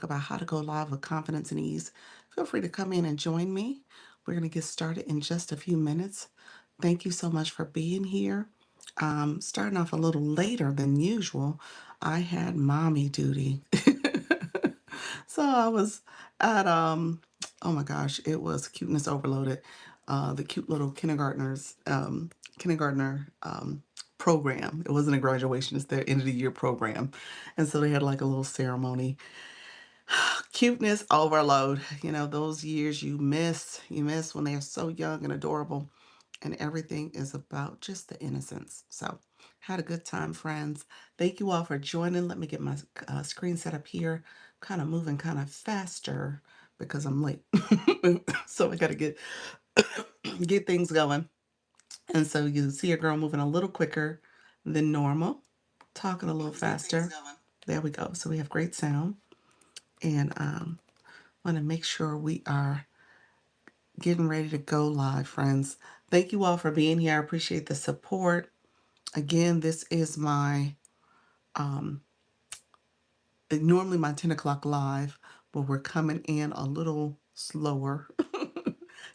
about how to go live with confidence and ease. Feel free to come in and join me. We're going to get started in just a few minutes. Thank you so much for being here. Starting off a little later than usual, I had mommy duty. So I was at oh my gosh, it was cuteness overloaded. The cute little kindergartner program. It wasn't a graduation, it's their end of the year program. And so they had like a little ceremony. Cuteness overload. You know, those years you miss when they're so young and adorable, and everything is about just the innocence. So, had a good time, friends. Thank you all for joining. Let me get my screen set up here, kind of moving kind of faster because I'm late. So I got to get things going. And so you see a girl moving a little quicker than normal, talking a little faster. There we go. So we have great sound. And want to make sure we are getting ready to go live, friends. Thank you all for being here. I appreciate the support. Again, this is my normally my 10 o'clock live, but we're coming in a little slower,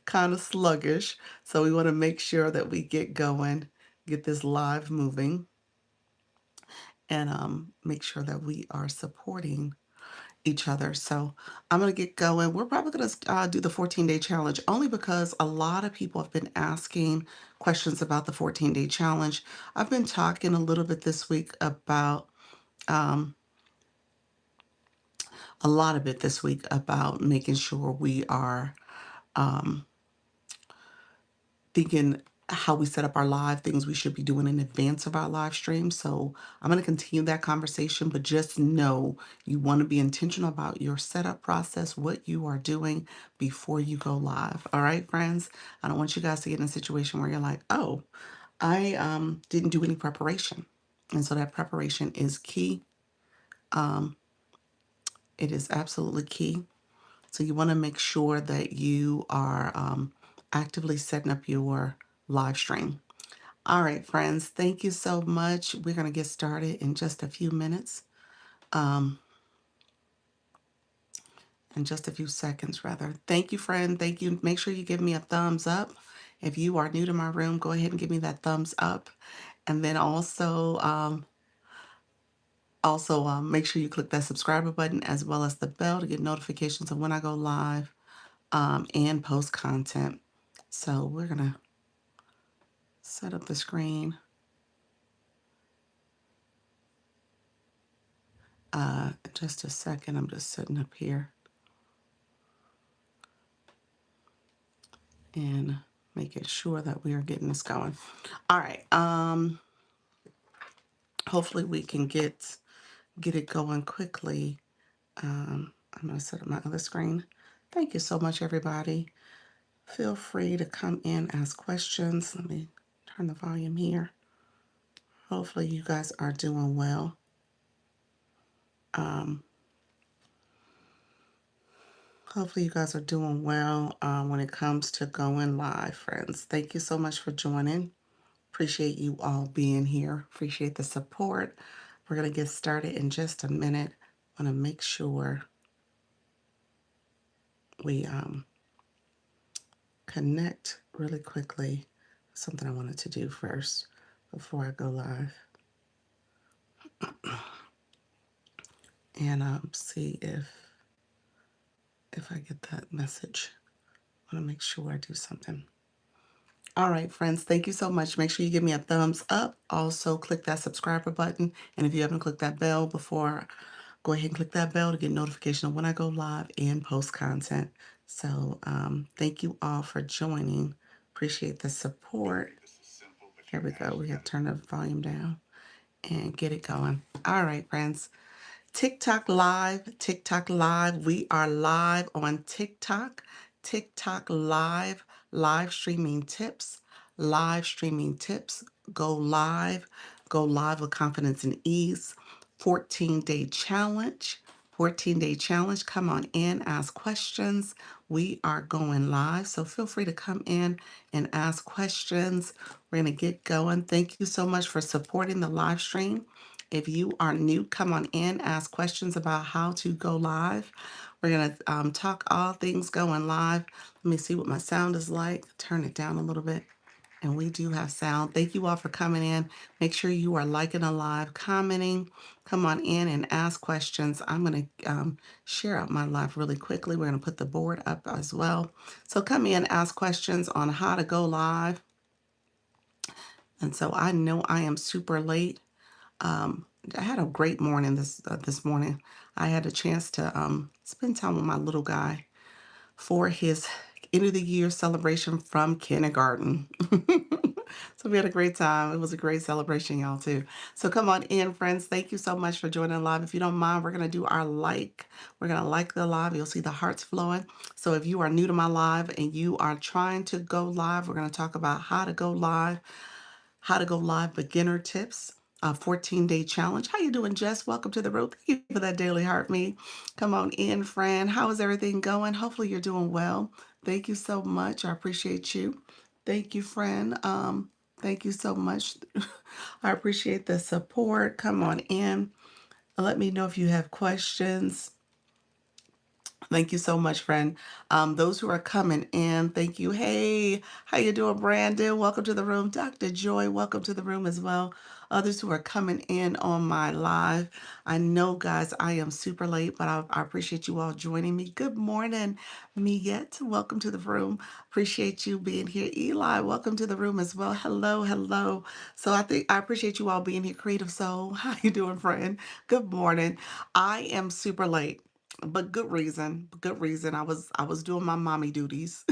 kind of sluggish. So we want to make sure that we get going, get this live moving, and make sure that we are supporting each other. So I'm going to get going. We're probably going to do the 14-day challenge only because a lot of people have been asking questions about the 14-day challenge. I've been talking a little bit this week about a lot of it this week about making sure we are thinking how we set up our live, things we should be doing in advance of our live stream. So I'm going to continue that conversation, but just know you want to be intentional about your setup process, what you are doing before you go live. All right, friends? I don't want you guys to get in a situation where you're like, oh, I didn't do any preparation. And so that preparation is key. It is absolutely key. So you want to make sure that you are actively setting up your live stream. All right, friends, thank you so much. We're going to get started in just a few minutes, in just a few seconds, rather. Thank you, friend. Thank you. Make sure you give me a thumbs up. If you are new to my room, go ahead and give me that thumbs up. And then also make sure you click that subscriber button as well as the bell to get notifications of when I go live and post content. So we're going to set up the screen. Just a second. I'm just sitting up here and making sure that we are getting this going. All right. Hopefully we can get it going quickly. I'm going to set up my other screen. Thank you so much, everybody. Feel free to come in, ask questions. Let me turn the volume here. Hopefully you guys are doing well. Hopefully you guys are doing well when it comes to going live, friends. Thank you so much for joining. Appreciate you all being here. Appreciate the support. We're going to get started in just a minute. I want to make sure we connect really quickly. Something I wanted to do first before I go live. And see if I get that message. I want to make sure I do something. All right, friends, thank you so much. Make sure you give me a thumbs up. Also, click that subscriber button. And if you haven't clicked that bell before, go ahead and click that bell to get notification of when I go live and post content. So thank you all for joining. Appreciate the support. Here we go. We have to turn the volume down and get it going. All right, friends. TikTok Live, TikTok Live. We are live on TikTok, TikTok Live, live streaming tips. Go live with confidence and ease. 14-day challenge. 14-day challenge. Come on in, ask questions. We are going live, so feel free to come in and ask questions. We're going to get going. Thank you so much for supporting the live stream. If you are new, come on in, ask questions about how to go live. We're going to talk all things going live. Let me see what my sound is like. Turn it down a little bit. And we do have sound. Thank you all for coming in. Make sure you are liking the live, commenting. Come on in and ask questions. I'm going to share out my live really quickly. We're going to put the board up as well. So come in, ask questions on how to go live. And so I know I am super late. Um, I had a great morning this morning. I had a chance to spend time with my little guy for his end of the year celebration from kindergarten. So we had a great time. It was a great celebration, y'all, too. So come on in, friends. Thank you so much for joining live. If you don't mind, we're going to do our like. We're going to like the live. You'll see the hearts flowing. So if you are new to my live and you are trying to go live, we're going to talk about how to go live beginner tips, a 14-day challenge. How you doing, Jess? Welcome to the room. Thank you for that daily heart me. Come on in, friend. How is everything going? Hopefully you're doing well. Thank you so much. I appreciate you. Thank you, friend. Thank you so much. I appreciate the support. Come on in. Let me know if you have questions. Thank you so much, friend. Those who are coming in, thank you. Hey, how you doing, Brandon? Welcome to the room. Dr. Joy, welcome to the room as well. Others who are coming in on my live. I know, guys, I am super late, but I appreciate you all joining me. Good morning, Miette. Welcome to the room. Appreciate you being here. Eli, welcome to the room as well. Hello, hello. So I appreciate you all being here. Creative Soul, how you doing, friend? Good morning. I am super late. But good reason. Good reason. I was doing my mommy duties.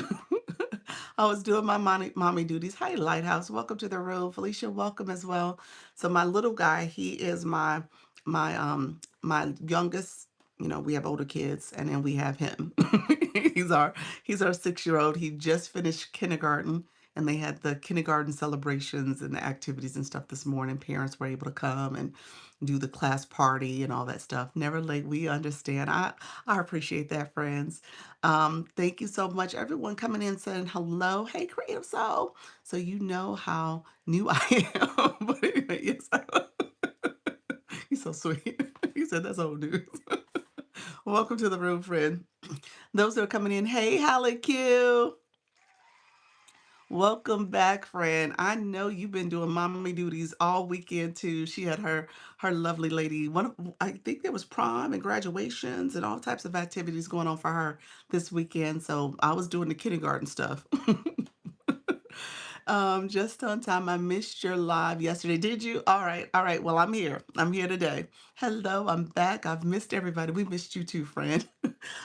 I was doing my mommy duties. Hey, Lighthouse, welcome to the room. Felicia, welcome as well. So my little guy, he is my youngest. You know, we have older kids, and then we have him. he's our he's our 6-year-old. He just finished kindergarten, and they had the kindergarten celebrations and the activities and stuff this morning. Parents were able to come and do the class party and all that stuff. Never late. We understand. I appreciate that, friends. Thank you so much. Everyone coming in saying hello. Hey, Creative Soul. So you know how new I am. But anyway, yes. He's so sweet. He said that's old news. Welcome to the room, friend. Those that are coming in, hey, Hallie Q. Welcome back, friend. I know you've been doing mommy duties all weekend too. She had her lovely lady. I think there was prom and graduations and all types of activities going on for her this weekend. So I was doing the kindergarten stuff. Just on time. I missed your live yesterday. Did you? All right. All right. Well, I'm here. I'm here today. Hello. I'm back. I've missed everybody. We missed you too, friend.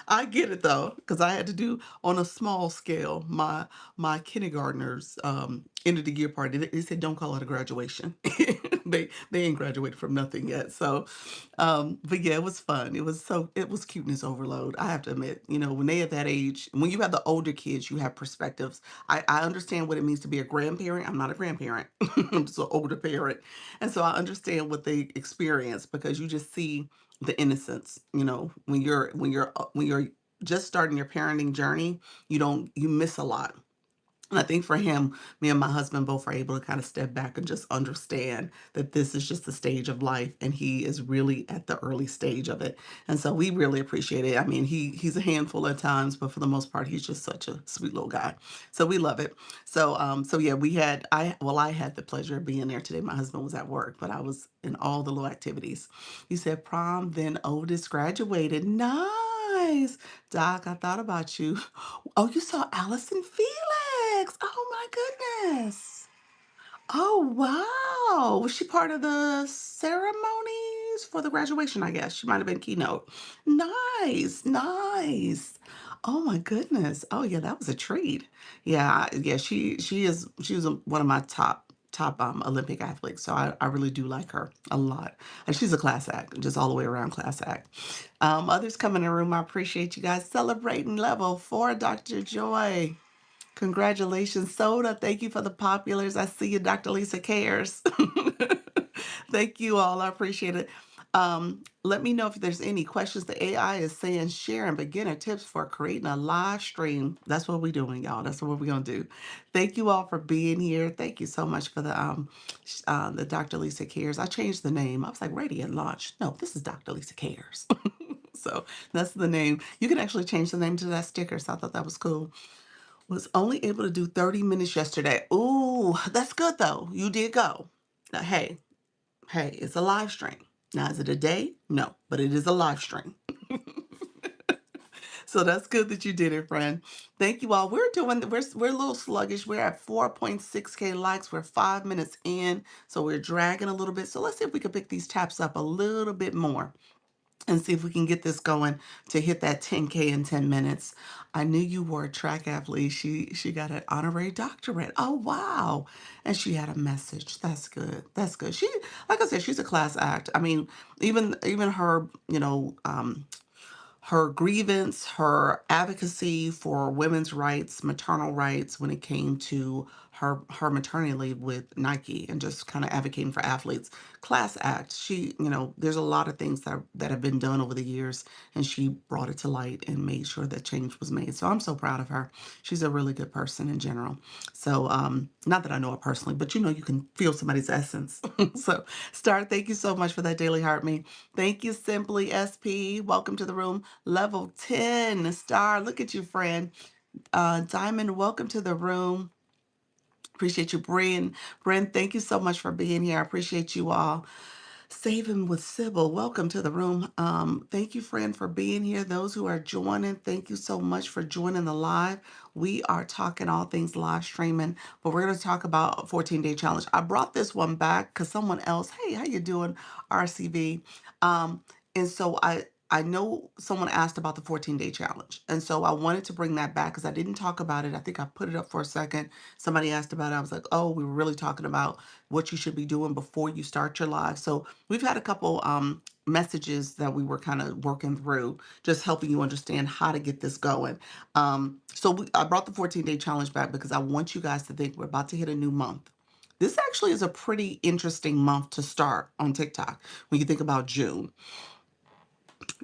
I get it though, because I had to do on a small scale my kindergartners end of the year party. They said don't call it a graduation. They ain't graduated from nothing yet. So but yeah, it was fun. It was cuteness overload. I have to admit, you know, when they at that age, when you have the older kids, you have perspectives. I understand what it means to be a grandparent. I'm not a grandparent. I'm just an older parent. And so I understand what they experience because you just see the innocence, you know, when you're just starting your parenting journey, you miss a lot. And I think for him, me and my husband both are able to kind of step back and just understand that this is just the stage of life and he is really at the early stage of it. And so we really appreciate it. I mean, he's a handful at times, but for the most part, he's just such a sweet little guy. So we love it. So yeah, I had the pleasure of being there today. My husband was at work, but I was in all the little activities. You said prom, then Otis graduated. Nice. Doc, I thought about you. Oh, you saw Allison Felix. Oh my goodness. Oh wow. Was she part of the ceremonies for the graduation, I guess? She might have been keynote. Nice, nice. Oh my goodness. Oh yeah, that was a treat. Yeah, yeah, she was one of my top Olympic athletes. So I really do like her a lot. And she's a class act, just all the way around class act. Others come in the room. I appreciate you guys celebrating level 4, Dr. Joy. Congratulations, Soda. Thank you for the populars. I see you, Dr. Lisa Cares. Thank you all. I appreciate it. Let me know if there's any questions. The AI is saying sharing beginner tips for creating a live stream. That's what we're doing, y'all. That's what we're gonna do. Thank you all for being here. Thank you so much for the Dr. Lisa Cares. I changed the name. I was like Radiant Launch. No, this is Dr. Lisa Cares. So that's the name. You can actually change the name to that sticker. So I thought that was cool. Was only able to do 30 minutes yesterday. Ooh, that's good though. You did go. Now, hey, it's a live stream. Now, is it a day? No, but it is a live stream. So that's good that you did it, friend. Thank you all. We're a little sluggish. We're at 4.6K likes. We're 5 minutes in. So we're dragging a little bit. So let's see if we can pick these taps up a little bit more and see if we can get this going to hit that 10K in 10 minutes. I knew you were a track athlete. She got an honorary doctorate. Oh wow. And she had a message. That's good. That's good. She, like I said, she's a class act. I mean, even her, her grievance, her advocacy for women's rights, maternal rights when it came to her maternity leave with Nike and just kind of advocating for athletes. Class act. She, there's a lot of things that have been done over the years, and she brought it to light and made sure that change was made. So I'm so proud of her. She's a really good person in general. So not that I know her personally, but you can feel somebody's essence. So Star, thank you so much for that daily heart me. Thank you, Simply SP. Welcome to the room. Level 10, Star. Look at you, friend. Diamond, welcome to the room. Appreciate you, Bryn. Bryn, thank you so much for being here. I appreciate you all. Saving with Sybil, welcome to the room. Thank you, friend, for being here. Those who are joining, thank you so much for joining the live. We are talking all things live streaming, but we're going to talk about a 14-day challenge. I brought this one back because someone else, hey, how you doing, RCV? And so I know someone asked about the 14-day challenge. And so I wanted to bring that back because I didn't talk about it. I think I put it up for a second. Somebody asked about it. I was like, oh, we were really talking about what you should be doing before you start your live. So we've had a couple messages that we were kind of working through, just helping you understand how to get this going. I brought the 14-day challenge back because I want you guys to think we're about to hit a new month. This actually is a pretty interesting month to start on TikTok when you think about June.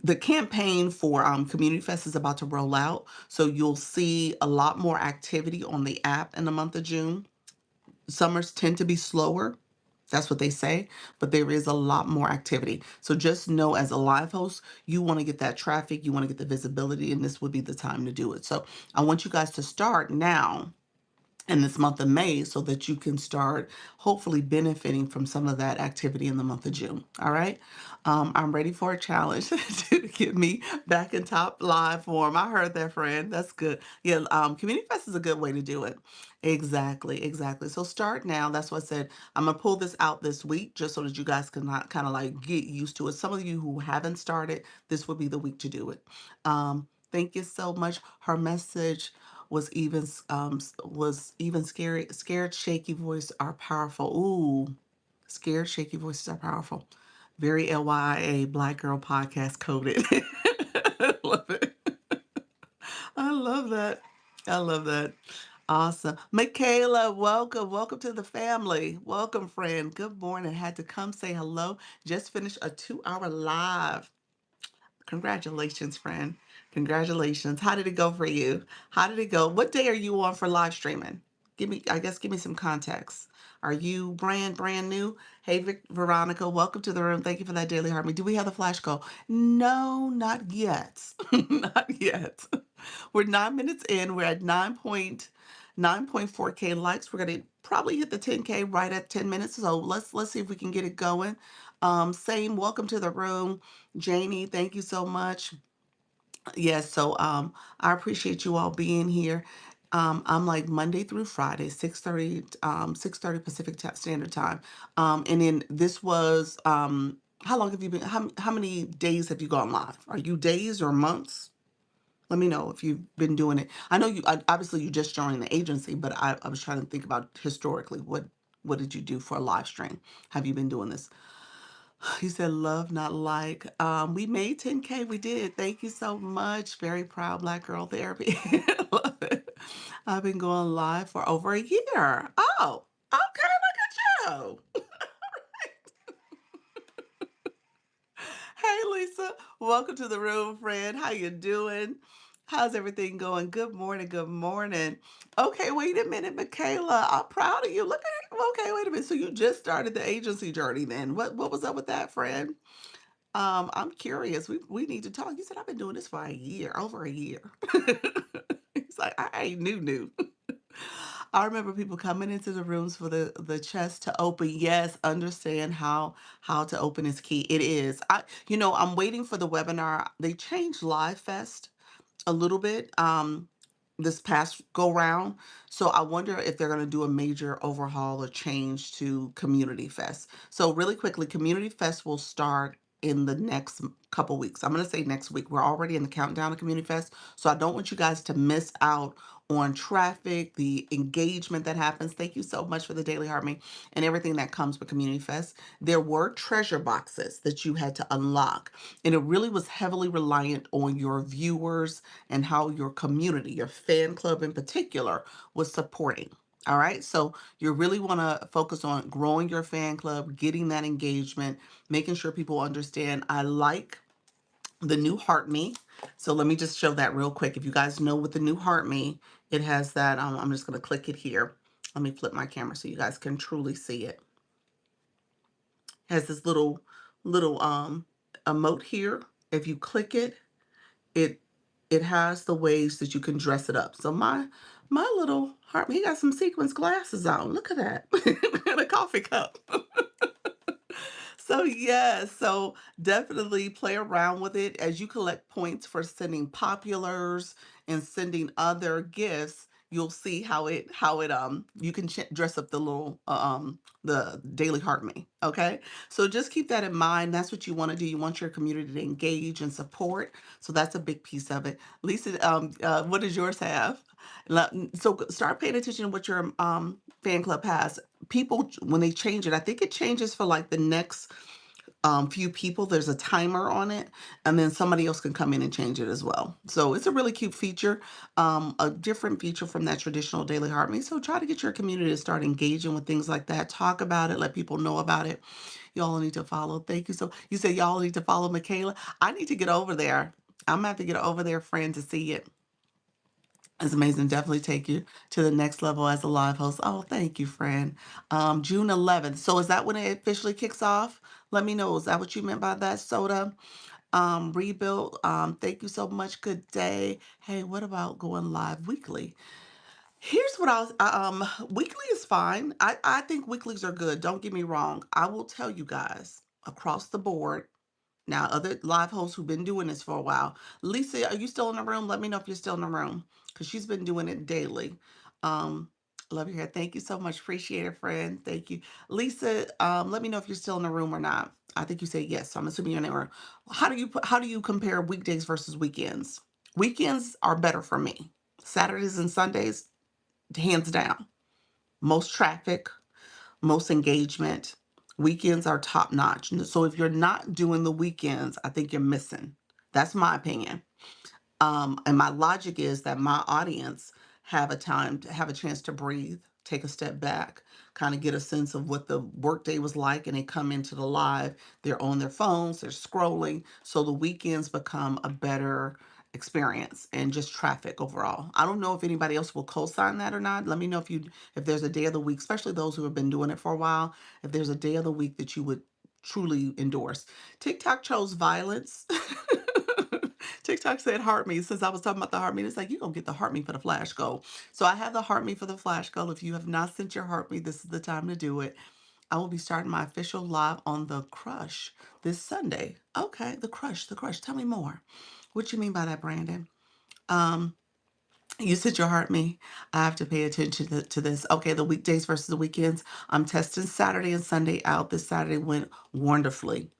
The campaign for Community Fest is about to roll out, so you'll see a lot more activity on the app in the month of June. Summers tend to be slower. That's what they say, but there is a lot more activity. So just know as a live host, you want to get that traffic, you want to get the visibility, and this would be the time to do it. So I want you guys to start now in this month of May so that you can start hopefully benefiting from some of that activity in the month of June. All right. I'm ready for a challenge to get me back in top live form. I heard that, friend. That's good. Yeah. Community Fest is a good way to do it. Exactly. Exactly. So start now. That's what I said. I'm going to pull this out this week just so that you guys can not kind of like get used to it. Some of you who haven't started, this would be the week to do it. Thank you so much. Her message was even scary. Scared, shaky voice are powerful. Ooh, scared, shaky voices are powerful. Very LYA Black Girl Podcast coded. Love it. I love that. I love that. Awesome. Michaela, welcome. Welcome to the family. Welcome, friend. Good morning. Had to come say hello. Just finished a 2-hour live. Congratulations, friend. Congratulations. How did it go for you? How did it go? What day are you on for live streaming? Give me some context. Are you brand new? Hey, Veronica, welcome to the room. Thank you for that daily harmony. Do we have the flash goal? No, not yet. Not yet. We're 9 minutes in. We're at 9.4K likes. We're gonna probably hit the 10K right at 10 minutes. So let's see if we can get it going. Same, welcome to the room. Janie, thank you so much. Yes, so I appreciate you all being here. I'm like Monday through Friday, 6:30 Pacific Standard Time. And then this was how long have you been how many days have you gone live? Are you days or months? Let me know if you've been doing it. I know obviously you just joined the agency, but I was trying to think about historically what did you do for a live stream? Have you been doing this? He said, love, not like. We made 10K. We did. Thank you so much. Very proud Black Girl Therapy. Love it. I've been going live for over a year. Oh, okay. Look at you. Lisa. Welcome to the room, friend. How you doing? How's everything going? Good morning. Good morning. Okay, wait a minute, Michaela. I'm proud of you. Look at it. Okay, wait a minute. So you just started the agency journey then. What was up with that, friend? I'm curious. We need to talk. You said I've been doing this for a year, over a year. He's like, I ain't new. I remember people coming into the rooms for the chest to open. Yes, understand how to open is key. It is. I'm waiting for the webinar. They changed Live Fest a little bit this past go round. So I wonder if they're going to do a major overhaul or change to Community Fest. So really quickly, Community Fest will start in the next couple weeks. I'm going to say next week. We're already in the countdown to Community Fest. So I don't want you guys to miss out on traffic, the engagement that happens. Thank you so much for the Daily Harmony and everything that comes with Community Fest. There were treasure boxes that you had to unlock, and it really was heavily reliant on your viewers and how your community, your fan club in particular, was supporting. All right. So you really want to focus on growing your fan club, getting that engagement, making sure people understand I like the new Heart Me. So let me just show that real quick. If you guys know what the new Heart Me, it has that. I'm just going to click it here. Let me flip my camera so you guys can truly see it. It has this little emote here. If you click it, it it has the ways that you can dress it up. So my little heart, he got some sequins glasses on. Look at that. And a coffee cup. So yes, so definitely play around with it as you collect points for sending populars and sending other gifts. You'll see how it you can dress up the little the daily heart me. Okay, so just keep that in mind. That's what you want to do. You want your community to engage and support. So that's a big piece of it. Lisa, what does yours have? So start paying attention to what your fan club has. People, when they change it, I think it changes for like the next few people. There's a timer on it, and then somebody else can come in and change it as well. So it's a really cute feature, a different feature from that traditional daily heart me. So try to get your community to start engaging with things like that. Talk about it, let people know about it. Y'all need to follow. Thank you. So you say y'all need to follow Michaela. I need to get over there. I'm gonna have to get over there, friend, to see it. It's amazing. Definitely take you to the next level as a live host. Oh, thank you, friend. June 11th. So is that when it officially kicks off? Let me know. Is that what you meant by that, Soda? Rebuild. Thank you so much. Good day. Hey, what about going live weekly? Here's what weekly is fine. I think weeklies are good. Don't get me wrong. I will tell you guys across the board. Now, other live hosts who've been doing this for a while. Lisa, are you still in the room? Let me know if you're still in the room because she's been doing it daily. Um, love your hair. Thank you so much. Appreciate it, friend. Thank you. Lisa, let me know if you're still in the room or not. I think you said yes, so I'm assuming you're in the room. How do you compare weekdays versus weekends? Weekends are better for me. Saturdays and Sundays, hands down. Most traffic, most engagement. Weekends are top notch. So if you're not doing the weekends, I think you're missing. That's my opinion. And my logic is that my audience have a time to have a chance to breathe, take a step back, kind of get a sense of what the workday was like, and they come into the live. They're on their phones, they're scrolling. So the weekends become a better experience and just traffic overall. I don't know if anybody else will co-sign that or not. Let me know if there's a day of the week, especially those who have been doing it for a while, if there's a day of the week that you would truly endorse. TikTok chose violence. TikTok said heart me. Since I was talking about the heart me, it's like, you're going to get the heart me for the flash goal. So I have the heart me for the flash goal. If you have not sent your heart me, this is the time to do it. I will be starting my official live on the crush this Sunday. Okay, the crush, the crush. Tell me more. What you mean by that, Brandon? Um, you said your heart me. I have to pay attention to this. Okay, the weekdays versus the weekends. I'm testing Saturday and Sunday out. This Saturday went wonderfully.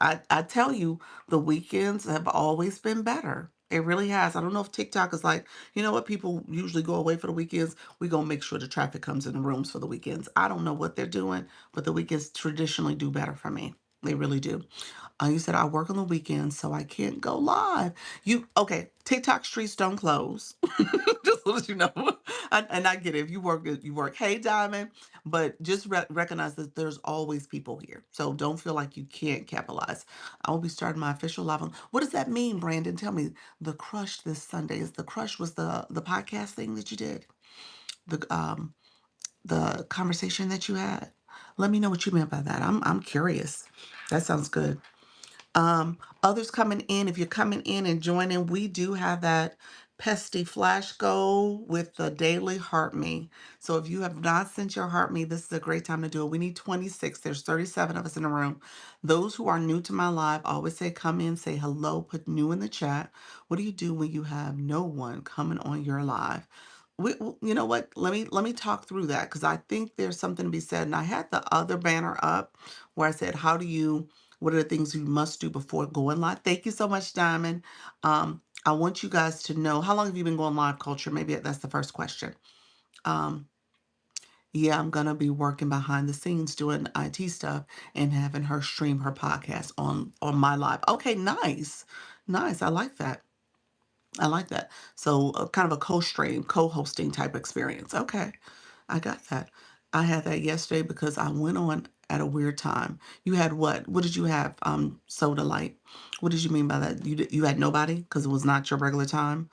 I tell you, the weekends have always been better. It really has. I don't know if TikTok is like, you know what, people usually go away for the weekends. We gonna make sure the traffic comes in the rooms for the weekends. I don't know what they're doing, but the weekends traditionally do better for me. They really do. You said I work on the weekends, so I can't go live. You okay? TikTok streets don't close. Just so that you know. And I get it. If you work, you work. Hey, Diamond. But just recognize that there's always people here. So don't feel like you can't capitalize. I will be starting my official live on. What does that mean, Brandon? Tell me. The Crush this Sunday. Is the Crush was the podcast thing that you did? The conversation that you had. Let me know what you meant by that. I'm curious. That sounds good. Others coming in, if you're coming in and joining, we do have that pesty flash goal with the daily heart me. So if you have not sent your heart me, this is a great time to do it. We need 26. There's 37 of us in the room. Those who are new to my live, I always say come in, say hello, put new in the chat. What do you do when you have no one coming on your live? You know what? Let me talk through that because I think there's something to be said. And I had the other banner up where I said, how do you what are the things you must do before going live? Thank you so much, Diamond. I want you guys to know how long have you been going live, Culture? Maybe that's the first question. Um, yeah, I'm gonna be working behind the scenes doing IT stuff and having her stream her podcast on my live. Okay, nice, nice. I like that. I like that. So, kind of a co-stream, co-hosting type experience. Okay, I got that. I had that yesterday because I went on at a weird time. You had what? What did you have? Soda light. What did you mean by that? You had nobody because it was not your regular time.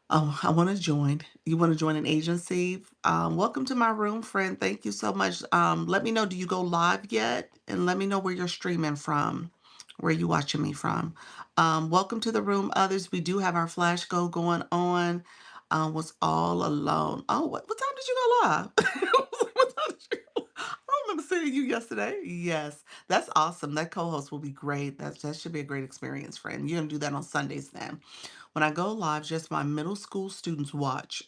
Oh, I want to join. You want to join an agency? Welcome to my room, friend. Thank you so much. Let me know. Do you go live yet? And let me know where you're streaming from, where you watching me from. Welcome to the room, others. We do have our flash go going on. Was all alone. Oh, what time did you go live? What time did you go? I remember seeing you yesterday. Yes, that's awesome. That co-host will be great. That should be a great experience, friend. You're gonna do that on Sundays then. When I go live, just my middle school students watch.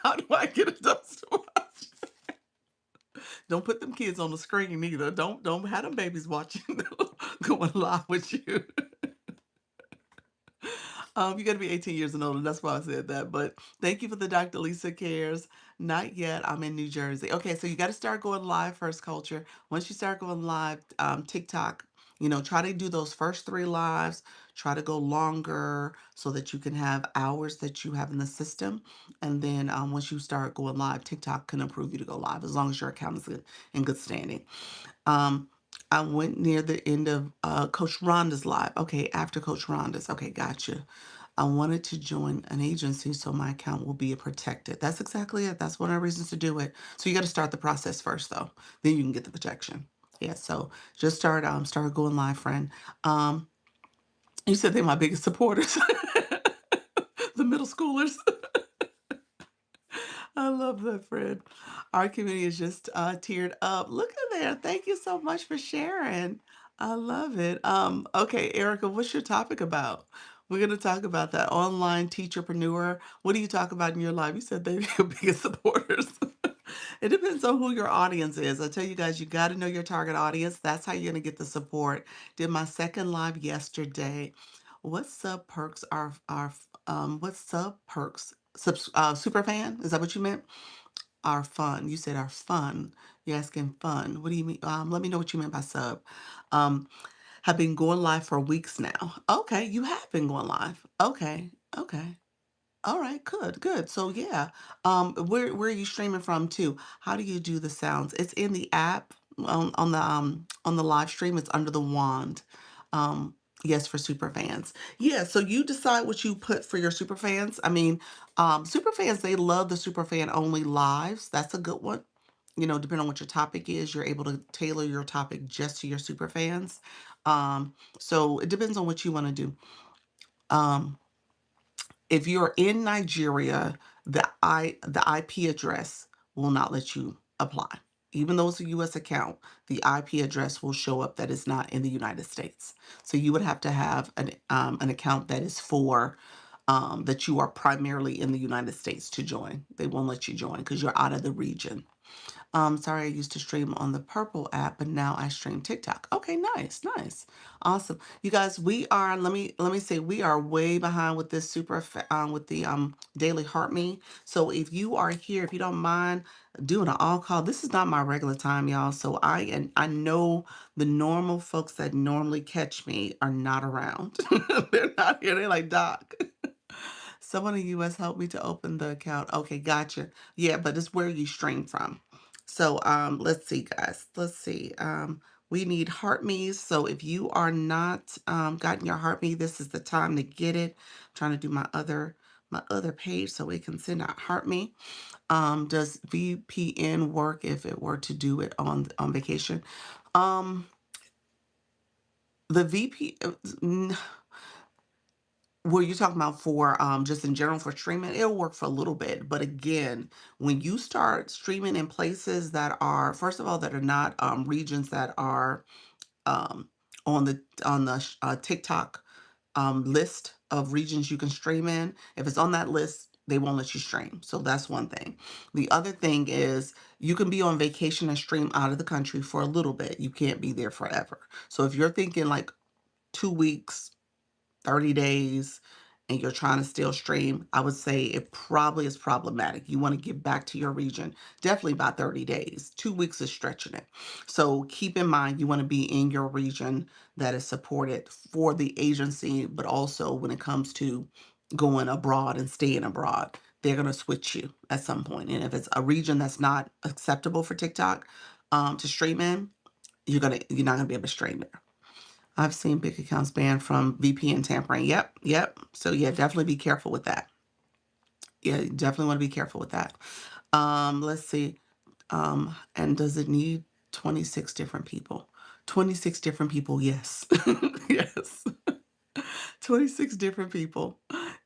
How do I get adults to watch? Don't put them kids on the screen either. Don't have them babies watching going live with you. You got to be 18 years and older. That's why I said that. But thank you for the Dr. Lisa Cares. Not yet. I'm in New Jersey. Okay, so you got to start going live first, Culture. Once you start going live, TikTok, try to do those first 3 lives. Try to go longer so that you can have hours that you have in the system. And then once you start going live, TikTok can approve you to go live as long as your account is in good standing. Um, I went near the end of Coach Rhonda's live. Okay, after Coach Rhonda's. Okay, gotcha. I wanted to join an agency so my account will be protected. That's exactly it. That's one of the reasons to do it. So you got to start the process first, though. Then you can get the protection. Yeah. So just start going live, friend. Um, you said they're my biggest supporters, the middle schoolers. I love that, friend. Our community is just teared up. Look at there. Thank you so much for sharing. I love it. Okay, Erica, what's your topic about? We're going to talk about that online teacherpreneur. What do you talk about in your life? You said they're your biggest supporters. It depends on who your audience is. I tell you guys, you got to know your target audience. That's how you're going to get the support. Did my second live yesterday. What sub perks are what sub perks? Super fan? Is that what you meant? Are fun. You said are fun. You're asking fun. What do you mean? Let me know what you meant by sub. Um, have been going live for weeks now. Okay, you have been going live. Okay, okay. All right, good, good. So yeah, where are you streaming from too? How do you do the sounds? It's in the app on the live stream. It's under the wand. Um, yes, for super fans. Yeah, so you decide what you put for your super fans. I mean, super fans they love the super fan only lives. That's a good one. Depending on what your topic is, you're able to tailor your topic just to your super fans. So it depends on what you want to do. Um, if you're in Nigeria, the IP address will not let you apply. Even though it's a US account, the IP address will show up that is not in the United States. So you would have to have an account that is for that you are primarily in the United States to join. They won't let you join because you're out of the region. Sorry, I used to stream on the Purple app, but now I stream TikTok. Okay, nice, nice. Awesome. You guys, we are, let me say we are way behind with this with the daily heart me. So if you are here, if you don't mind doing an all call, this is not my regular time, y'all. So I know the normal folks that normally catch me are not around. They're not here. They're like, Doc. Someone in the US helped me to open the account. Okay, gotcha. Yeah, but it's where you stream from. So let's see, guys. Let's see. We need heart me's. So if you are not gotten your heart me, this is the time to get it. I'm trying to do my other page so it can send out heart me. Does VPN work if it were to do it on vacation? Um, the VP. Were you talking about for just in general for streaming? It'll work for a little bit, but again, when you start streaming in places that are, first of all, that are not regions that are um, on the TikTok list of regions you can stream in, if it's on that list, they won't let you stream. So that's one thing. The other thing is you can be on vacation and stream out of the country for a little bit. You can't be there forever. So if you're thinking like 2 weeks, 30 days, and you're trying to still stream, I would say it probably is problematic. You want to get back to your region, definitely by 30 days. 2 weeks is stretching it. So keep in mind, you want to be in your region that is supported for the agency, but also when it comes to going abroad and staying abroad, they're going to switch you at some point. And if it's a region that's not acceptable for TikTok to stream in, you're not gonna be able to stream there. I've seen big accounts banned from VPN tampering. Yep, yep. So yeah, definitely be careful with that. Yeah, you definitely want to be careful with that. Let's see. And does it need 26 different people? 26 different people, yes. Yes. 26 different people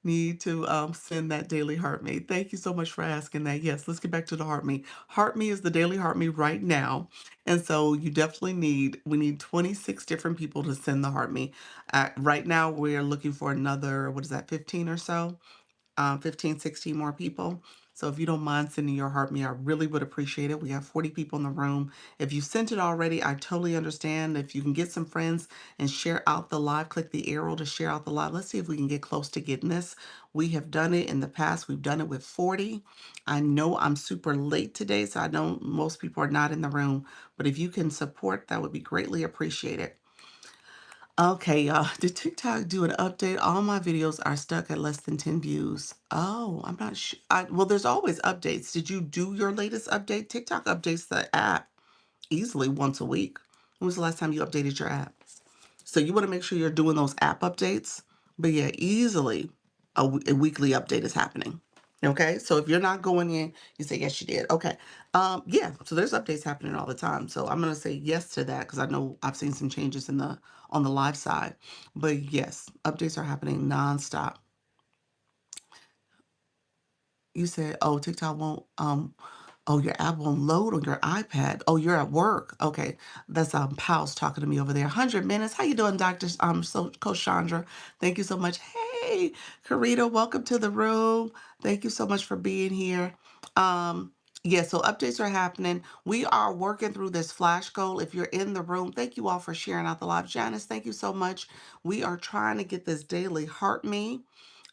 need to send that daily heart me. Thank you so much for asking that. Yes, let's get back to the heart me. Heart me is the daily heart me right now. And so you definitely we need 26 different people to send the heart me. Right now, we're looking for another, what is that, 15 or so? 15, 16 more people. So if you don't mind sending your heart me, I really would appreciate it. We have 40 people in the room. If you sent it already, I totally understand. If you can get some friends and share out the live, click the arrow to share out the live. Let's see if we can get close to getting this. We have done it in the past. We've done it with 40. I know I'm super late today, so I know most people are not in the room. But if you can support, that would be greatly appreciated. Okay, y'all. Did TikTok do an update? All my videos are stuck at less than 10 views. Oh, I'm not sure. Well, there's always updates. Did you do your latest update? TikTok updates the app easily once a week. When was the last time you updated your app? So you want to make sure you're doing those app updates. But yeah, easily a weekly update is happening. Okay, so if you're not going in, you say yes, you did. Okay, yeah. So there's updates happening all the time. So I'm gonna say yes to that because I know I've seen some changes in the on the live side. But yes, updates are happening nonstop. You said, oh, TikTok won't, oh, your app won't load on your iPad. Oh, you're at work. Okay. That's Pals talking to me over there. 100 minutes. How you doing, Dr. Coach Chandra? Thank you so much. Hey, Karita, welcome to the room. Thank you so much for being here. Yeah, so updates are happening. We are working through this flash goal. If you're in the room, thank you all for sharing out the live. Janice, thank you so much. We are trying to get this daily heart me.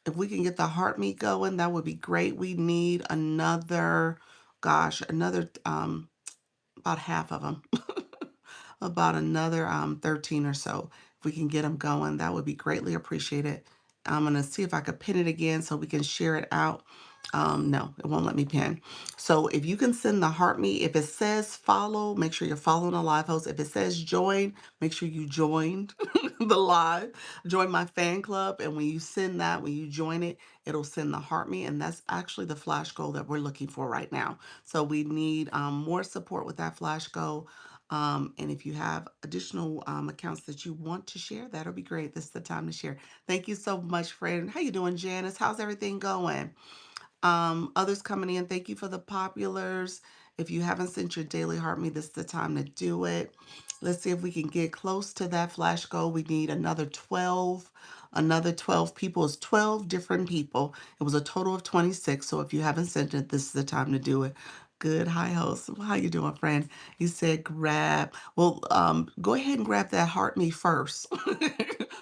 If we can get the heart meat going, that would be great. We need another, gosh, another about half of them, about another 13 or so. If we can get them going, that would be greatly appreciated. I'm gonna see if I could pin it again so we can share it out. No, it won't let me pin. So if you can send the heart me, if it says follow, make sure you're following the live host. If it says join, make sure you joined the live, join my fan club. And when you send that, when you join it, it'll send the heart me. And that's actually the flash goal that we're looking for right now. So we need more support with that flash goal. And if you have additional accounts that you want to share, that'll be great. This is the time to share. Thank you so much, friend. How you doing, Janice? How's everything going? Others coming in, thank you for the populars. If you haven't sent your daily heart me, this is the time to do it. Let's see if we can get close to that flash goal. We need another 12. Another 12 people is 12 different people. It was a total of 26. So if you haven't sent it, this is the time to do it. Good. Hi, host. How you doing, friend? You said grab. Well, go ahead and grab that heart me first.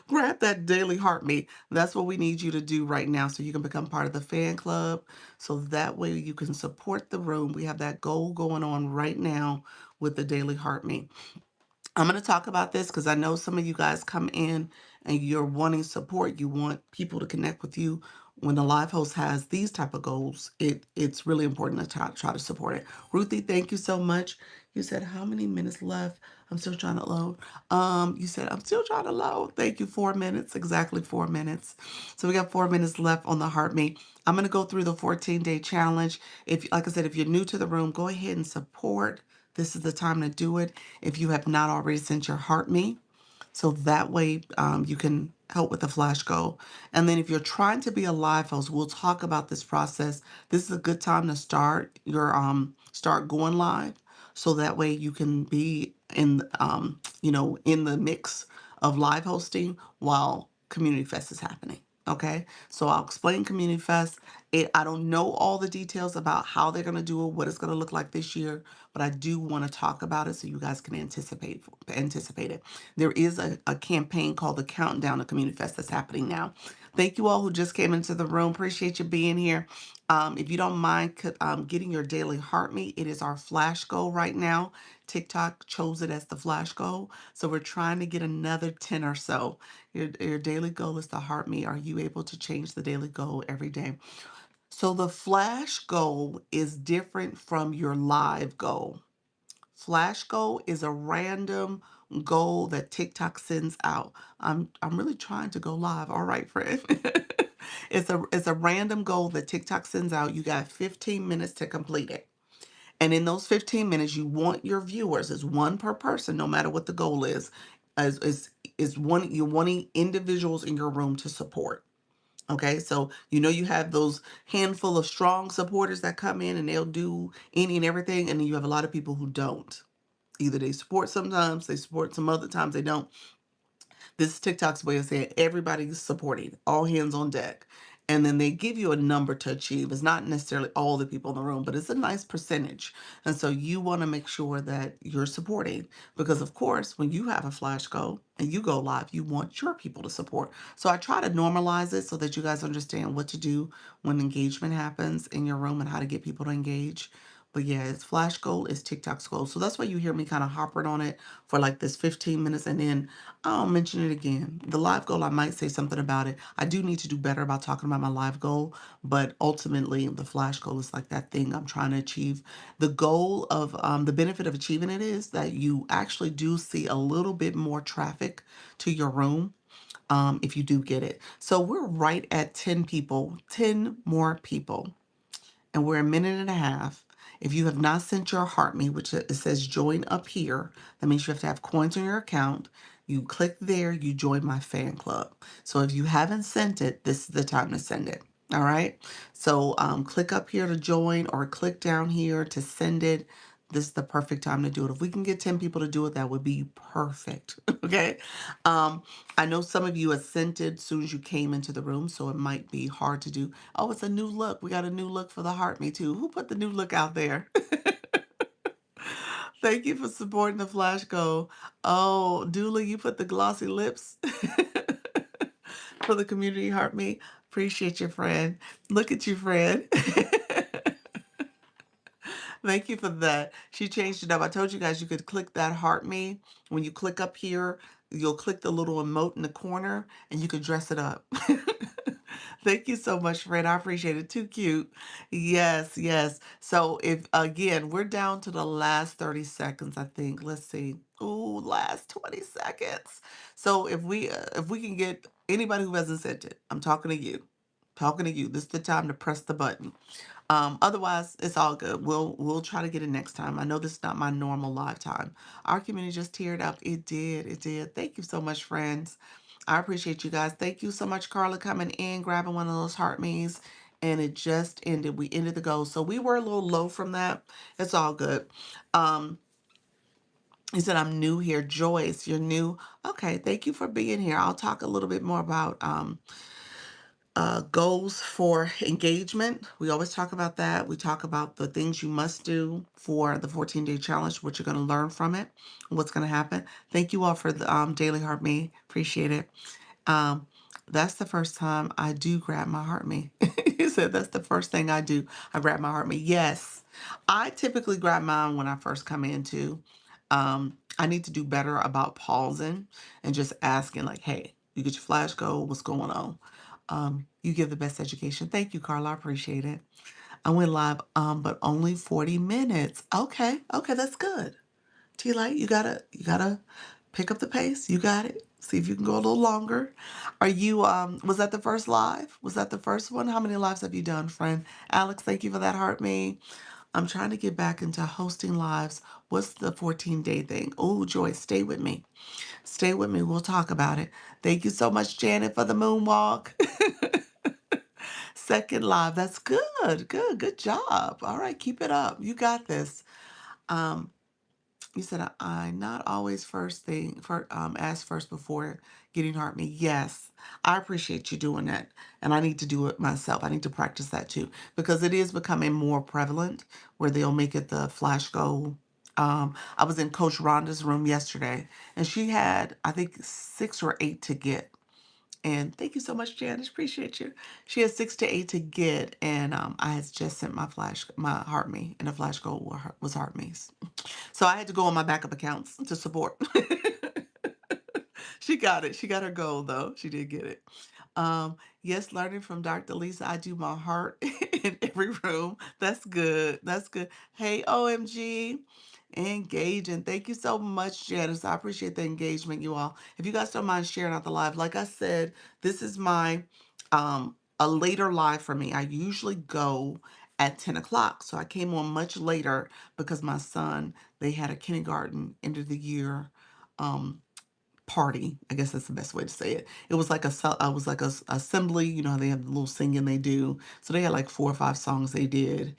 Grab that daily heart me. That's what we need you to do right now so you can become part of the fan club. So that way you can support the room. We have that goal going on right now with the daily heart me. I'm going to talk about this because I know some of you guys come in and you're wanting support. You want people to connect with you. When the live host has these type of goals, it's really important to try to support it. Ruthie, thank you so much. You said how many minutes left? I'm still trying to load. You said I'm still trying to load. Thank you. 4 minutes, exactly 4 minutes. So we got 4 minutes left on the heart me. I'm going to go through the 14-day challenge. If, like I said, if you're new to the room, go ahead and support. This is the time to do it. If you have not already sent your heart me, so that way you can help with the flash goal. And then if you're trying to be a live host, we'll talk about this process. This is a good time to start going live. So that way you can be in the mix of live hosting while Community Fest is happening. Okay, so I'll explain Community Fest. I don't know all the details about how they're going to do it, what it's going to look like this year, but I do want to talk about it so you guys can anticipate it. There is a campaign called the Countdown to Community Fest that's happening now. Thank you all who just came into the room. Appreciate you being here. If you don't mind getting your daily heart me, it is our flash goal right now. TikTok chose it as the flash goal. So we're trying to get another 10 or so. Your daily goal is to heart me. Are you able to change the daily goal every day? So the flash goal is different from your live goal. Flash goal is a random goal that TikTok sends out. I'm really trying to go live. All right, friend. It's a random goal that TikTok sends out. You got 15 minutes to complete it. And in those 15 minutes, you want your viewers, it's one per person, no matter what the goal is one you're wanting individuals in your room to support. Okay, so you have those handful of strong supporters that come in and they'll do any and everything, and then you have a lot of people who don't. Either they support sometimes, they support some other times they don't. This is TikTok's way of saying everybody's supporting, all hands on deck. And then they give you a number to achieve. It's not necessarily all the people in the room, but it's a nice percentage. And so you want to make sure that you're supporting because, of course, when you have a flash goal and you go live, you want your people to support. So I try to normalize it so that you guys understand what to do when engagement happens in your room and how to get people to engage. But yeah, it's flash goal, it's TikTok's goal. So that's why you hear me kind of hopping on it for like this 15 minutes and then I'll mention it again. The live goal, I might say something about it. I do need to do better about talking about my live goal, but ultimately, the flash goal is like that thing I'm trying to achieve. The goal of the benefit of achieving it is that you actually do see a little bit more traffic to your room if you do get it. So we're right at 10 people, 10 more people and we're a minute and a half. If you have not sent your heart me, which it says join up here, that means you have to have coins on your account. You click there, you join my fan club. So if you haven't sent it, this is the time to send it. All right. So click up here to join or click down here to send it. This is the perfect time to do it. If we can get 10 people to do it, that would be perfect. Okay. Um, I know some of you have sent it as soon as you came into the room, so it might be hard to do. Oh, it's a new look. We got a new look for the heart me too. Who put the new look out there? Thank you for supporting the flash goal. Oh, Dooley, you put the glossy lips for the community heart me. Appreciate you, friend. Look at you, friend. Thank you for that. She changed it up. I told you guys you could click that heart me. When you click up here, you'll click the little emote in the corner and you can dress it up. Thank you so much, friend. I appreciate it. Too cute. Yes, yes. So if again, we're down to the last 30 seconds, I think. Let's see. Ooh, last 20 seconds. So if we can get anybody who hasn't sent it, I'm talking to you. Talking to you. This is the time to press the button. Otherwise, it's all good. We'll try to get it next time. I know this is not my normal live time. Our community just teared up. It did. It did. Thank you so much, friends. I appreciate you guys. Thank you so much, Carla, coming in, grabbing one of those heart me's. And it just ended. We ended the goal. So we were a little low from that. It's all good. Um, he said, I'm new here. Joyce, you're new. Okay, thank you for being here. I'll talk a little bit more about goals for engagement. We always talk about that. We talk about the things you must do for the 14-day challenge, what you're going to learn from it, what's going to happen. Thank you all for the Daily Heart Me. Appreciate it. Um, that's the first time I do grab my heart me. You said that's the first thing I do. I grab my heart me. Yes, I typically grab mine when I first come in too. I need to do better about pausing and just asking, like, hey, you get your flash go, what's going on? You give the best education. Thank you, Carla. I appreciate it. I went live, but only 40 minutes. Okay, okay, that's good. T Light, you gotta pick up the pace. You got it. See if you can go a little longer. Are you was that the first live? Was that the first one? How many lives have you done, friend? Alex, thank you for that heart me. I'm trying to get back into hosting lives. What's the 14-day thing? Oh, Joyce, stay with me. Stay with me. We'll talk about it. Thank you so much, Janet, for the moonwalk. Second live. That's good. Good. Good job. All right, keep it up. You got this. Um, You said I not always first thing for ask first before getting heart me. Yes, I appreciate you doing that, and I need to do it myself. I need to practice that too because it is becoming more prevalent where they'll make it the flash goal. I was in Coach Rhonda's room yesterday, and she had I think 6 or 8 to get. And thank you so much, Janice. Appreciate you. She has 6 to 8 to get, and I had just sent my heart me, and the flash goal was heart me. So I had to go on my backup accounts to support. She got it. She got her goal though. She did get it. Yes, learning from Dr. Lisa, I do my heart in every room. That's good. That's good. Hey, OMG, engaging. Thank you so much, Janice. I appreciate the engagement, you all. If you guys don't mind sharing out the live, like I said, this is my a later live for me. I usually go at 10 o'clock. So I came on much later because my son, they had a kindergarten end of the year um party. I guess that's the best way to say it. It was like I was like a assembly, you know how they have the little singing they do. So they had like 4 or 5 songs they did.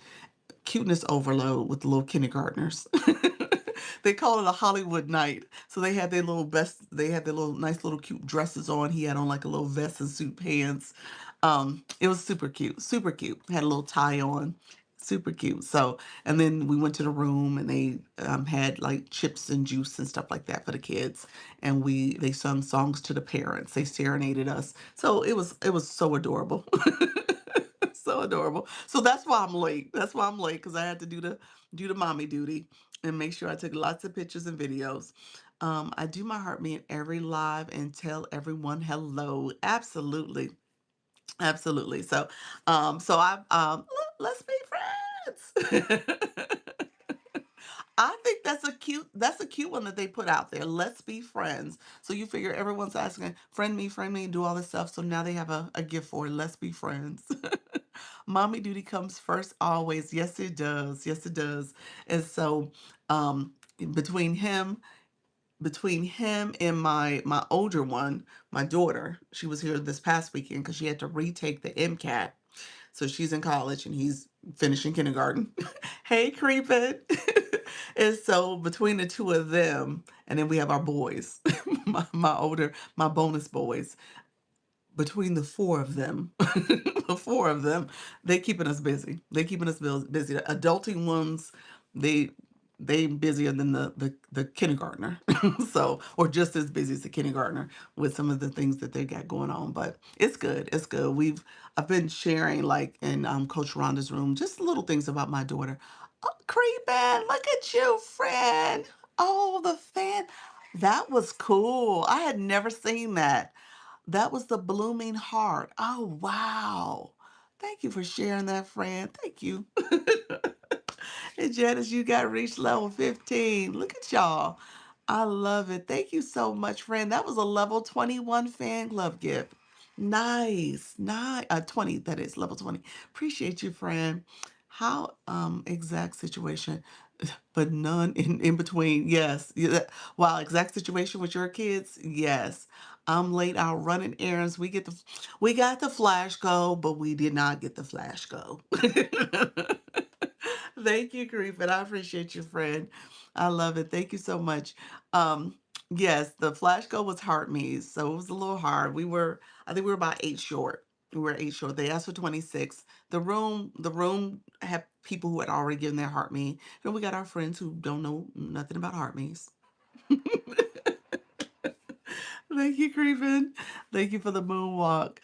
Cuteness overload with the little kindergartners. They call it a Hollywood night. So they had their little nice little cute dresses on. He had on like a little vest and suit pants. It was super cute, super cute. Had a little tie on. Super cute. So, and then we went to the room and they had like chips and juice and stuff like that for the kids. And they sung songs to the parents. They serenaded us. So it was so adorable. So adorable. So that's why I'm late. That's why I'm late because I had to do the mommy duty and make sure I took lots of pictures and videos. I do my heart me in every live and tell everyone hello. Absolutely. Absolutely. So let's be friends. I think that's a cute one that they put out there. Let's be friends. So you figure everyone's asking, friend me, do all this stuff. So now they have a gift for it. Let's be friends. Mommy duty comes first always. Yes, it does. Yes, it does. And so um between him between him and my older one, my daughter, she was here this past weekend because she had to retake the MCAT. So she's in college and he's finishing kindergarten. Hey, creeping. And so between the two of them, and then we have our boys, my bonus boys, between the four of them, the four of them, they keeping us busy. They keeping us busy. The adulting ones, they they busier than the kindergartner. So, or just as busy as the kindergartner with some of the things that they got going on. But it's good. It's good. I've been sharing like in Coach Rhonda's room, just little things about my daughter. Oh, creeping, look at you, friend. Oh, the fan. That was cool. I had never seen that. That was the blooming heart. Oh, wow. Thank you for sharing that, friend. Thank you. And Janice, you got reached level 15. Look at y'all. I love it. Thank you so much, friend. That was a level 21 fan club gift. Nice. Nice. 20, that is level 20. Appreciate you, friend. How exact situation, but none in between. Yes. Yeah. Wow, exact situation with your kids. Yes. I'm late out running errands. We got the flash go, but we did not get the flash go. Thank you, Griffin. I appreciate you, friend. I love it. Thank you so much. Um, yes, the flash go was hard me, so it was a little hard. I think we were about 8 short. We're 8 short. They asked for 26. The room had people who had already given their heart me. And we got our friends who don't know nothing about heart me's. Thank you, Creepin. Thank you for the moonwalk.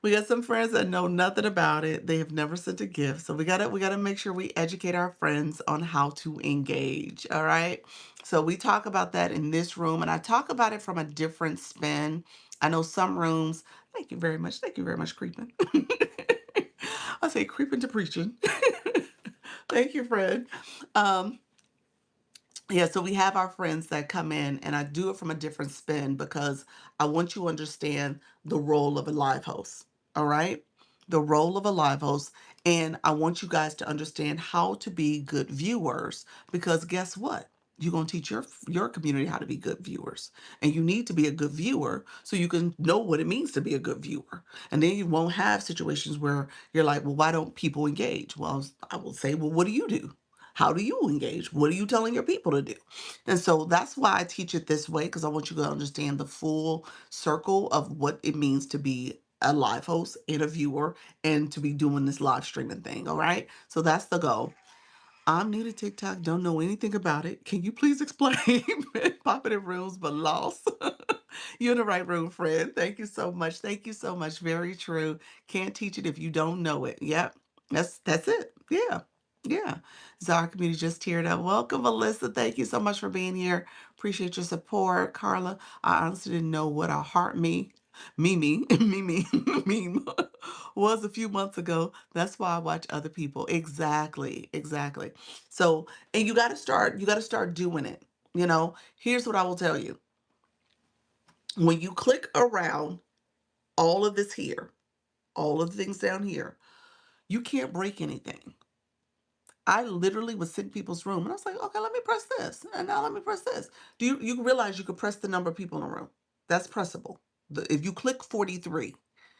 We got some friends that know nothing about it. They have never sent a gift. So we gotta make sure we educate our friends on how to engage. All right. So we talk about that in this room, and I talk about it from a different spin. I know some rooms, thank you very much. Thank you very much, Creepin. I say creeping to preaching. Thank you, Fred. Um, yeah, so we have our friends that come in, and I do it from a different spin because I want you to understand the role of a live host. All right? The role of a live host. And I want you guys to understand how to be good viewers because guess what? You're going to teach your community how to be good viewers. And you need to be a good viewer so you can know what it means to be a good viewer. And then you won't have situations where you're like, well, why don't people engage? Well, I will say, well, what do you do? How do you engage? What are you telling your people to do? And so that's why I teach it this way, because I want you to understand the full circle of what it means to be a live host and a viewer and to be doing this live streaming thing. All right. So that's the goal. I'm new to TikTok, don't know anything about it. Can you please explain? Popping in rooms, but lost. You're in the right room, friend. Thank you so much. Thank you so much. Very true. Can't teach it if you don't know it. Yep. That's it. Yeah. Yeah. So our community just teared up. Welcome, Melissa. Thank you so much for being here. Appreciate your support. Carla, I honestly didn't know what a heart Mimi, meme was a few months ago. That's why I watch other people. Exactly. Exactly. So, and you got to start doing it. Here's what I will tell you. When you click around all of this here, all of the things down here, you can't break anything. I literally was in people's room and I was like, okay, let me press this. And now let me press this. Do you realize you could press the number of people in the room? That's pressable. If you click 43,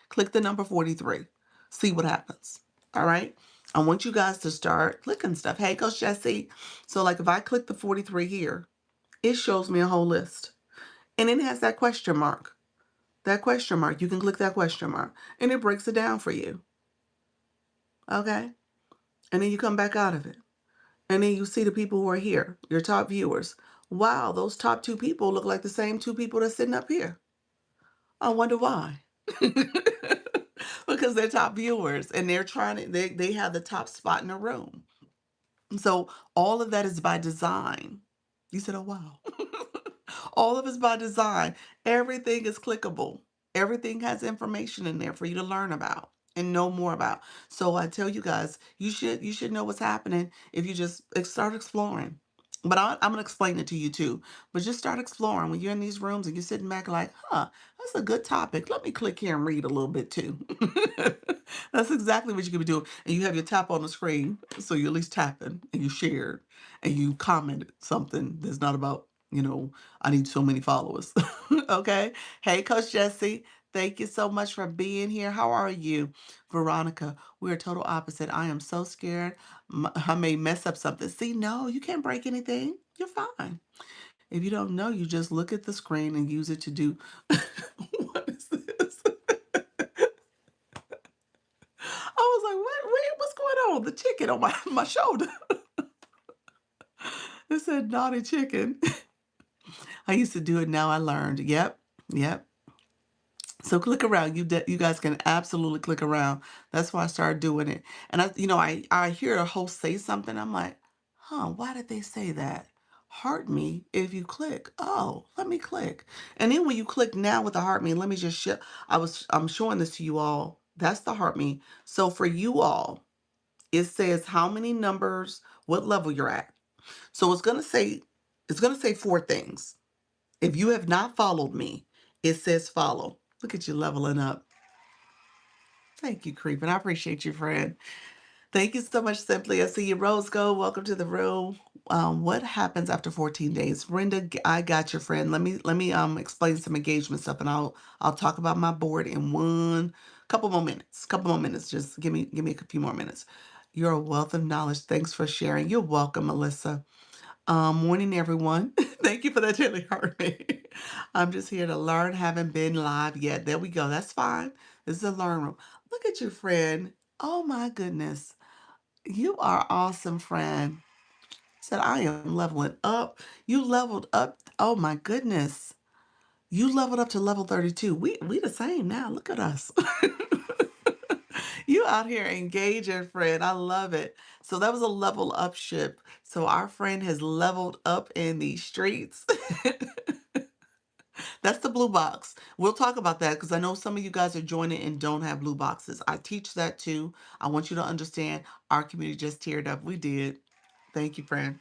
click the number 43, see what happens. All right. I want you guys to start clicking stuff. Hey, Coach Jesse. So like if I click the 43 here, it shows me a whole list. And it has that question mark. That question mark. You can click that question mark and it breaks it down for you. Okay. And then you come back out of it. And then you see the people who are here, your top viewers. Wow, those top two people look like the same two people that's sitting up here. I wonder why. Because they're top viewers and they're trying to, they have the top spot in the room. So all of that is by design. You said, oh, wow. All of it's by design. Everything is clickable. Everything has information in there for you to learn about and know more about. So I tell you guys, you should know what's happening if you just start exploring. But I'm gonna explain it to you too. But just start exploring when you're in these rooms and you're sitting back like, huh, that's a good topic. Let me click here and read a little bit too. That's exactly what you could be doing. And you have your tap on the screen, so you're at least tapping and you shared and you commented something that's not about, I need so many followers. Okay. Hey, Coach Jesse. Thank you so much for being here. How are you? Veronica, we're total opposite. I am so scared I may mess up something. See, no, you can't break anything. You're fine. If you don't know, you just look at the screen and use it to do. What is this? I was like, wait, what's going on? The chicken on my shoulder. It said naughty chicken. I used to do it. Now I learned. Yep. Yep. So click around. You guys can absolutely click around. That's why I started doing it. And I hear a host say something. I'm like, huh, why did they say that? Heart me if you click. Oh, let me click. And then when you click now with the heart me, let me just show. I'm showing this to you all. That's the heart me. So for you all, it says how many numbers, what level you're at. So it's gonna say four things. If you have not followed me, it says follow. Look at you leveling up. Thank you, Creepin. I appreciate you, friend. Thank you so much, Simply. I see you, Rose Gold. Welcome to the room. What happens after 14 days? Brenda, I got your friend. Let me explain some engagement stuff, and I'll talk about my board in one couple more minutes. Couple more minutes. Just give me a few more minutes. You're a wealth of knowledge. Thanks for sharing. You're welcome, Melissa. Morning, everyone. Thank you for that daily heart rate. I'm just here to learn. Haven't been live yet. There we go. That's fine. This is a learn room. Look at you, friend. Oh my goodness. You are awesome, friend. Said I am leveling up. You leveled up. Oh my goodness. You leveled up to level 32. We the same now. Look at us. You out here engaging, friend. I love it. So that was a level up ship. So our friend has leveled up in these streets. That's the blue box. We'll talk about that because I know some of you guys are joining and don't have blue boxes. I teach that too. I want you to understand our community just teared up. We did. Thank you, friend.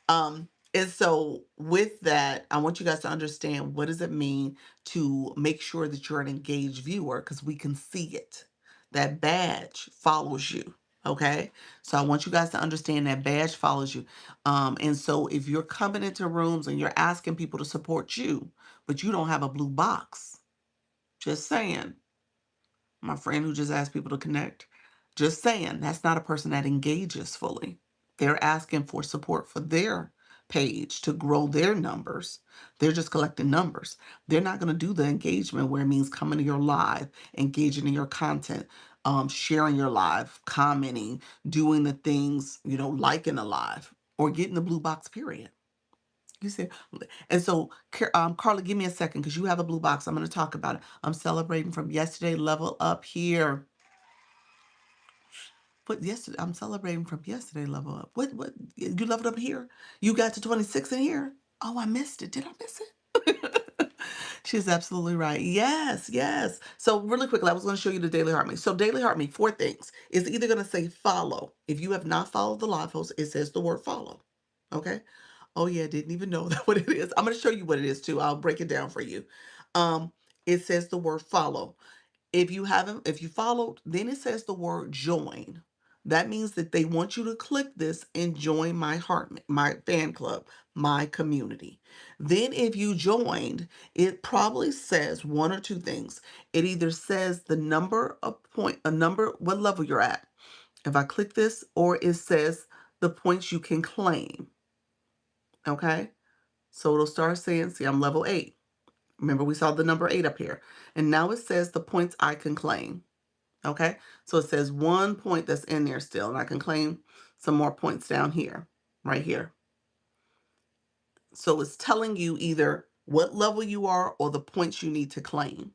And so with that, I want you guys to understand what does it mean to make sure that you're an engaged viewer because we can see it. That badge follows you. Okay. So I want you guys to understand that badge follows you. And so if you're coming into rooms and you're asking people to support you, but you don't have a blue box, just saying, my friend who just asked people to connect, just saying, that's not a person that engages fully. They're asking for support for their page to grow their numbers. They're just collecting numbers. They're not going to do the engagement where it means coming to your live, engaging in your content, sharing your live, commenting, doing the things, liking a live or getting the blue box, period. You said, and so, Carla, give me a second because you have a blue box. I'm going to talk about it. I'm celebrating from yesterday, level up here. But yesterday, I'm celebrating from yesterday, level up. What, you leveled up here? You got to 26 in here? Oh, I missed it. Did I miss it? She's absolutely right. Yes, yes. So really quickly, I was going to show you the Daily Heart Me. So Daily Heart Me, four things. It's either going to say follow. If you have not followed the live post, it says the word follow. Okay. Oh yeah, didn't even know that what it is. I'm going to show you what it is too. I'll break it down for you. Um, it says the word follow. If you followed, then it says the word join. That means that they want you to click this and join my fan club, my community. Then if you joined, it probably says one or two things. It either says the number of point, a number, what level you're at. If I click this, or it says the points you can claim. Okay. So it'll start saying, see, I'm level 8. Remember, we saw the number 8 up here. And now it says the points I can claim. Okay, so it says 1 point that's in there still, and I can claim some more points down here, right here. So it's telling you either what level you are or the points you need to claim.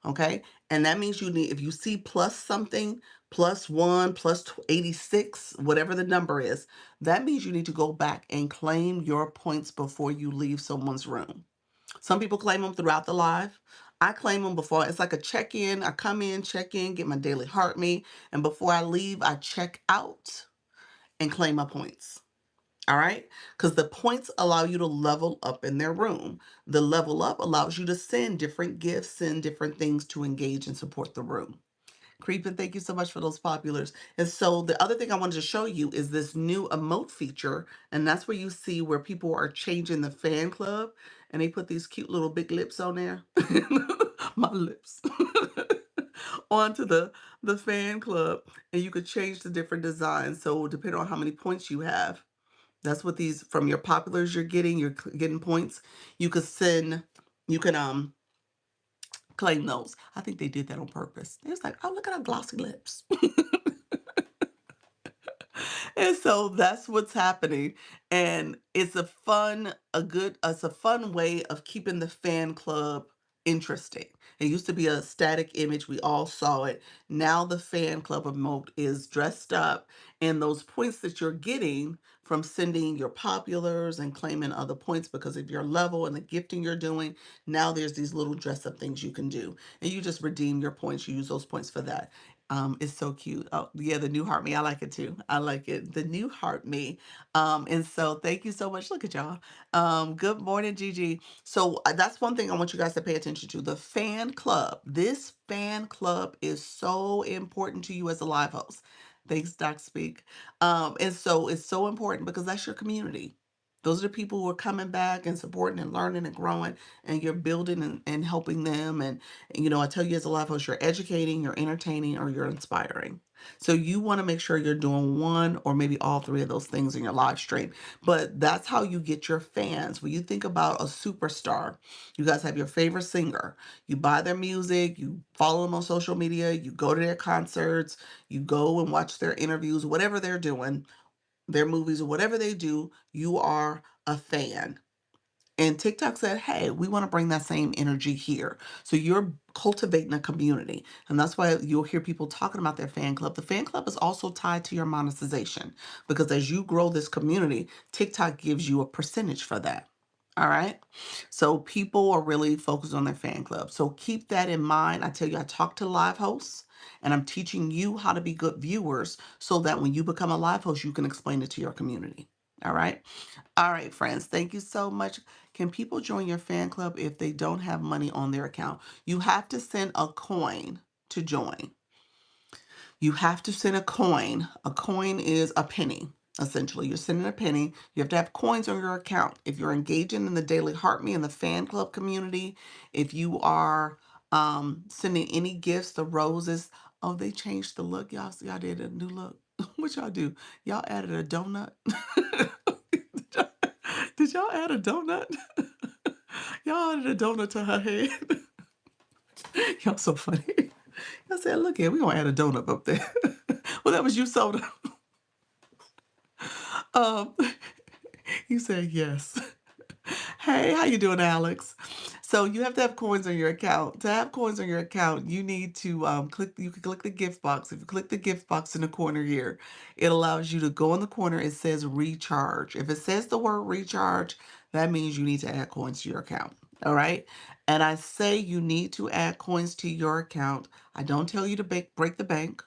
Okay, and that means you need, if you see plus something, +1, 86, whatever the number is, that means you need to go back and claim your points before you leave someone's room. Some people claim them throughout the live. I claim them before. It's like a check-in. I come in, check in, get my daily heart me, and before I leave, I check out and claim my points. All right? Because the points allow you to level up in their room. The level up allows you to send different gifts, send different things to engage and support the room. Creepin', thank you so much for those populars. And so the other thing I wanted to show you is this new emote feature. And that's where you see where people are changing the fan club and they put these cute little big lips on there. My lips. Onto the fan club. And you could change the different designs. So depending on how many points you have. That's what these from your populars you're getting points. You could send, you can claim those. I think they did that on purpose. They was like, oh, look at our glossy lips. And so that's what's happening. And it's it's a fun way of keeping the fan club interesting. It used to be a static image. We all saw it. Now the fan club emote is dressed up, and those points that you're getting from sending your populars and claiming other points because of your level and the gifting you're doing, now there's these little dress up things you can do. And you just redeem your points. You use those points for that. It's so cute. Oh, yeah, the new heart me. I like it too. I like it. The new heart me. And so thank you so much. Look at y'all. Good morning, Gigi. So that's one thing I want you guys to pay attention to. The fan club. This fan club is so important to you as a live host. Thanks, Doc Speak. And so it's so important because that's your community. Those are the people who are coming back and supporting and learning and growing, and you're building and helping them. And, I tell you as a life coach, you're educating, you're entertaining, or you're inspiring. So you want to make sure you're doing one or maybe all three of those things in your live stream. But that's how you get your fans. When you think about a superstar, you guys have your favorite singer. You buy their music, you follow them on social media, you go to their concerts, you go and watch their interviews, whatever they're doing, their movies or whatever they do, you are a fan. And TikTok said, hey, we want to bring that same energy here. So you're cultivating a community. And that's why you'll hear people talking about their fan club. The fan club is also tied to your monetization because as you grow this community, TikTok gives you a percentage for that. All right. So people are really focused on their fan club. So keep that in mind. I tell you, I talk to live hosts and I'm teaching you how to be good viewers so that when you become a live host, you can explain it to your community. All right. All right, friends. Thank you so much. Can people join your fan club if they don't have money on their account? You have to send a coin to join. You have to send a coin. A coin is a penny, essentially. You're sending a penny. You have to have coins on your account. If you're engaging in the Daily Heart Me and the fan club community, if you are sending any gifts, the roses. Oh, they changed the look. Y'all did a new look. What y'all do? Y'all added a donut. Did y'all add a donut? Y'all added a donut to her head. Y'all so funny. I said, look here, we gonna add a donut up there. Well, that was you, Soda. Um, you said yes. Hey, how you doing, Alex? So you have to have coins on your account. To have coins on your account, you need to click. You can click the gift box. If you click the gift box in the corner here, it allows you to go in the corner. It says recharge. If it says the word recharge, that means you need to add coins to your account. All right. And I say you need to add coins to your account. I don't tell you to break the bank.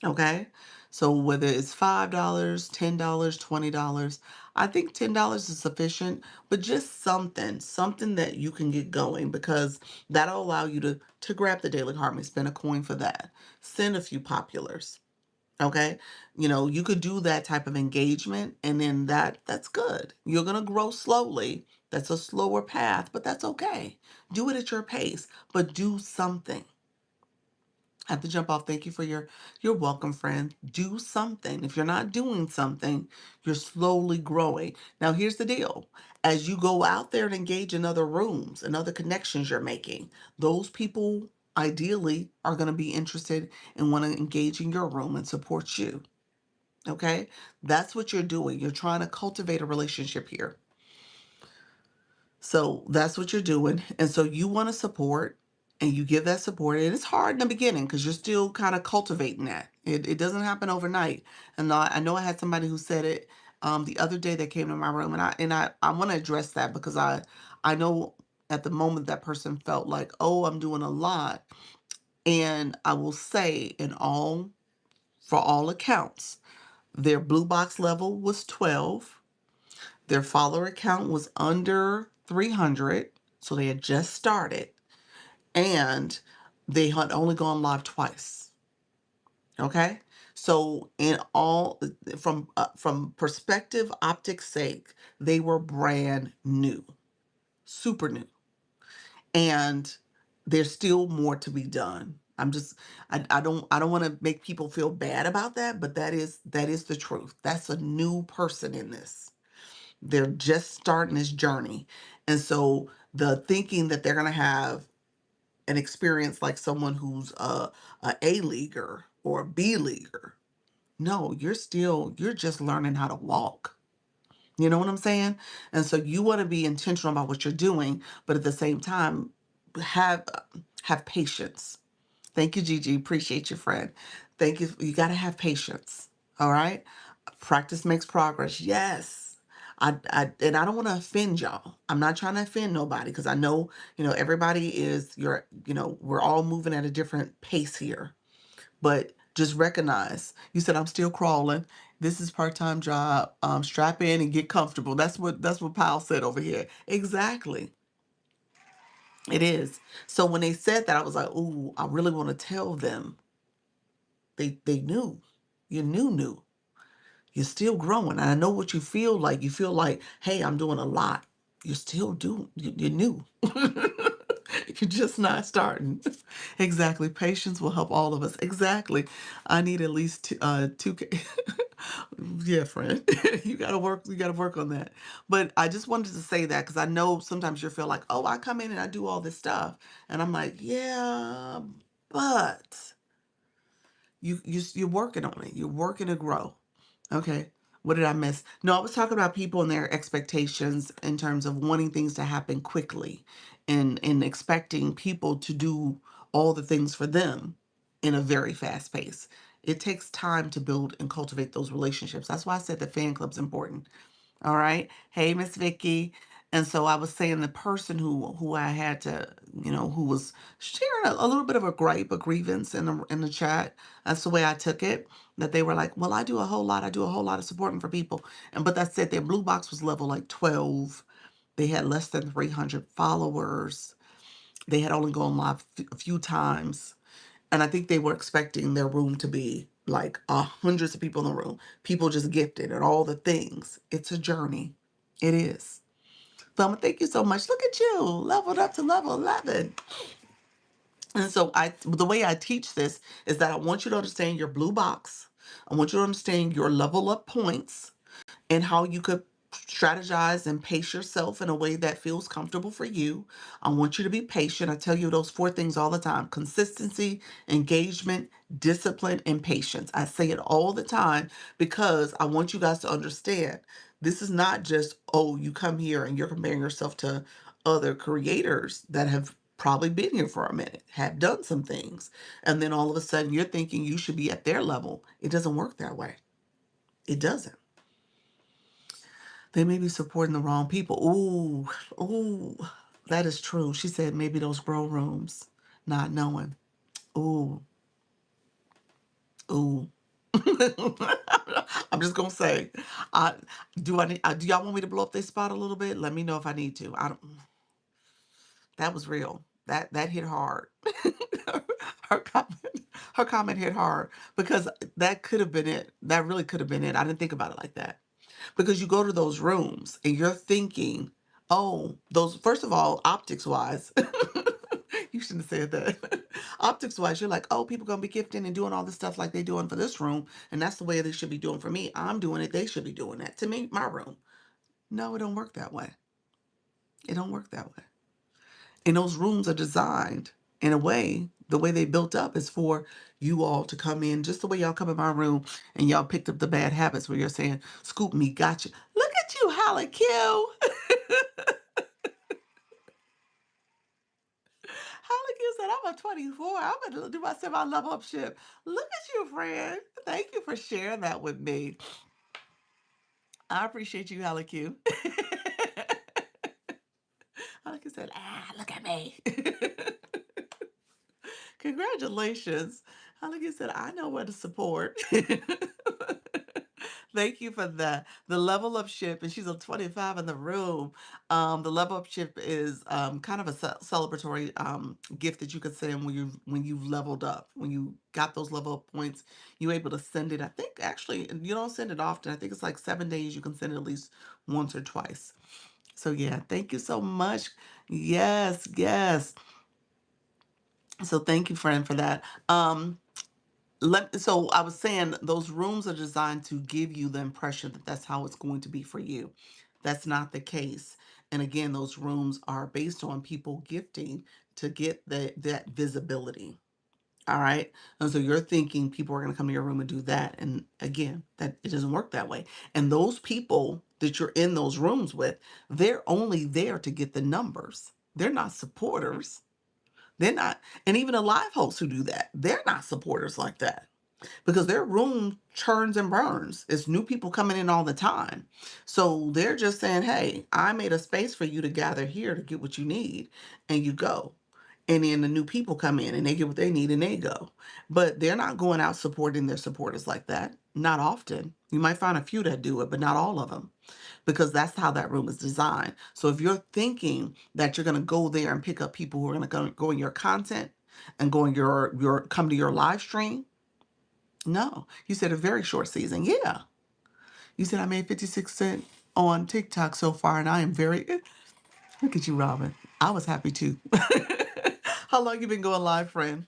Okay. So whether it's $5, $10, $20, I think $10 is sufficient, but just something that you can get going because that'll allow you to grab the Daily Harmony, spend a coin for that, send a few populars. Okay. You could do that type of engagement and then that's good. You're going to grow slowly. That's a slower path, but that's okay. Do it at your pace, but do something. I have to jump off. Thank you for your welcome, friend. Do something. If you're not doing something, you're slowly growing. Now, here's the deal. As you go out there and engage in other rooms and other connections you're making, those people ideally are going to be interested and want to engage in your room and support you. Okay? That's what you're doing. You're trying to cultivate a relationship here. So that's what you're doing. And so you want to support and you give that support. And it's hard in the beginning because you're still kind of cultivating that. It doesn't happen overnight. And I know I had somebody who said it the other day that came to my room. And I want to address that because I know at the moment that person felt like, oh, I'm doing a lot. And I will say for all accounts, their blue box level was 12. Their follower count was under 300, so they had just started, and they had only gone live twice. Okay, so in all, from perspective optics sake, they were brand new, super new, and there's still more to be done. I don't want to make people feel bad about that, but that is the truth. That's a new person in this. They're just starting this journey. And so the thinking that they're going to have an experience like someone who's a leaguer or a B leaguer. No, you're just learning how to walk. You know what I'm saying? And so you want to be intentional about what you're doing, but at the same time, have have patience. Thank you, Gigi. Appreciate you, friend. Thank you. You got to have patience. All right. Practice makes progress. Yes. And I don't want to offend y'all. I'm not trying to offend nobody because I know, everybody we're all moving at a different pace here. But just recognize, you said I'm still crawling. This is part-time job. Strap in and get comfortable. That's what Powell said over here. Exactly. It is. So when they said that, I was like, ooh, I really want to tell them. They knew. You knew. You're still growing. And I know what you feel like. You feel like, hey, I'm doing a lot. You're still doing, you're new. You're just not starting. Exactly. Patience will help all of us. Exactly. I need at least two. Yeah, friend. You gotta work on that. But I just wanted to say that because I know sometimes you feel like, oh, I come in and I do all this stuff. And I'm like, yeah, but you're working on it. You're working to grow. Okay. What did I miss? No, I was talking about people and their expectations in terms of wanting things to happen quickly and expecting people to do all the things for them in a very fast pace. It takes time to build and cultivate those relationships. That's why I said the fan club's important. All right. Hey, Miss Vicky. And so I was saying the person who I had to, who was sharing a little bit of a gripe, a grievance in the chat. That's the way I took it. That they were like, well, I do a whole lot. I do a whole lot of supporting for people. And but that said, their blue box was level like 12. They had less than 300 followers. They had only gone live a few times. And I think they were expecting their room to be like hundreds of people in the room, people just gifted and all the things. It's a journey. It is. So thank you so much. Look at you, leveled up to level 11. And so the way I teach this is that I want you to understand your blue box. I want you to understand your level up points and how you could strategize and pace yourself in a way that feels comfortable for you. I want you to be patient. I tell you those four things all the time: consistency, engagement, discipline, and patience. I say it all the time because I want you guys to understand this is not just, oh, you come here and you're comparing yourself to other creators that have probably been here for a minute, have done some things, and then all of a sudden you're thinking you should be at their level. It doesn't work that way. It doesn't. They may be supporting the wrong people. Ooh, ooh, that is true. She said maybe those grow rooms, not knowing. Ooh, ooh. I'm just gonna say, I do y'all want me to blow up this spot a little bit? Let me know if I need to. I don't. That was real. That hit hard. her comment, her comment hit hard because that could have been it. That really could have been it. I didn't think about it like that. Because you go to those rooms and you're thinking, oh, those, first of all, optics wise, you shouldn't have said that. Optics wise, you're like, oh, people gonna be gifting and doing all this stuff like they doing for this room, and that's the way they should be doing for me. I'm doing it, they should be doing that to me, my room. No, it don't work that way. It don't work that way. And those rooms are designed in a way, the way they built up is for you all to come in just the way y'all come in my room and y'all picked up the bad habits where you're saying, scoop me, gotcha. Look at you, Holly Q. Holly Q said, I'm a 24. I'm going to do myself my level up ship. Look at you, friend. Thank you for sharing that with me. I appreciate you, Holly Q. Holly Q said, look at me. Congratulations. Like you said, I know where to support. Thank you for that. The level up ship, and she's a 25 in the room. The level up ship is kind of a celebratory gift that you could send when you've leveled up, when you got those level up points. You're able to send it. I think actually you don't send it often. I think it's like 7 days. You can send it at least once or twice. So yeah, thank you so much. Yes, yes. So thank you, friend, for that. So I was saying those rooms are designed to give you the impression that that's how it's going to be for you. That's not the case. And again, those rooms are based on people gifting to get that visibility. All right. And so you're thinking people are going to come to your room and do that. And again, that it doesn't work that way. And those people that you're in those rooms with, they're only there to get the numbers. They're not supporters. They're not, and even the live hosts who do that, they're not supporters like that because their room churns and burns. It's new people coming in all the time. So they're just saying, hey, I made a space for you to gather here to get what you need, and you go. And then the new people come in and they get what they need and they go. But they're not going out supporting their supporters like that. Not often. You might find a few that do it, but not all of them because that's how that room is designed. So if you're thinking that you're going to go there and pick up people who are going to go in your content and go in your come to your live stream, no. You said a very short season. Yeah. You said I made 56 cents on TikTok so far, and I am very, look at you, Robin. I was happy too. How long you been going live, friend?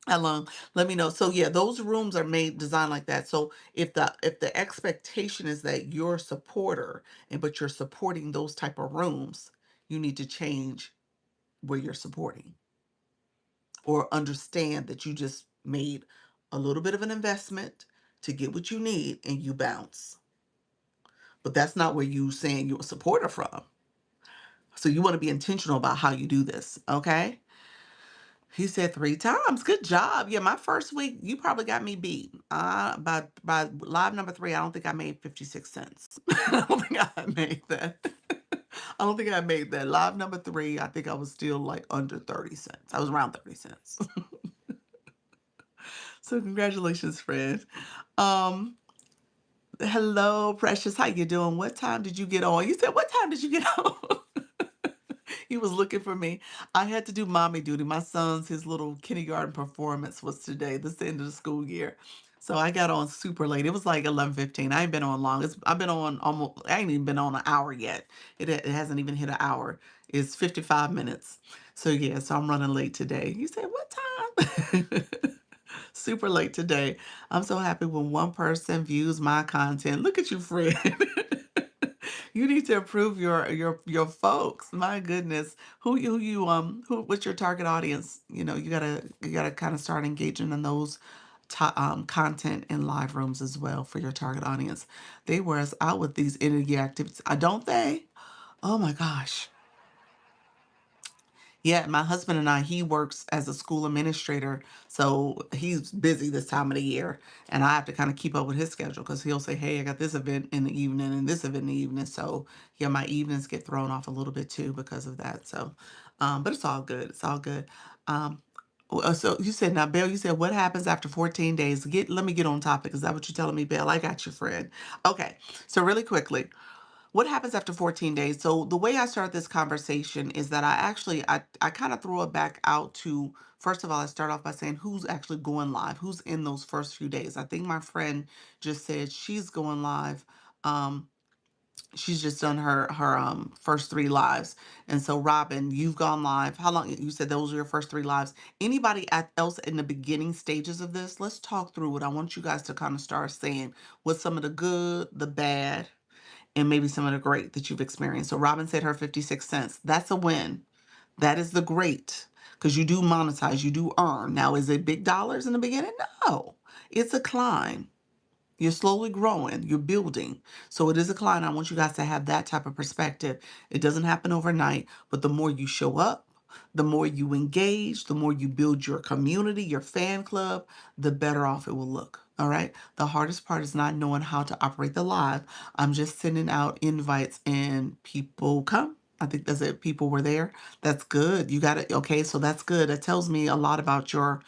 How long? Let me know. So yeah, those rooms are made designed like that. So if the expectation is that you're a supporter and but you're supporting those type of rooms, you need to change where you're supporting or understand that you just made a little bit of an investment to get what you need and you bounce. But that's not where you saying you're a supporter from. So you want to be intentional about how you do this, okay? He said 3 times. Good job. Yeah, my first week, you probably got me beat. By live number 3, I don't think I made 56 cents. I don't think I made that. I don't think I made that. Live number 3, I think I was still like under 30 cents. I was around 30 cents. So congratulations, friend. Um, Hello, Precious. How you doing? What time did you get on? You said, what time did you get on? He was looking for me. I had to do mommy duty. My son's his little kindergarten performance was today, this end of the school year. So I got on super late. It was like 11:15. I ain't been on long. I've been on almost, I ain't even been on an hour yet. It hasn't even hit an hour. It's 55 minutes. So yeah, so I'm running late today. You said, what time? Super late today. I'm so happy when one person views my content. Look at you, friend. You need to improve your folks. My goodness. What's your target audience? You gotta kind of start engaging in those content in live rooms as well for your target audience. They wear us out with these energy activities. Don't they? Oh my gosh. Yeah, my husband and I, he works as a school administrator, so he's busy this time of the year, and I have to kind of keep up with his schedule because he'll say, "Hey, I got this event in the evening and this event in the evening." So yeah, my evenings get thrown off a little bit too because of that. So, but it's all good. It's all good. Um, so you said now, Bill. You said what happens after 14 days? Let me get on topic. Is that what you're telling me, Bill? I got you, friend. Okay, so really quickly. What happens after 14 days? So the way I start this conversation is that I kind of throw it back out to, first of all, I start off by saying who's actually going live, who's in those first few days. I think my friend just said she's going live. Um, she's just done her first 3 lives. And so Robin, you've gone live. How long? You said those are your first 3 lives. Anybody else in the beginning stages of this? Let's talk through it. I want you guys to kind of start saying what's some of the good, the bad, and maybe some of the great that you've experienced. So Robin said her 56 cents. That's a win. That is the great because you do monetize, you do earn. Now, is it big dollars in the beginning? No, it's a climb. You're slowly growing, you're building. So it is a climb. I want you guys to have that type of perspective. It doesn't happen overnight, but the more you show up, the more you engage, the more you build your community, your fan club, the better off it will look. All right. The hardest part is not knowing how to operate the live. I'm just sending out invites and people come. I think that's it. People were there. That's good. You got it. Okay. So that's good. That tells me a lot about your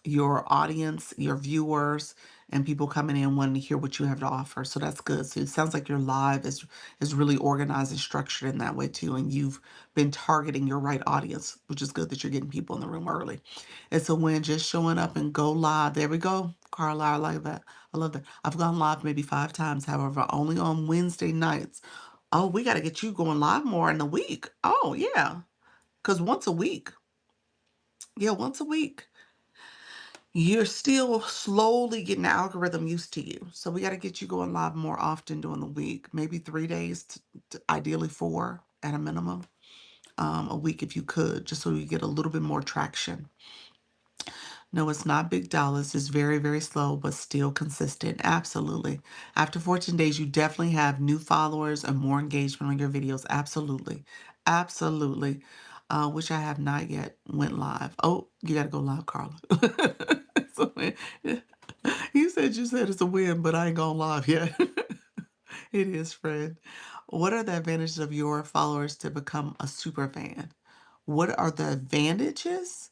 your audience, your viewers, and people coming in wanting to hear what you have to offer. So that's good. So it sounds like your live is really organized and structured in that way too. And you've been targeting your right audience, which is good that you're getting people in the room early. It's a win just showing up and go live. There we go. Carla, I like that. I love that. I've gone live maybe 5 times, however, only on Wednesday nights. Oh, we got to get you going live more in the week. Oh, yeah. Because once a week. Yeah, once a week. You're still slowly getting the algorithm used to you. So we got to get you going live more often during the week, maybe 3 days, ideally 4 at a minimum, a week if you could, just so you get a little bit more traction. No, it's not big dollars. It's very, very slow, but still consistent. Absolutely. After 14 days, you definitely have new followers and more engagement on your videos. Absolutely. Absolutely. Which I have not yet went live. Oh, you got to go live, Carla. So, you said it's a win, but I ain't gone live yet. It is, friend. What are the advantages of your followers to become a super fan? What are the advantages?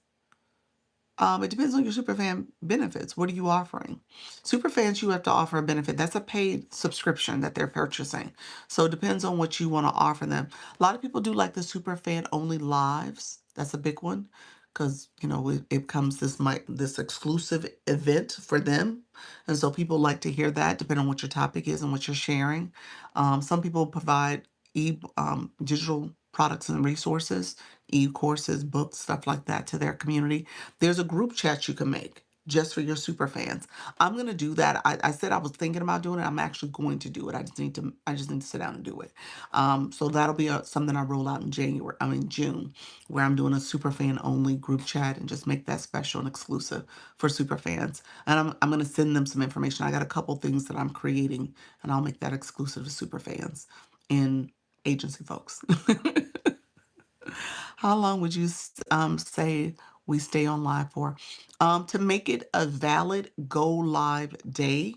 It depends on your superfan benefits. What are you offering? Superfans, you have to offer a benefit. That's a paid subscription that they're purchasing. So it depends on what you want to offer them. A lot of people do like the superfan only lives. That's a big one because it becomes this exclusive event for them, and so people like to hear that depending on what your topic is and what you're sharing. Some people provide digital products and resources, e-courses, books, stuff like that to their community. There's a group chat you can make just for your super fans. I'm gonna do that. I said I was thinking about doing it. I'm actually going to do it. I just need to sit down and do it. So that'll be something I roll out in June, where I'm doing a super fan only group chat and just make that special and exclusive for super fans. And I'm gonna send them some information. I got a couple things that I'm creating, and I'll make that exclusive to super fans and agency folks. How long would you say we stay on live for? To make it a valid go live day,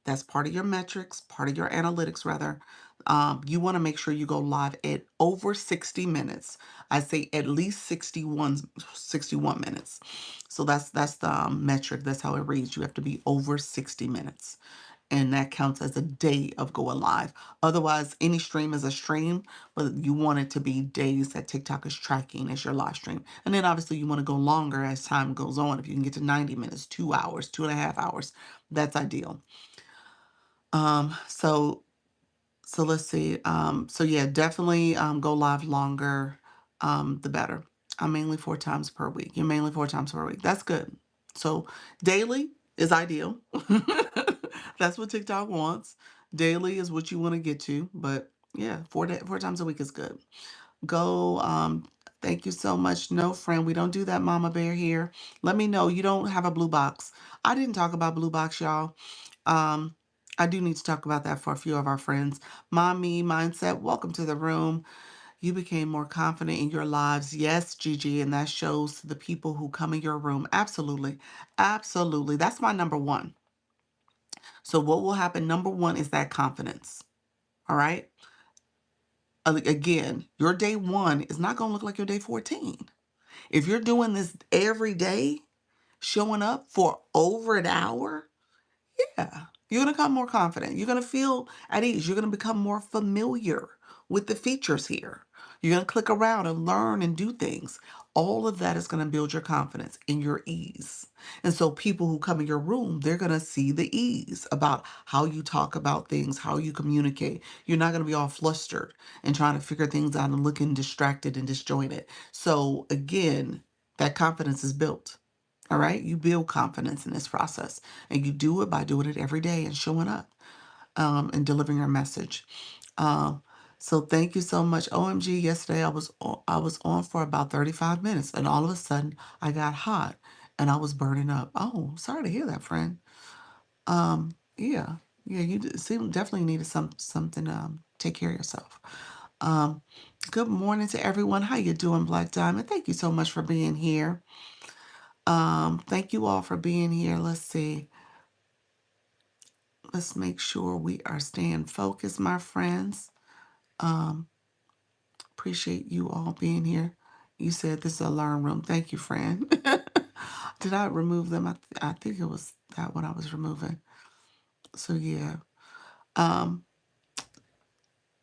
that's part of your metrics, part of your analytics, rather. You want to make sure you go live at over 60 minutes. I say at least 61 minutes. So that's the metric. That's how it reads. You have to be over 60 minutes, and that counts as a day of going live. Otherwise, any stream is a stream, but you want it to be days that TikTok is tracking as your live stream. And then obviously you want to go longer as time goes on. If you can get to 90 minutes, 2 hours, 2.5 hours, that's ideal. So let's see. So yeah, definitely go live longer, the better. I'm mainly 4 times per week. You're mainly 4 times per week. That's good. So daily is ideal. That's what TikTok wants. Daily is what you want to get to, but yeah, 4 times a week is good. Go. Thank you so much. No, friend, we don't do that, Mama Bear here. Let me know you don't have a blue box. I didn't talk about blue box, y'all. Um, I do need to talk about that for a few of our friends. Mommy Mindset, welcome to the room. You became more confident in your lives. Yes, Gigi, and that shows to the people who come in your room. Absolutely. Absolutely. That's my number one. So, what will happen? Number one is that confidence. All right. Again, your day one is not going to look like your day 14. If you're doing this every day, showing up for over an hour, yeah, you're going to become more confident. You're going to feel at ease. You're going to become more familiar with the features here. You're going to click around and learn and do things. All of that is going to build your confidence and your ease. And so people who come in your room, they're going to see the ease about how you talk about things, how you communicate. You're not going to be all flustered and trying to figure things out and looking distracted and disjointed. So again, that confidence is built. All right. You build confidence in this process, and you do it by doing it every day and showing up, and delivering your message. Um, so thank you so much. OMG, yesterday I was on for about 35 minutes, and all of a sudden I got hot and I was burning up. Oh, sorry to hear that, friend. Yeah. Yeah, definitely needed something, take care of yourself. Um, Good morning to everyone. How you doing, Black Diamond? Thank you so much for being here. Thank you all for being here. Let's see. Let's make sure we are staying focused, my friends. Um, Appreciate you all being here. You said this is a learn room. Thank you, friend. Did I remove them? I think it was that one I was removing. So yeah. Um,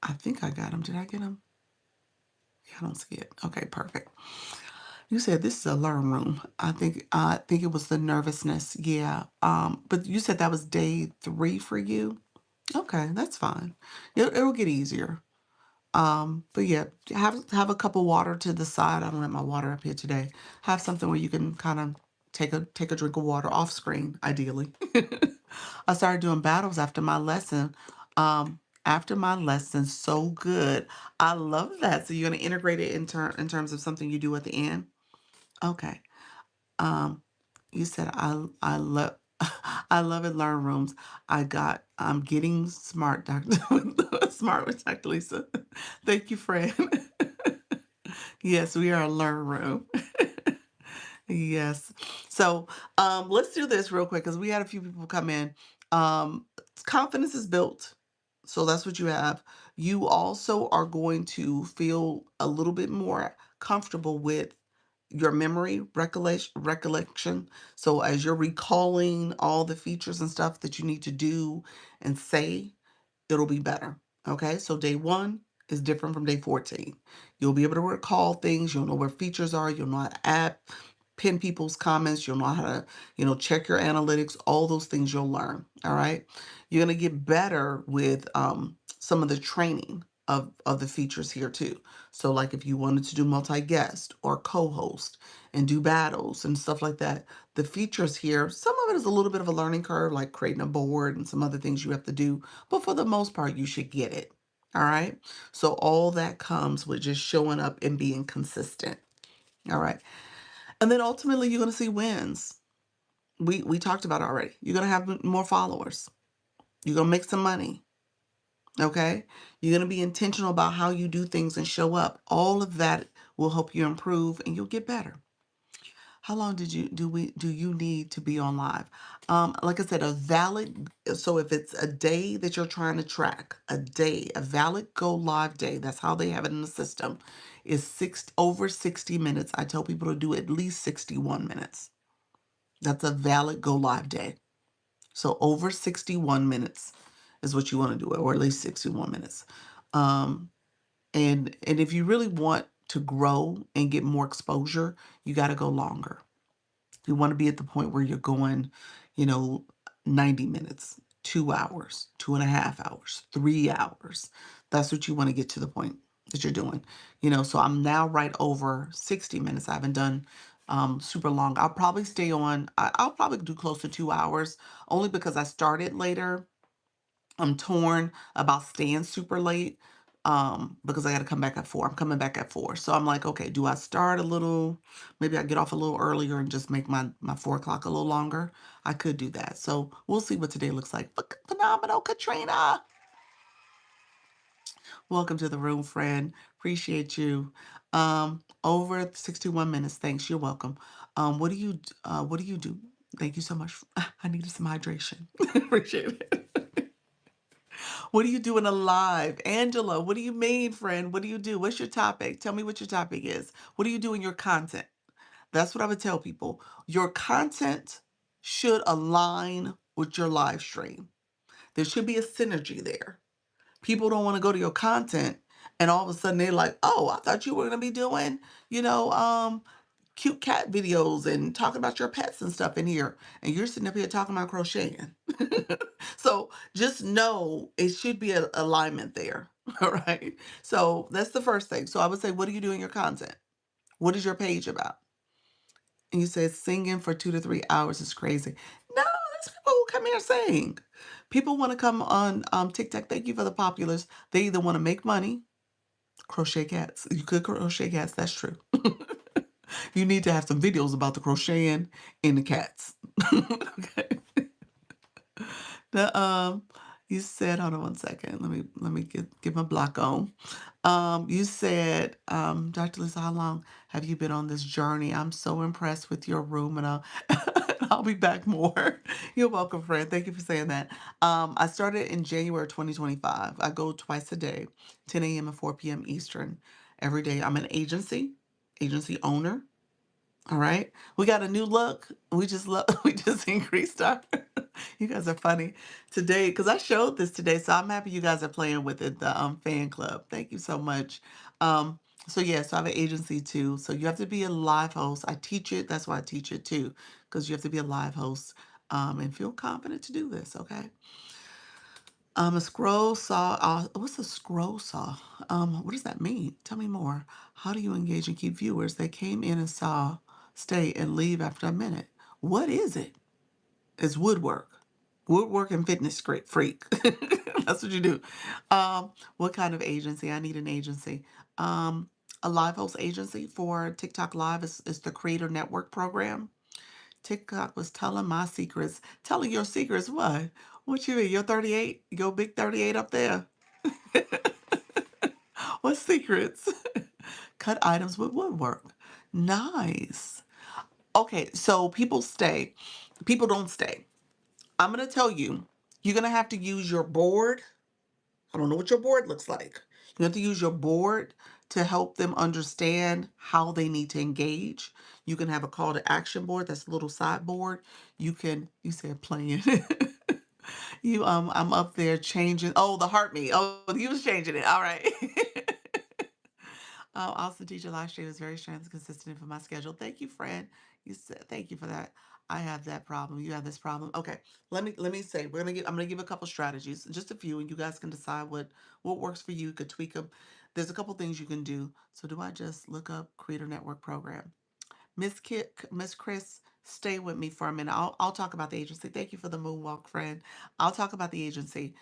I think I got them. Did I get them? Yeah, I don't see it. Okay, perfect. You said this is a learn room. I think it was the nervousness. Yeah. But you said that was day 3 for you. Okay, that's fine. It'll get easier. But yeah, have a cup of water to the side. I don't have my water up here today. Have something where you can kind of take a drink of water off screen, ideally. I started doing battles after my lesson. After my lesson, so good. I love that. So you're gonna integrate it in terms of something you do at the end. Okay. Um, you said I love I love it. Learn rooms. I'm getting smart, Doctor Smart with Dr. Lisa. Thank you, friend. Yes, we are a learn room. Yes. So let's do this real quick because we had a few people come in. Um, Confidence is built. So that's what you have. You also are going to feel a little bit more comfortable with your memory recollection. So as you're recalling all the features and stuff that you need to do and say, it'll be better. Okay. So day one, is different from day 14. You'll be able to recall things. You'll know where features are. You'll know how to add, pin people's comments. You'll know how to, check your analytics. All those things you'll learn. All right. You're going to get better with some of the training of the features here too. So like if you wanted to do multi-guest or co-host and do battles and stuff like that, the features here, some of it is a little bit of a learning curve, like creating a board and some other things you have to do. But for the most part, you should get it. All right. So all that comes with just showing up and being consistent. All right. And then ultimately you're going to see wins. We talked about it already. You're going to have more followers. You're going to make some money. Okay. You're going to be intentional about how you do things and show up. All of that will help you improve and you'll get better. How long do you need to be on live? Like I said, so if it's a day that you're trying to track, a valid go live day, that's how they have it in the system, is over 60 minutes. I tell people to do at least 61 minutes. That's a valid go live day. So over 61 minutes is what you want to do, or at least 61 minutes. Um, and if you really want to grow and get more exposure, you got to go longer. You want to be at the point where you're going, you know, 90 minutes, 2 hours, 2.5 hours, 3 hours. That's what you want to get to the point that you're doing. So I'm now right over 60 minutes. I haven't done super long. I'll probably stay on, I'll probably do close to 2 hours only because I started later. I'm torn about staying super late because I got to come back at 4. I'm coming back at 4. So I'm like, okay, do I start a little, maybe I get off a little earlier and just make my 4 o'clock a little longer? I could do that. So we'll see what today looks like. Phenomenal, Katrina. Welcome to the room, friend. Appreciate you. Over 61 minutes. Thanks. You're welcome. What do you do? Thank you so much. I needed some hydration. Appreciate it. What do you do in a live? Angela, what do you mean, friend? What do you do? What's your topic? Tell me what your topic is. What do you do in your content? That's what I would tell people. Your content should align with your live stream. There should be a synergy there. People don't want to go to your content and all of a sudden they're like, oh, I thought you were going to be doing, you know, cute cat videos and talking about your pets and stuff in here. And you're sitting up here talking about crocheting. So just know it should be an alignment there. All right. So that's the first thing. So I would say, what do you do in your content? What is your page about? And you said singing for 2 to 3 hours is crazy. No, that's people who come here sing. People want to come on TikTok. Thank you for the populars. They either want to make money, crochet cats. You could crochet cats. That's true. You need to have some videos about the crocheting and the cats. Okay. The you said, hold on one second. Let me get my block on. You said, Dr. Lisa, how long have you been on this journey? I'm so impressed with your room, and I'll be back more. You're welcome, friend. Thank you for saying that. I started in January 2025. I go twice a day, 10 a.m. and 4 p.m. Eastern, every day. I'm an agency owner. All right. We got a new look. We just increased our you guys are funny today because I showed this today. So I'm happy you guys are playing with it, the fan club. Thank you so much. So yeah, so I have an agency too. So you have to be a live host. I teach it. That's why I teach it too, because you have to be a live host and feel confident to do this, okay? A scroll saw, what's a scroll saw? What does that mean? Tell me more. How do you engage and keep viewers? They came in and saw, stay and leave after a minute. What is it? It's woodwork. Woodwork and fitness great freak. That's what you do. What kind of agency? I need an agency. A live host agency for TikTok Live is the Creator Network program. TikTok was telling my secrets. Telling your secrets what? What you mean? You're 38? Your big 38 up there? What secrets? Cut items with woodwork. Nice. Okay, so people stay. People don't stay. I'm going to tell you, you're going to have to use your board. I don't know what your board looks like. You have to use your board to help them understand how they need to engage. You can have a call to action board. That's a little sideboard. You said playing. I'm up there changing. Oh, the heart me. Oh, you was changing it. All right. Oh, also teacher live stream is very strength and consistent for my schedule. Thank you, friend. You said thank you for that. I have that problem. You have this problem. Okay. Let me say I'm gonna give a couple strategies, just a few, and you guys can decide what works for you. You could tweak them. There's a couple things you can do. So do I just look up Creator Network program? Miss Chris, stay with me for a minute. I'll talk about the agency. Thank you for the moonwalk, friend. I'll talk about the agency.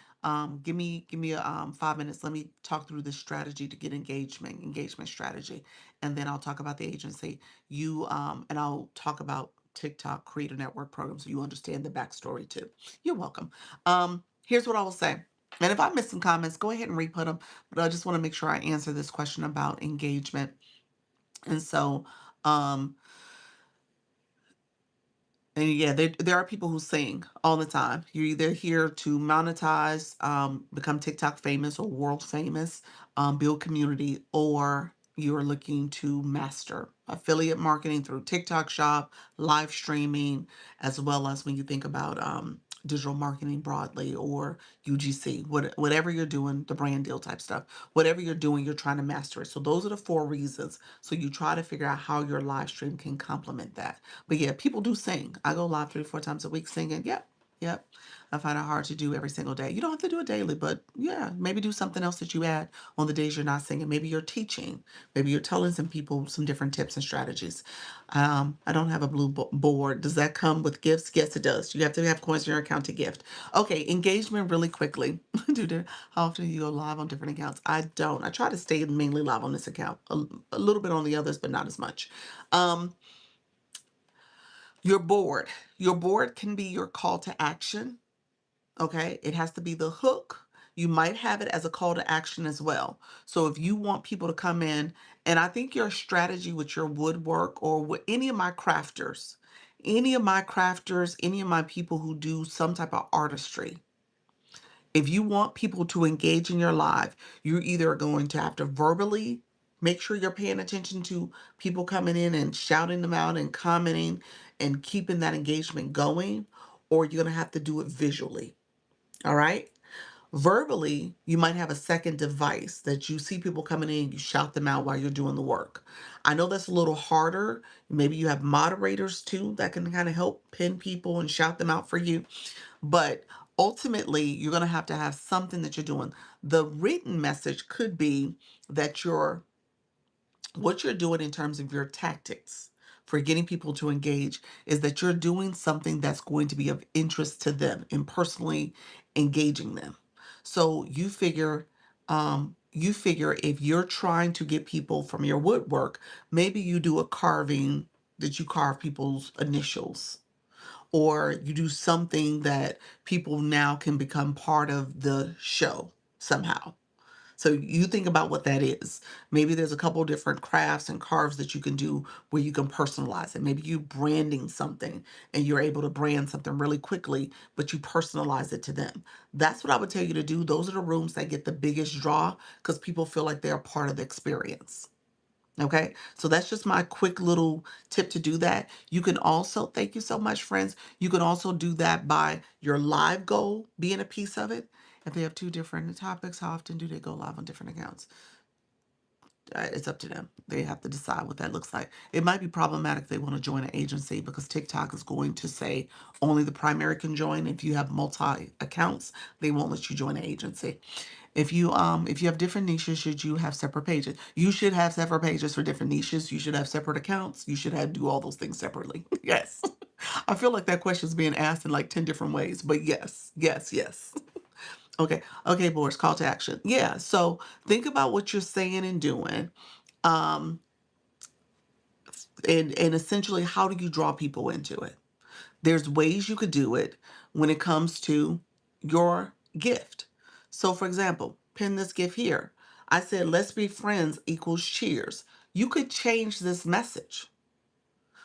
Give me a 5 minutes. Let me talk through the strategy to get engagement strategy, and then I'll talk about the agency. And I'll talk about TikTok Creator Network program so you understand the backstory too. You're welcome. Here's what I will say. And if I miss some comments, go ahead and re-put them. But I just want to make sure I answer this question about engagement. And so, um, and yeah, there are people who sing all the time. You're either here to monetize, become TikTok famous or world famous, build community, or you're looking to master affiliate marketing through TikTok Shop, live streaming, as well as when you think about digital marketing broadly or UGC, whatever you're doing, the brand deal type stuff, whatever you're doing, you're trying to master it. So those are the four reasons. So you try to figure out how your live stream can complement that. But yeah, people do sing. I go live 3 or 4 times a week singing. Yep. Yep. I find it hard to do every single day. You don't have to do it daily, but yeah, maybe do something else that you add on the days you're not singing. Maybe you're teaching. Maybe you're telling some people some different tips and strategies. I don't have a blue board. Does that come with gifts? Yes, it does. You have to have coins in your account to gift. Okay, engagement really quickly. How often do you go live on different accounts? I don't. I try to stay mainly live on this account. A little bit on the others, but not as much. Um, your board. Your board can be your call to action. Okay. It has to be the hook. You might have it as a call to action as well. So if you want people to come in, and I think your strategy with your woodwork or with any of my people who do some type of artistry, if you want people to engage in your live, you're either going to have to verbally make sure you're paying attention to people coming in and shouting them out and commenting and keeping that engagement going, or you're going to have to do it visually. All right. Verbally, you might have a second device that you see people coming in, you shout them out while you're doing the work. I know that's a little harder. Maybe you have moderators too that can kind of help pin people and shout them out for you. But ultimately, you're going to have something that you're doing. The written message could be that what you're doing in terms of your tactics for getting people to engage is that you're doing something that's going to be of interest to them and personally engaging them. So you figure if you're trying to get people from your woodwork, maybe you do a carving that you carve people's initials, or you do something that people now can become part of the show somehow. So you think about what that is. Maybe there's a couple different crafts and carves that you can do where you can personalize it. Maybe you branding something and you're able to brand something really quickly, but you personalize it to them. That's what I would tell you to do. Those are the rooms that get the biggest draw because people feel like they're part of the experience. Okay, so that's just my quick little tip to do that. You can also, thank you so much, friends. You can also do that by your live goal being a piece of it. If they have two different topics, how often do they go live on different accounts? It's up to them. They have to decide what that looks like. It might be problematic if they want to join an agency because TikTok is going to say only the primary can join. If you have multi accounts, they won't let you join an agency. If you have different niches, should you have separate pages? You should have separate pages for different niches. You should have separate accounts. You should have do all those things separately. Yes. I feel like that question is being asked in like 10 different ways, but yes, yes, yes. Okay. Okay, boards, call to action. Yeah. So think about what you're saying and doing. Um, and essentially how do you draw people into it? There's ways you could do it when it comes to your gift. So for example, pin this gift here. I said, let's be friends equals cheers. You could change this message.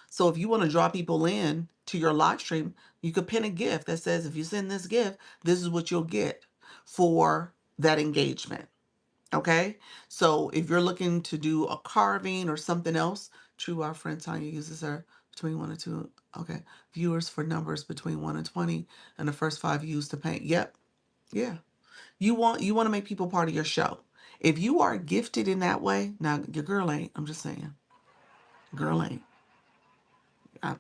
So if you want to draw people in to your live stream, you could pin a gift that says, if you send this gift, this is what you'll get for that engagement. Okay. So if you're looking to do a carving or something else, true, our friend Tanya uses her between 1 and 2. Okay. Viewers for numbers between 1 and 20, and the first 5 used to paint. Yep. Yeah. You want to make people part of your show. If you are gifted in that way, now your girl ain't, I'm just saying, girl ain't.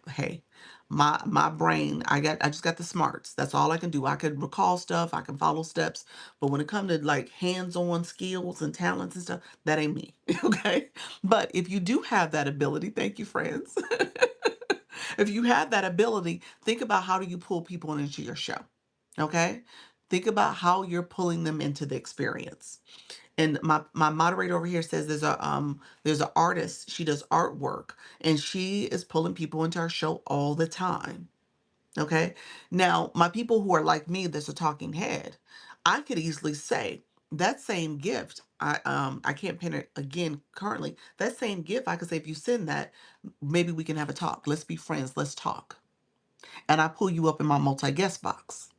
Hey, my brain, I just got the smarts. That's all I can do. I can recall stuff, I can follow steps, but when it comes to like hands-on skills and talents and stuff, that ain't me. Okay? But if you do have that ability, thank you, friends. If you have that ability, think about how do you pull people into your show. Okay? Think about how you're pulling them into the experience. And my moderator over here says there's an artist, she does artwork, and she is pulling people into her show all the time. Okay, now my people who are like me, that's a talking head, I could easily say that same gift, I can't pin it again currently, that same gift I could say, if you send that, maybe we can have a talk, let's be friends, let's talk, and I pull you up in my multi-guest box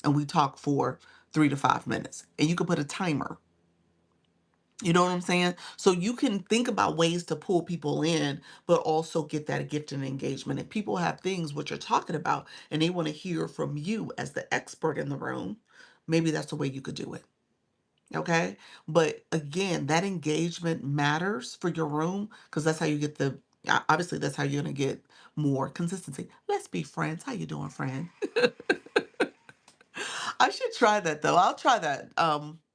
and we talk for 3 to 5 minutes, and you can put a timer. You know what I'm saying? So you can think about ways to pull people in, but also get that gift and engagement. If people have things what you're talking about and they want to hear from you as the expert in the room, maybe that's the way you could do it. Okay. But again, that engagement matters for your room because that's how you get obviously that's how you're going to get more consistency. Let's be friends. How you doing, friend? I should try that though. I'll try that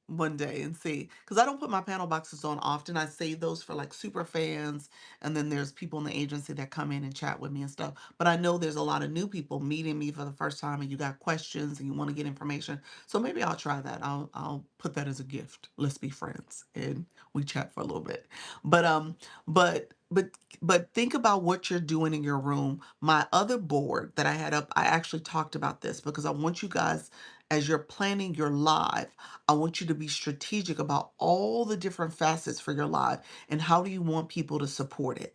one day and see. Because I don't put my panel boxes on often. I save those for like super fans, and then there's people in the agency that come in and chat with me and stuff. But I know there's a lot of new people meeting me for the first time, and you got questions and you want to get information. So maybe I'll try that. I'll put that as a gift. Let's be friends, and we chat for a little bit. But but think about what you're doing in your room. My other board that I had up, I actually talked about this because I want you guys, as you're planning your live, I want you to be strategic about all the different facets for your live and how do you want people to support it.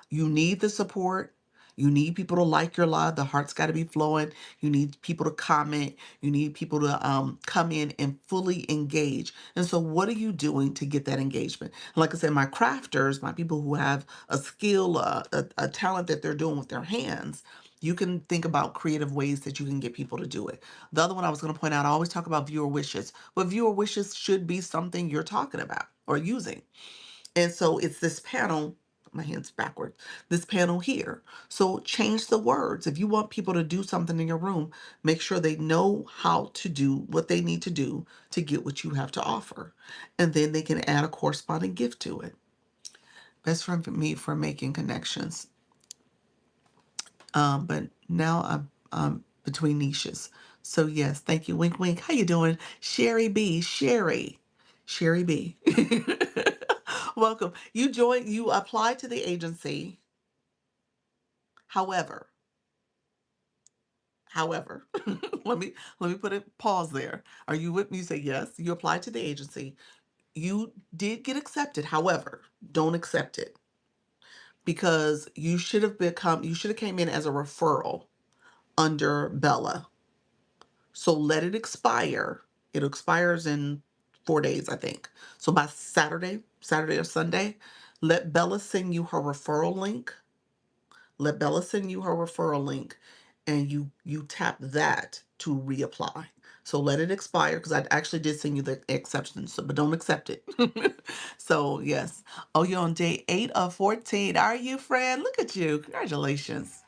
You need the support. You need people to like your live. The heart's got to be flowing. You need people to comment. You need people to come in and fully engage. And so, what are you doing to get that engagement? Like I said, my crafters, my people who have a skill, a talent that they're doing with their hands, you can think about creative ways that you can get people to do it. The other one I was going to point out, I always talk about viewer wishes, but viewer wishes should be something you're talking about or using. And so it's this panel, my hand's backwards, this panel here. So change the words. If you want people to do something in your room, make sure they know how to do what they need to do to get what you have to offer. And then they can add a corresponding gift to it. Best friend for me for making connections. But now I'm between niches. So yes, thank you. Wink, wink. How you doing? Sherry B. Sherry B. Welcome. You applied to the agency. However, however, let me put a pause there. Are you with me? You say yes. You applied to the agency. You did get accepted. However, don't accept it because you should have came in as a referral under Bella. So let it expire. It expires in 4 days, I think. So by Saturday or Sunday, let Bella send you her referral link. Let Bella send you her referral link, and you tap that to reapply. So let it expire because I actually did send you the acceptance, but don't accept it. So yes. Oh, you're on day 8 of 14. Are you, friend? Look at you. Congratulations.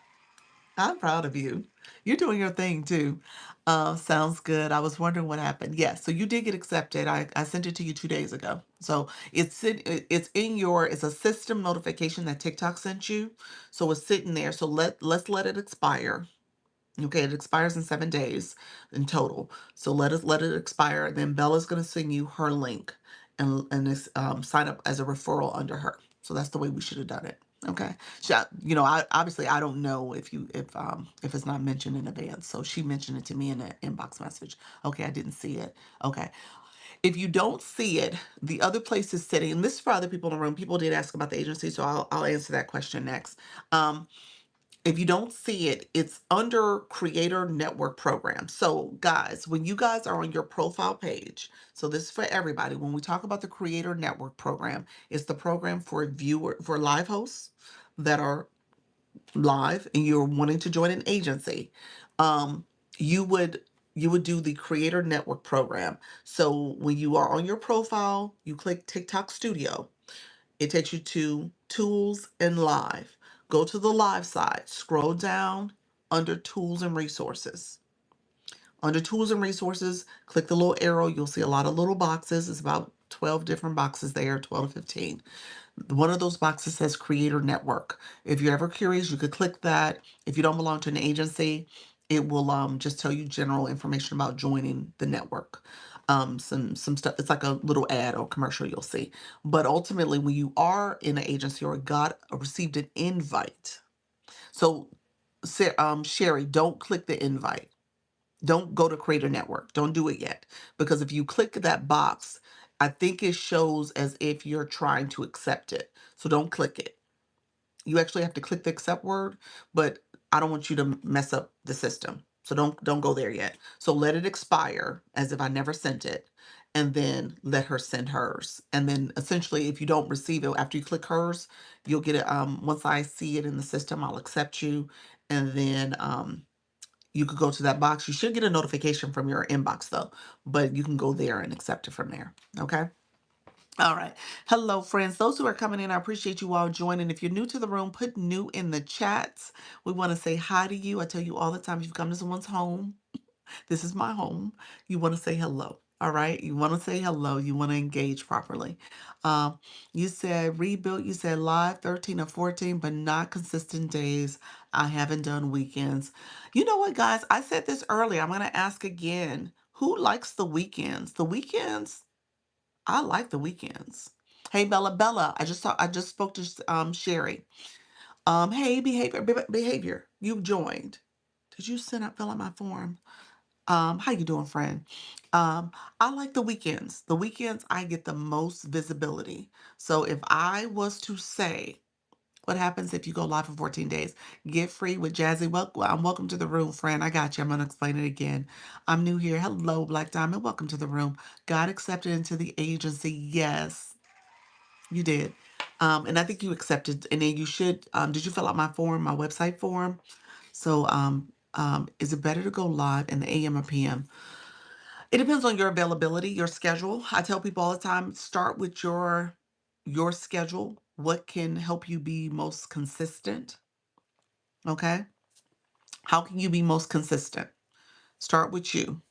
I'm proud of you. You're doing your thing too. Sounds good. I was wondering what happened. Yes, so you did get accepted. I sent it to you 2 days ago. So it's in it's a system notification that TikTok sent you. So it's sitting there. So let's let it expire. Okay, it expires in 7 days in total. So let it expire. Then Bella's gonna send you her link and this sign up as a referral under her. So that's the way we should have done it. Okay. I obviously I don't know if it's not mentioned in advance. So she mentioned it to me in an inbox message. Okay, I didn't see it. Okay. If you don't see it, the other place is sitting, and this is for other people in the room. People did ask about the agency, so I'll answer that question next. If you don't see it, it's under Creator Network Program. So, guys, when you guys are on your profile page, so this is for everybody. When we talk about the Creator Network Program, it's the program for live hosts that are live and you're wanting to join an agency. Um, you would you would do the Creator Network program. So when you are on your profile, you click TikTok Studio. It takes you to Tools and Live. Go to the Live side, scroll down under Tools and Resources. Under Tools and Resources, click the little arrow. You'll see a lot of little boxes. It's about 12 different boxes there, 12 to 15. One of those boxes says Creator Network. If you're ever curious, you could click that. If you don't belong to an agency, it will just tell you general information about joining the network. Some stuff. It's like a little ad or commercial you'll see. But ultimately, when you are in an agency or got received an invite, so Sherry, don't click the invite. Don't go to Creator Network. Don't do it yet. Because if you click that box, I think it shows as if you're trying to accept it. So don't click it. You actually have to click the accept word, but I don't want you to mess up the system. So don't go there yet. So let it expire as if I never sent it, and then let her send hers. And then essentially if you don't receive it after you click hers, you'll get it once I see it in the system, I'll accept you, and then you could go to that box. You should get a notification from your inbox though, but you can go there and accept it from there. Okay. All right. Hello, friends. Those who are coming in, I appreciate you all joining. If you're new to the room, put new in the chats. We want to say hi to you. I tell you all the time, if you come to someone's home, this is my home. You want to say hello. All right. You want to say hello. You want to engage properly. Um, you said rebuilt. You said live 13 or 14, but not consistent days. I haven't done weekends. You know what, guys? I said this earlier. I'm going to ask again. Who likes the weekends? The weekends, I like the weekends. Hey, Bella, Bella. I just spoke to Sherry. Hey, behavior. You joined. Did you fill out my form? How you doing, friend? I like the weekends. The weekends I get the most visibility. So if I was to say, what happens if you go live for 14 days? Get free with Jazzy. Welcome to the room, friend. I got you. I'm gonna explain it again. I'm new here. Hello, Black Diamond. Welcome to the room. Got accepted into the agency. Yes, you did. And I think you accepted. And then you should. Did you fill out my form, my website form? So, is it better to go live in the AM or PM? It depends on your availability, your schedule. I tell people all the time, start with your schedule. What can help you be most consistent? Okay? How can you be most consistent? Start with you.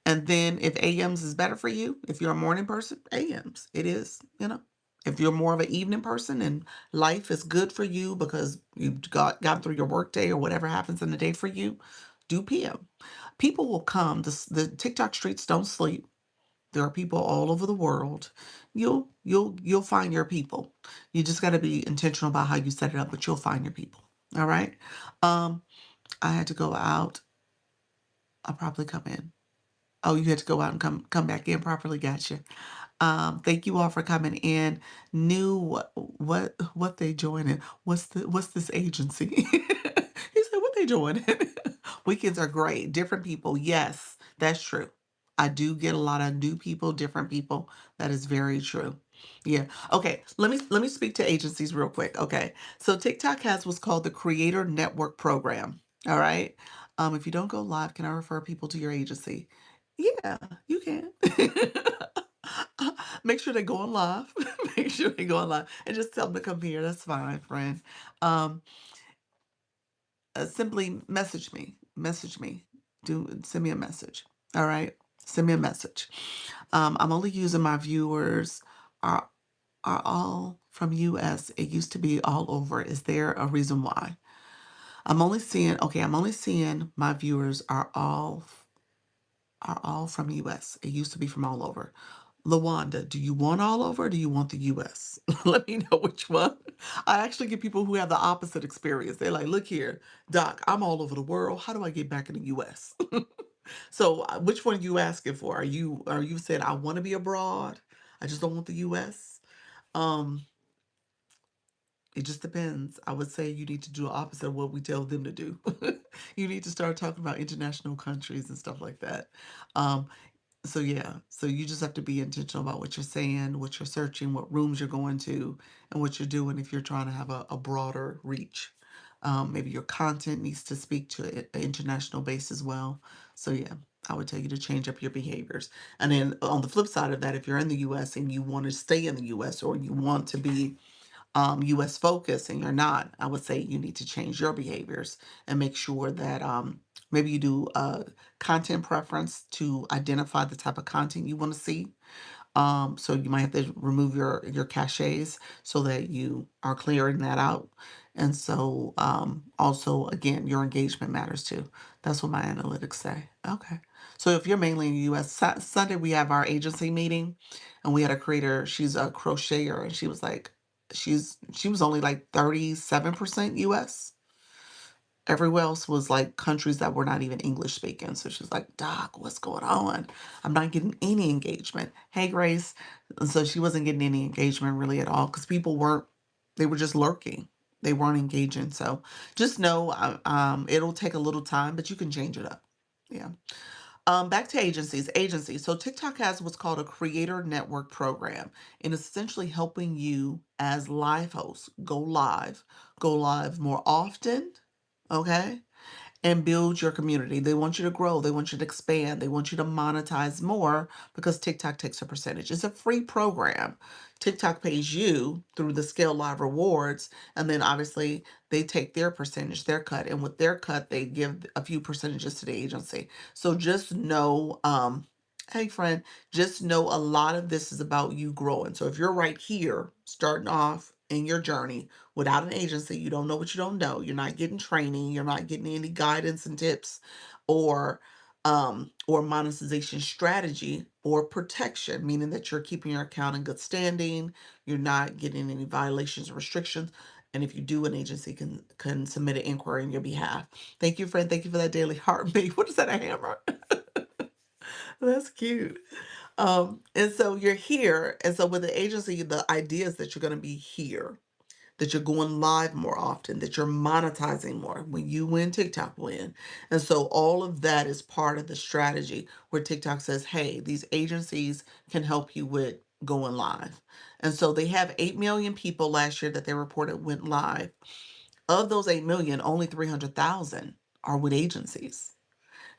And then if AMs is better for you, if you're a morning person, AMs. It is, you know. If you're more of an evening person and life is good for you because you've got through your workday or whatever happens in the day for you, do PM. People will come. The TikTok streets don't sleep. There are people all over the world. You'll find your people. You just got to be intentional about how you set it up, but you'll find your people. All right. Um, I had to go out. I'll probably come in. Oh, you had to go out and come back in properly. Gotcha. Thank you all for coming in. New what they joining? What's this agency? He said, what they joining? Weekends are great. Different people. Yes, that's true. I do get a lot of new people, different people. That is very true. Yeah. Okay. Let me speak to agencies real quick. Okay. So TikTok has what's called the Creator Network Program. All right. If you don't go live, can I refer people to your agency? Yeah, you can. Make sure they go on live. Make sure they go on live and just tell them to come here. That's fine, friend. Um, simply message me. Message me. Send me a message. All right. Send me a message. I'm only using my viewers are are all from US. It used to be all over. Is there a reason why? I'm only seeing my viewers are all from US. It used to be from all over. Lawanda, do you want all over or do you want the US? Let me know which one. I actually get people who have the opposite experience. They're like, look here, Doc, I'm all over the world. How do I get back in the US? So which one are you asking for? Are you saying I want to be abroad? I just don't want the US? Um, it just depends. I would say you need to do the opposite of what we tell them to do. You need to start talking about international countries and stuff like that. Um, so yeah, so you just have to be intentional about what you're saying, what you're searching, what rooms you're going to, and what you're doing if you're trying to have a broader reach. Maybe your content needs to speak to an international base as well. So yeah. I would tell you to change up your behaviors. And then on the flip side of that, if you're in the US and you want to stay in the US, or you want to be US focused and you're not, I would say you need to change your behaviors and make sure that maybe you do a content preference to identify the type of content you want to see. So you might have to remove your caches so that you are clearing that out. And so also again, your engagement matters too. That's what my analytics say. Okay. So if you're mainly in the US, Sunday we have our agency meeting, and we had a creator, she's a crocheter, and she was like, she was only like 37% US. Everywhere else was like countries that were not even English speaking. So she's like, Doc, what's going on? I'm not getting any engagement. Hey, Grace. And so she wasn't getting any engagement really at all because people weren't, they were just lurking. They weren't engaging. So just know it'll take a little time, but you can change it up. Yeah. Back to agencies. Agencies. So TikTok has what's called a creator network program, and it's essentially helping you as live hosts go live more often. Okay, and build your community. They want you to grow. They want you to expand. They want you to monetize more because TikTok takes a percentage. It's a free program. TikTok pays you through the Scale Live rewards, and then obviously they take their percentage, their cut, and with their cut, they give a few percentages to the agency. So just know, hey friend, just know a lot of this is about you growing. So if you're right here, starting off in your journey, without an agency, you don't know what you don't know. You're not getting training, you're not getting any guidance and tips or monetization strategy or protection, meaning that you're keeping your account in good standing, you're not getting any violations or restrictions. And if you do, an agency can submit an inquiry on your behalf. Thank you, friend. Thank you for that daily heartbeat. What is that, a hammer? That's cute. And so you're here. And so with the agency, the idea is that you're going to be here, that you're going live more often, that you're monetizing more. When you win, TikTok win. And so all of that is part of the strategy where TikTok says, hey, these agencies can help you with going live. And so they have 8 million people last year that they reported went live. Of those 8 million, only 300,000 are with agencies.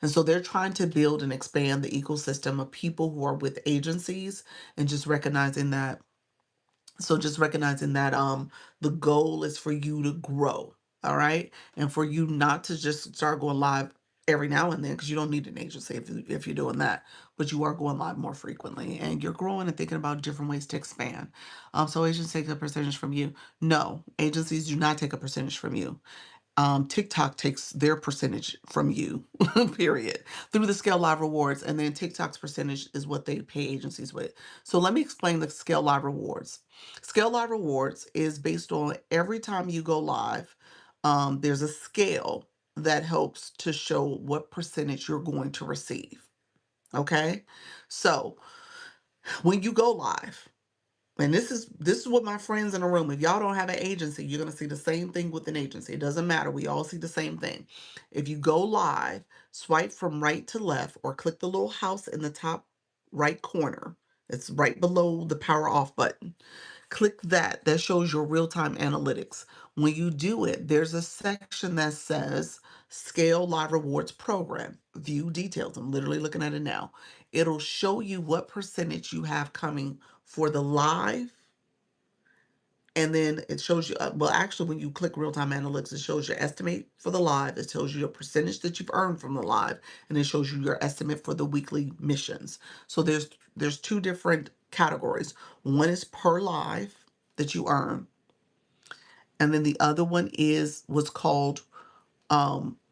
And so they're trying to build and expand the ecosystem of people who are with agencies, and just recognizing that, the goal is for you to grow, all right? And for you not to just start going live every now and then, because you don't need an agency if you're doing that, but you are going live more frequently and you're growing and thinking about different ways to expand. So agencies take a percentage from you? No, agencies do not take a percentage from you. TikTok takes their percentage from you, period, through the Scale Live rewards. And then TikTok's percentage is what they pay agencies with. So let me explain the Scale Live rewards. Scale Live rewards is based on every time you go live, there's a scale that helps to show what percentage you're going to receive. Okay. So when you go live, and this is what my friends in the room, if y'all don't have an agency, you're going to see the same thing with an agency. It doesn't matter. We all see the same thing. If you go live, swipe from right to left or click the little house in the top right corner. It's right below the power off button. Click that. That shows your real-time analytics. When you do it, there's a section that says Scale Live Rewards Program. View details. I'm literally looking at it now. It'll show you what percentage you have coming for the live. And then it shows you, well, actually, when you click real time analytics, it shows your estimate for the live. It tells you your percentage that you've earned from the live, and it shows you your estimate for the weekly missions. So there's two different categories. One is per live that you earn, and then the other one is what's called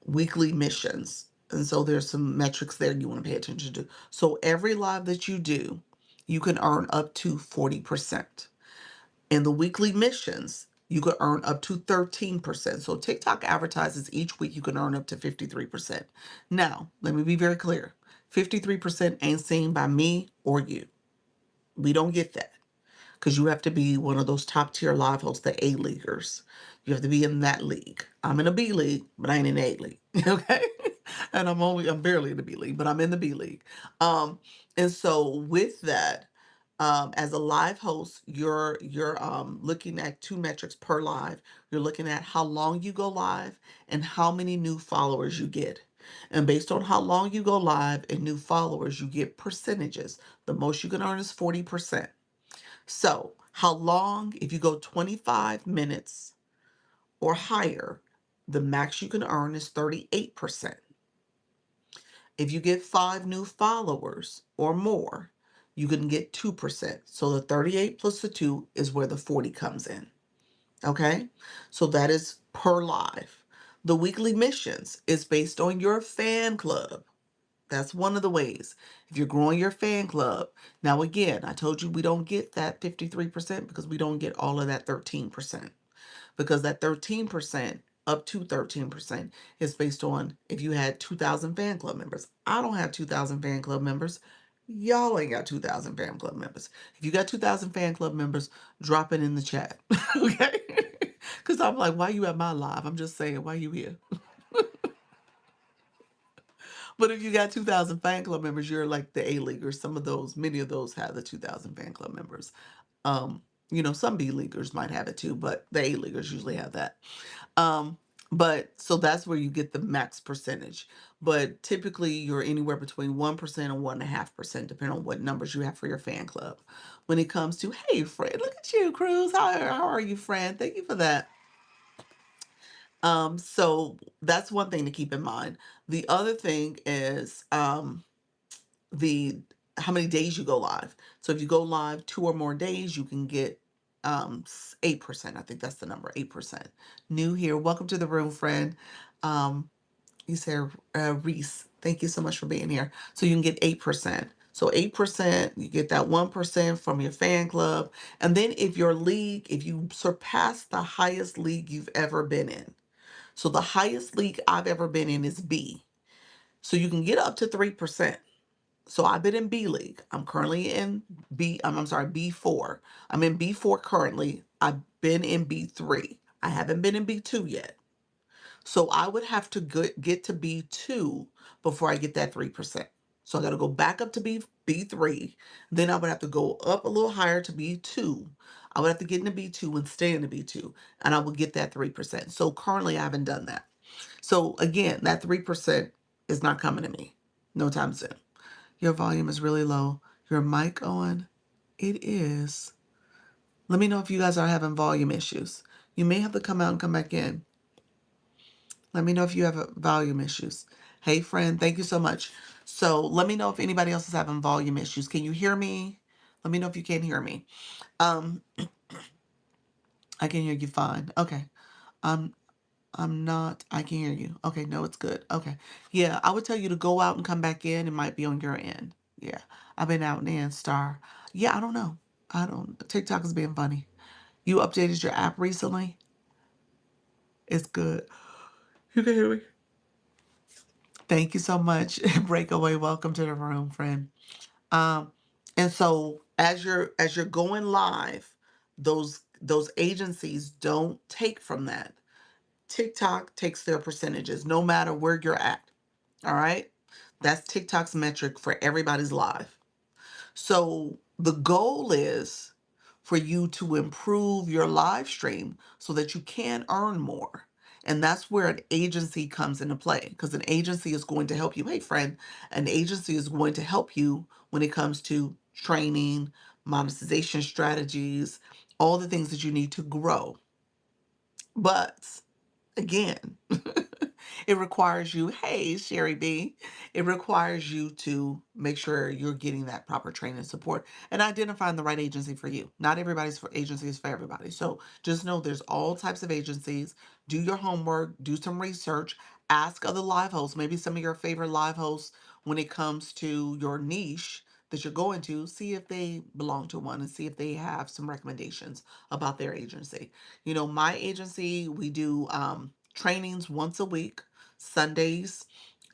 weekly missions. And so there's some metrics there you want to pay attention to. So every live that you do, you can earn up to 40%. In the weekly missions, you could earn up to 13%. So TikTok advertises each week you can earn up to 53%. Now, let me be very clear. 53% ain't seen by me or you. We don't get that because you have to be one of those top tier live hosts, the A leaguers. You have to be in that league. I'm in a B league, but I ain't in A league. Okay. And I'm barely in the B league, but I'm in the B league. And so with that, as a live host, you're looking at two metrics per live. You're looking at how long you go live and how many new followers you get. And based on how long you go live and new followers, you get percentages. The most you can earn is 40%. So, how long, if you go 25 minutes or higher, the max you can earn is 38%. If you get 5 new followers or more, you can get 2%. So the 38 plus the 2 is where the 40 comes in. Okay? So that is per live. The weekly missions is based on your fan club. That's one of the ways. If you're growing your fan club, now again, I told you we don't get that 53% because we don't get all of that 13%. Because that 13%, up to 13%, is based on if you had 2,000 fan club members. I don't have 2,000 fan club members. Y'all ain't got 2,000 fan club members. If you got 2,000 fan club members, drop it in the chat. Okay? Because I'm like, why you at my live? I'm just saying, why you here? But if you got 2,000 fan club members, you're like the A-leaguers. Some of those, many of those have the 2,000 fan club members. Um, some B-leaguers might have it too, but the A-leaguers usually have that. Um, but so that's where you get the max percentage. But typically you're anywhere between 1% and 1.5%, depending on what numbers you have for your fan club. When it comes to, hey, Fred, look at you, Cruz. How are you, Fred? Thank you for that. So that's one thing to keep in mind. The other thing is the how many days you go live. So if you go live 2 or more days, you can get 8%. I think that's the number, 8%. New here. Welcome to the room, friend. Um, you said Reese. Thank you so much for being here. So you can get 8%. So 8%, you get that 1% from your fan club. And then if you surpass the highest league you've ever been in. So the highest league I've ever been in is B. So you can get up to 3%. So I've been in B League. I'm currently in I'm sorry, B4. I'm in B4 currently. I've been in B3. I haven't been in B2 yet. So I would have to get to B2 before I get that 3%. So I got to go back up to B3. Then I would have to go up a little higher to B2. I would have to get into B2 and stay in the B2, and I would get that 3%. So currently I haven't done that. So again, that 3% is not coming to me no time soon. Your volume is really low. Your mic on? It is. Let me know if you guys are having volume issues. You may have to come out and come back in. Let me know if you have volume issues. Hey, friend, thank you so much. So let me know if anybody else is having volume issues. Can you hear me? Let me know if you can hear me. Um, I can hear you fine. Okay. Um, I'm not, I can hear you. Okay, no, it's good. Okay. Yeah, I would tell you to go out and come back in. It might be on your end. Yeah. I've been out and in, Star. Yeah, I don't know. TikTok is being funny. You updated your app recently? It's good. You can hear me? Thank you so much. Breakaway, welcome to the room, friend. Um, and so as you're going live, those agencies don't take from that. TikTok takes their percentages no matter where you're at. All right. That's TikTok's metric for everybody's live. So the goal is for you to improve your live stream so that you can earn more. And that's where an agency comes into play because an agency is going to help you. Hey, friend, an agency is going to help you when it comes to training, monetization strategies, all the things that you need to grow. But again, it requires you, hey, Sherry B, it requires you to make sure you're getting that proper training and support and identifying the right agency for you. Not everybody's agency is for everybody. So just know there's all types of agencies. Do your homework, do some research, ask other live hosts, maybe some of your favorite live hosts when it comes to your niche that you're going to, see if they belong to one and see if they have some recommendations about their agency. My agency, we do trainings once a week, Sundays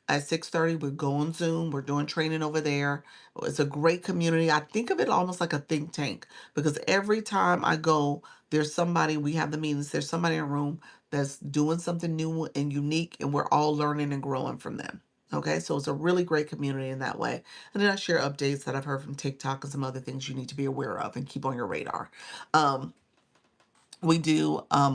at 6:30. We're going Zoom. We're doing training over there. It's a great community. I think of it almost like a think tank because every time I go, there's somebody, we have the meetings, there's somebody in a room that's doing something new and unique, and we're all learning and growing from them. Okay, so it's a really great community in that way. And then I share updates that I've heard from TikTok and some other things you need to be aware of and keep on your radar.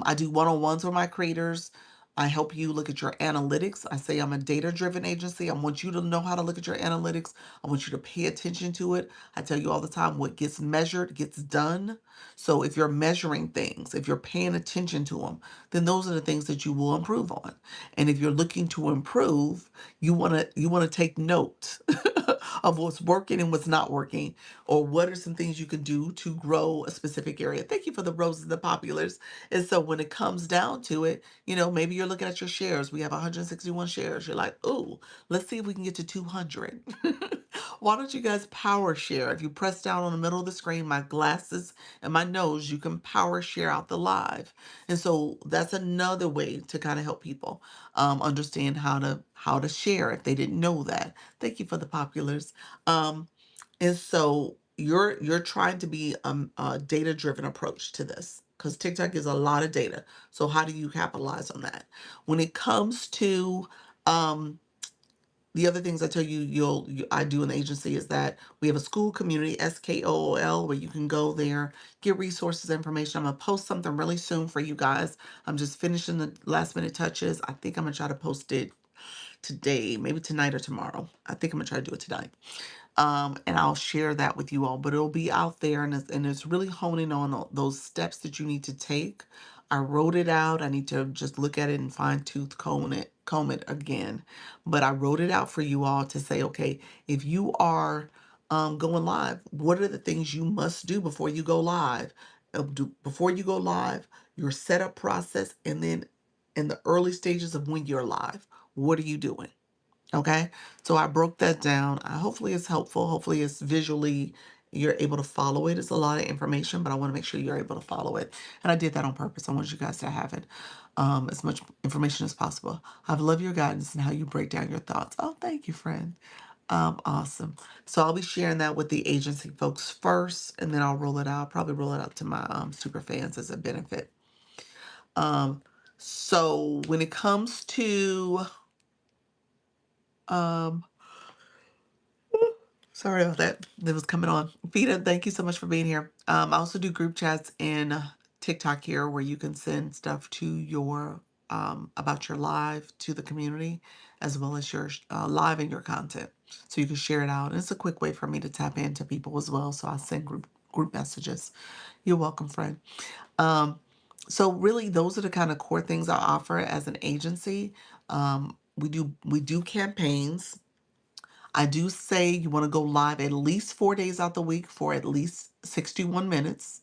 I do one-on-ones with my creators. I help you look at your analytics. I say I'm a data-driven agency. I want you to know how to look at your analytics. I want you to pay attention to it. I tell you all the time, what gets measured gets done. So if you're measuring things, if you're paying attention to them, then those are the things that you will improve on. And if you're looking to improve, you want to take note of what's working and what's not working, or what are some things you can do to grow a specific area. Thank you for the roses and the populars. And so when it comes down to it, maybe you're looking at your shares. We have 161 shares. You're like, "Ooh, let's see if we can get to 200." Why don't you guys power share? If you press down on the middle of the screen, my glasses and my nose, you can power share out the live. And so that's another way to kind of help people understand how to share if they didn't know that. Thank you for the populars. Um, and so you're trying to be a data driven approach to this, because TikTok is a lot of data. So how do you capitalize on that? When it comes to um, the other things I tell you, I do in the agency is that we have a school community, SKOOL, where you can go there, get resources, information. I'm gonna post something really soon for you guys. I'm just finishing the last minute touches. I think I'm gonna try to post it today, maybe tonight or tomorrow. I think I'm gonna try to do it tonight. And I'll share that with you all. But it'll be out there, and it's really honing on those steps that you need to take. I wrote it out. I need to just look at it and fine tooth comb it again. But I wrote it out for you all to say, okay, if you are going live, what are the things you must do before you go live? Before you go live, your setup process, and then in the early stages of when you're live, what are you doing? Okay, so I broke that down. Hopefully it's helpful. Hopefully it's visually, you're able to follow it. It's a lot of information, but I want to make sure you're able to follow it. And I did that on purpose. I want you guys to have it, as much information as possible. I love your guidance and how you break down your thoughts. Oh, thank you, friend. Awesome. So I'll be sharing that with the agency folks first, and then I'll roll it out. Probably roll it out to my super fans as a benefit. Um, so when it comes to um, sorry about that. That was coming on. Vita, thank you so much for being here. I also do group chats in TikTok here, where you can send stuff to your about your live to the community, as well as your live and your content. So you can share it out. And it's a quick way for me to tap into people as well. So I send group messages. You're welcome, friend. Um, so really, those are the kind of core things I offer as an agency. We do campaigns. I do say you want to go live at least 4 days out the week for at least 61 minutes,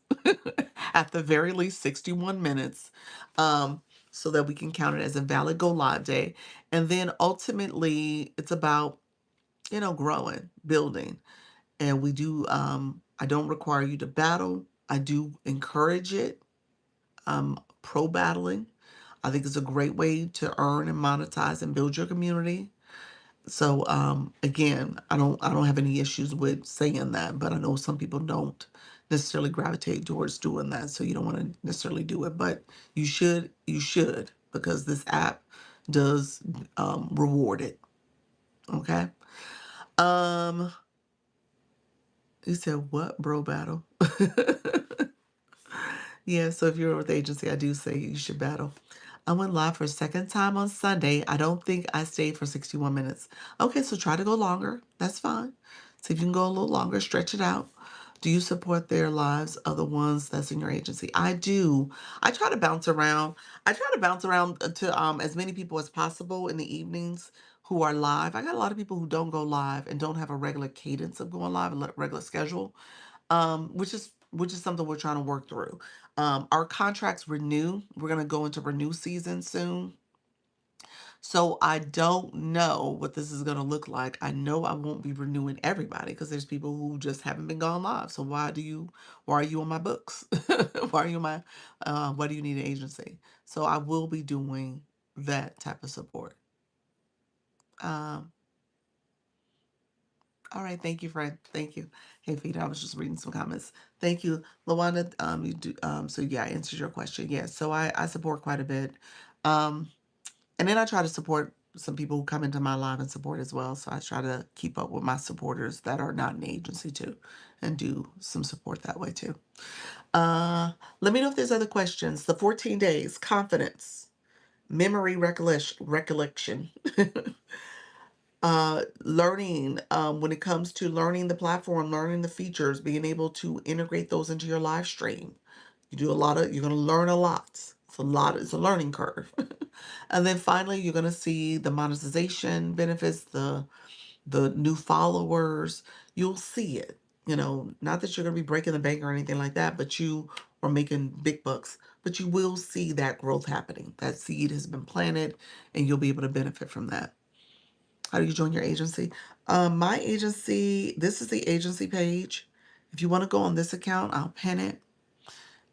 at the very least 61 minutes, um, so that we can count it as a valid go live day. And then ultimately, it's about, growing, building. And I don't require you to battle. I do encourage it. Pro battling. I think it's a great way to earn and monetize and build your community. So again, I don't have any issues with saying that, but I know some people don't necessarily gravitate towards doing that. So you don't want to necessarily do it, but you should, because this app does reward it. Okay. Um, you said what, bro battle? Yeah, so if you're with the agency, I do say you should battle. I went live for a second time on Sunday. I don't think I stayed for 61 minutes. Okay, so try to go longer. That's fine. See if you can go a little longer, stretch it out. Do you support their lives of the ones that's in your agency? I do. I try to bounce around. I try to bounce around to as many people as possible in the evenings who are live. I got a lot of people who don't go live and don't have a regular cadence of going live, a regular schedule, which is something we're trying to work through. Our contracts renew. We're gonna go into renew season soon. So I don't know what this is gonna look like. I know I won't be renewing everybody, because there's people who just haven't been gone live. So why are you on my books? Why do you need an agency? So I will be doing that type of support. Um, All right, thank you, Fred. Thank you. Hey, Peter, I was just reading some comments. Thank you, Lawanda. You do. So yeah, I answered your question. Yeah, so I support quite a bit, um, and then I try to support some people who come into my live and support as well. So I try to keep up with my supporters that are not an agency too, and do some support that way too. Let me know if there's other questions. The 14 days confidence. memory recollection, learning, when it comes to learning the platform, learning the features, being able to integrate those into your live stream. You're going to learn a lot. It's a learning curve. And then finally, you're going to see the monetization benefits, the new followers. You'll see it. Not that you're going to be breaking the bank or anything like that, but you are making big bucks. But you will see that growth happening. That seed has been planted, and you'll be able to benefit from that. How do you join your agency? My agency, this is the agency page. If you want to go on this account, I'll pin it.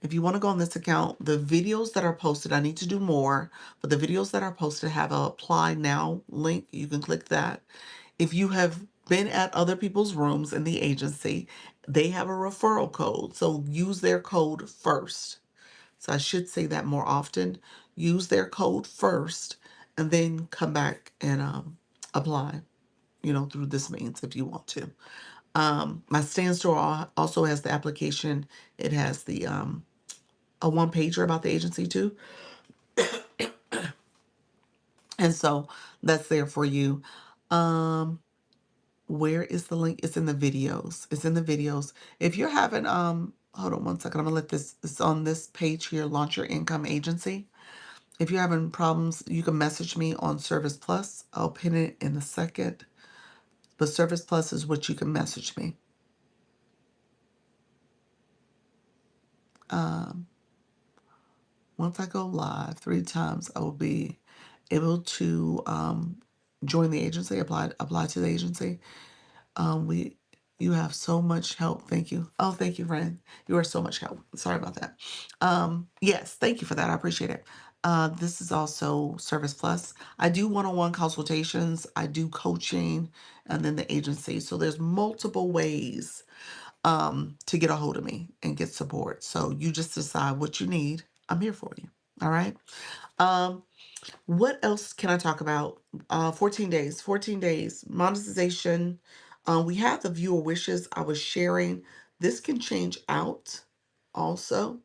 If you want to go on this account, the videos that are posted, I need to do more, but the videos that are posted have a apply now link. You can click that. If you have been at other people's rooms in the agency, they have a referral code. So use their code first. So I should say that more often. Use their code first and then come back and apply, through this means if you want to. My stand store also has the application. It has the a one pager about the agency too. And so that's there for you. Um, where is the link? It's in the videos. It's in the videos. If you're having hold on one second. I'm gonna let this on this page here, launch your income agency. If you're having problems, you can message me on Service Plus. I'll pin it in a second. But Service Plus is what you can message me. Um, Once I go live 3 times, I will be able to join the agency, apply to the agency. We You have so much help. Thank you. Oh, thank you, friend. You are so much help. Sorry about that. Yes, thank you for that. I appreciate it. This is also Service Plus. I do one-on-one consultations. I do coaching, and then the agency. So there's multiple ways to get a hold of me and get support. So you just decide what you need. I'm here for you. All right. Um, what else can I talk about? 14 days, 14 days, monetization. We have the viewer wishes I was sharing. This can change out also.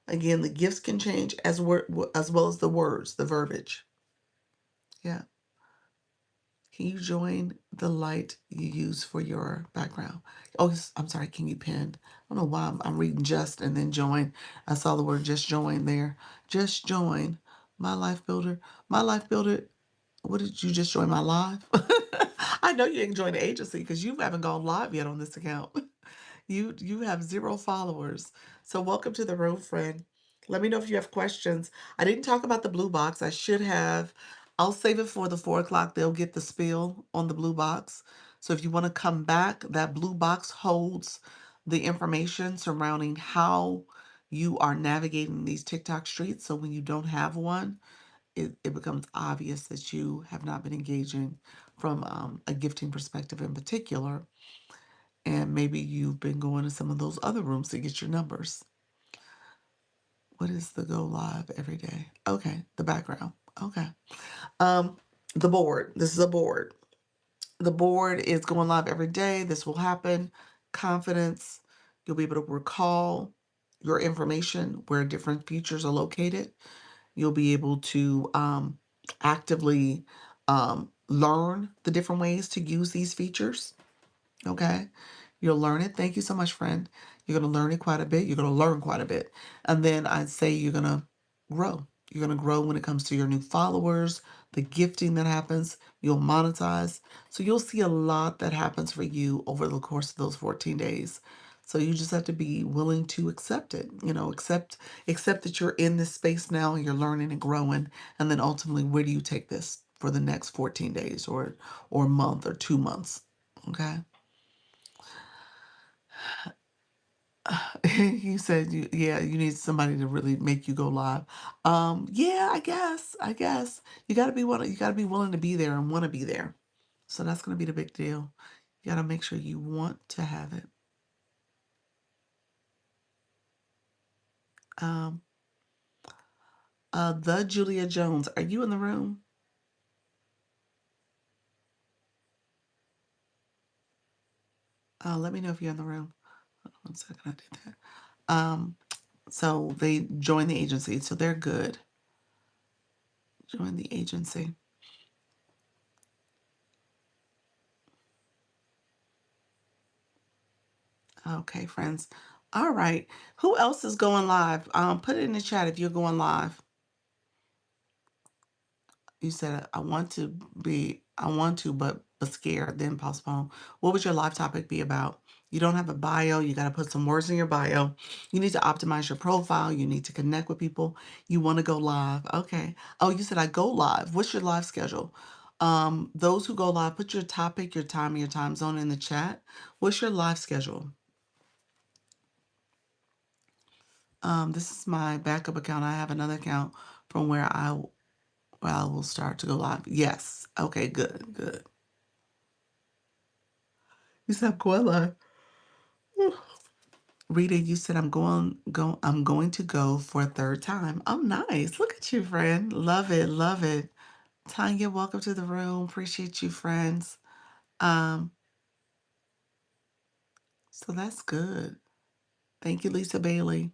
Again, the gifts can change as well as the words, the verbiage. Yeah. Can you join the light you use for your background? Oh, I'm sorry. Can you pin? I don't know why I'm reading just and then join. I saw the word just join there. Just join my life builder. My life builder. What did you just join my live? I know you ain't joined the agency because you haven't gone live yet on this account. You have 0 followers. So welcome to the room, friend. Let me know if you have questions. I didn't talk about the blue box. I should have. I'll save it for the 4 o'clock. They'll get the spiel on the blue box. So if you want to come back, that blue box holds the information surrounding how you are navigating these TikTok streets. So when you don't have one, it becomes obvious that you have not been engaging from a gifting perspective in particular. And maybe you've been going to some of those other rooms to get your numbers. What is the go live every day? Okay, the background. Okay. Um, the board. This is a board. The board is going live every day. This will happen. Confidence. You'll be able to recall your information where different features are located. You'll be able to actively learn the different ways to use these features. Okay. You'll learn it. Thank you so much, friend. You're going to learn it quite a bit. You're going to learn quite a bit. And then I'd say you're going to grow. You're going to grow when it comes to your new followers, the gifting that happens. You'll monetize. So you'll see a lot that happens for you over the course of those 14 days. So you just have to be willing to accept it. Accept that you're in this space now and you're learning and growing. And then ultimately, where do you take this for the next 14 days or a month or 2 months? Okay. You said you need somebody to really make you go live. Yeah, I guess you gotta be willing to be there and want to be there. So that's gonna be the big deal. You gotta make sure you want to have it. Um, the Julia Jones, are you in the room? Let me know if you're in the room. Hold on 1 second, I did that. So they joined the agency, so they're good. Join the agency. Okay, friends. All right. Who else is going live? Put it in the chat if you're going live. You said I want to, but scared, then postpone. What would your live topic be about? You don't have a bio. You got to put some words in your bio. You need to optimize your profile. You need to connect with people. You want to go live. Okay. Oh, you said I go live. What's your live schedule? Those who go live, put your topic, your time, and your time zone in the chat. What's your live schedule? This is my backup account. I have another account from where I will start to go live. Yes. Okay, good, good. You said I'm going live. Rita, you said I'm going to go for a third time. Oh, nice. Look at you, friend. Love it, love it. Tanya, welcome to the room. Appreciate you, friends. Um, so that's good. Thank you, Lisa Bailey.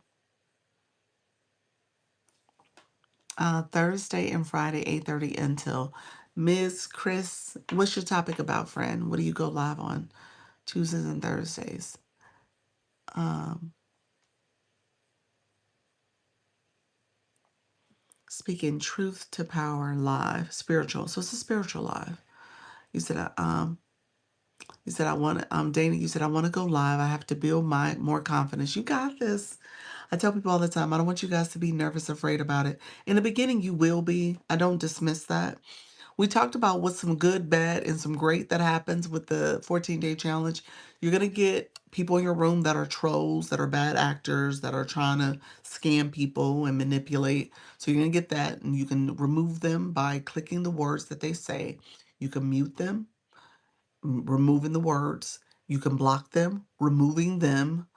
Thursday and Friday, 8:30 until. Ms. Chris, what's your topic about, friend? What do you go live on Tuesdays and Thursdays? Um, Speaking truth to power live, spiritual. So it's a spiritual live. You said, you said I want to, Dana, you said I want to go live. I have to build my more confidence. You got this. I tell people all the time, I don't want you guys to be nervous, afraid about it. In the beginning, you will be. I don't dismiss that. We talked about what's some good, bad, and some great that happens with the 14-day challenge. You're going to get people in your room that are trolls, that are bad actors, that are trying to scam people and manipulate. So you're going to get that, and you can remove them by clicking the words that they say. You can mute them, removing the words. You can block them, removing them,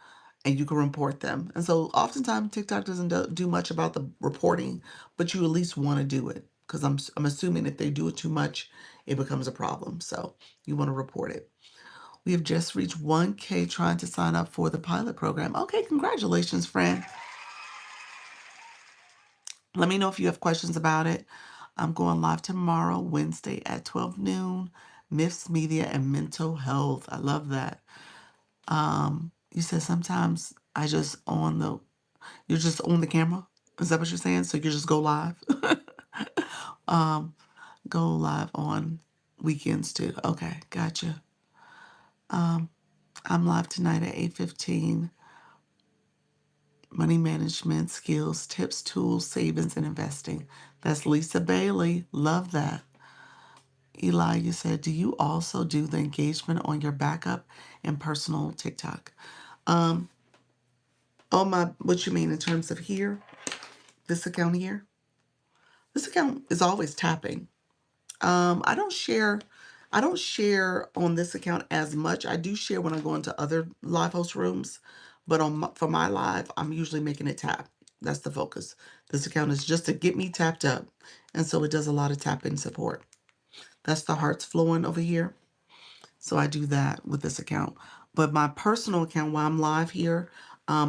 and you can report them. And so oftentimes TikTok doesn't do much about the reporting, but you at least want to do it because I'm assuming if they do it too much, it becomes a problem. So you want to report it. We have just reached 1K trying to sign up for the pilot program. Okay, congratulations, friend. Let me know if you have questions about it. I'm going live tomorrow, Wednesday at 12 noon. Myths, media, and mental health. I love that. You said sometimes you're just on the camera. Is that what you're saying? So you just go live? um, go live on weekends too. Okay, gotcha. I'm live tonight at 8:15. Money management skills, tips, tools, savings, and investing. That's Lisa Bailey. Love that. Eli, you said, do you also do the engagement on your backup and personal TikTok? Um, what you mean in terms of here? This account here? This account is always tapping. I don't share on this account as much. I do share when I go into other live host rooms, but for my live, I'm usually making it tap. That's the focus. This account is just to get me tapped up, and so it does a lot of tapping support. That's the hearts flowing over here. So I do that with this account. But my personal account, while I'm live here,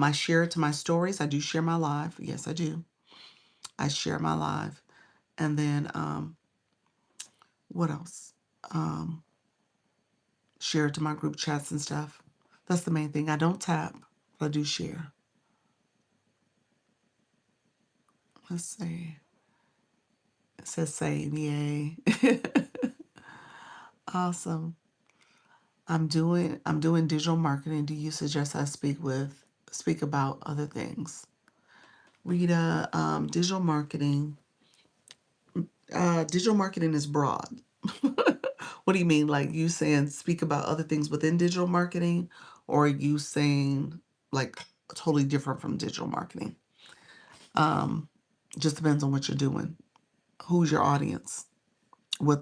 I share it to my stories. I do share my live. Yes, I do. I share my live, and then what else? Um, Share it to my group chats and stuff. That's the main thing. I don't tap, but I do share. Let's see. It says save, yay. Awesome. I'm doing digital marketing. Do you suggest I speak about other things? Rita, digital marketing is broad. What do you mean? Like you saying speak about other things within digital marketing, or are you saying like totally different from digital marketing? Just depends on what you're doing. Who's your audience?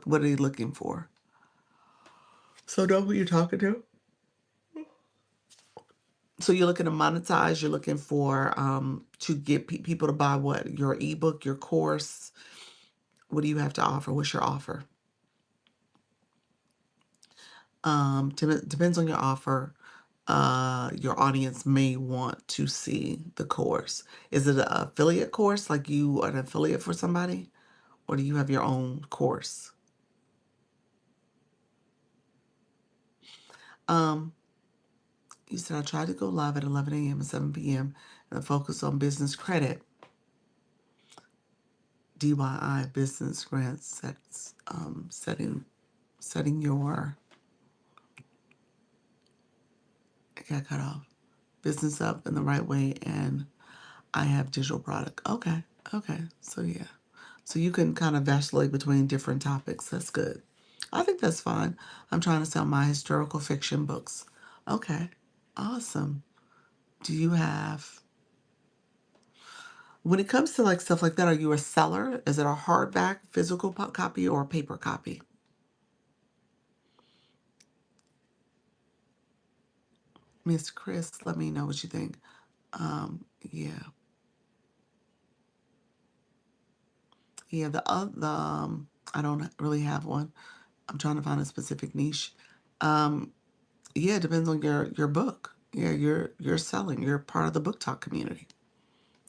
What are they looking for? So know who you're talking to. So you're looking to monetize. You're looking for to get people to buy what? Your ebook, your course. What do you have to offer? What's your offer? Depends on your offer. Your audience may want to see the course. Is it an affiliate course? Like you are an affiliate for somebody? Or do you have your own course? Um, you said I tried to go live at 11 a.m. and 7 p.m. and focus on business credit, DIY, business grants, setting your, it got cut off, business up in the right way, and I have digital product. Okay, okay, so yeah. So you can kind of vacillate between different topics. That's good. I think that's fine. I'm trying to sell my historical fiction books. Okay, awesome. Do you have, when it comes to like stuff like that, are you a seller? Is it a hardback physical copy or a paper copy? Miss Chris, let me know what you think. Yeah, yeah. I don't really have one. I'm trying to find a specific niche. Um, yeah, it depends on your book. Yeah, you're selling. You're part of the book talk community.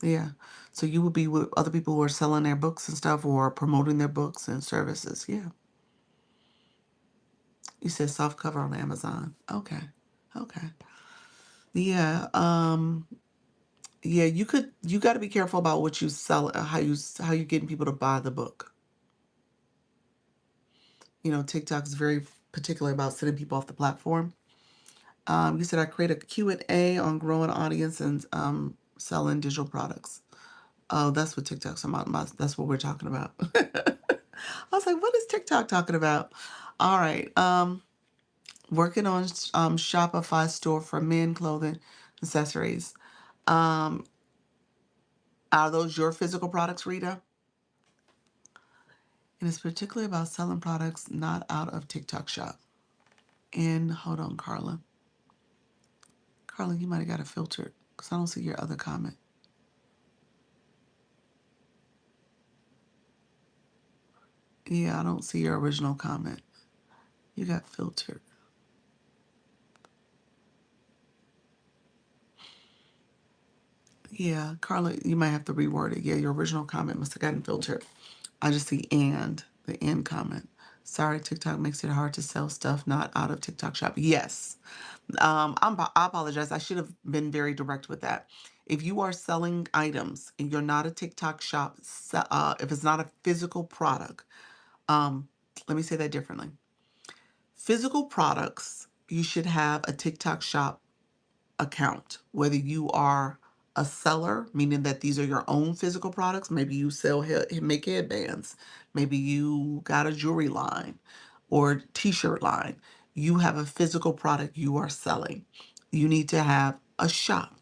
Yeah. So you would be with other people who are selling their books and stuff or promoting their books and services. Yeah. You said soft cover on Amazon. Okay. Okay. Yeah. Yeah, you got to be careful about what you sell, how you getting people to buy the book. TikTok is very particular about sending people off the platform. You said I create a Q&A on growing audience and selling digital products. Oh, that's what TikTok's about. That's what we're talking about. I was like, what is TikTok talking about? All right. Working on Shopify store for men clothing accessories. Um, are those your physical products, Rita? And it's particularly about selling products not out of TikTok shop. And hold on, Carla. Carla, you might have got it filtered because I don't see your other comment. Yeah, I don't see your original comment. You got filtered. Yeah, Carla, you might have to reword it. Yeah, your original comment must have gotten filtered. I just see the and comment. Sorry, TikTok makes it hard to sell stuff not out of TikTok shop. Yes. I apologize. I should have been very direct with that. If you are selling items and you're not a TikTok shop, if it's not a physical product, um, let me say that differently. Physical products, you should have a TikTok shop account, whether you are a seller, meaning that these are your own physical products. Maybe you make headbands. Maybe you got a jewelry line or t-shirt line. You have a physical product you are selling. You need to have a shop.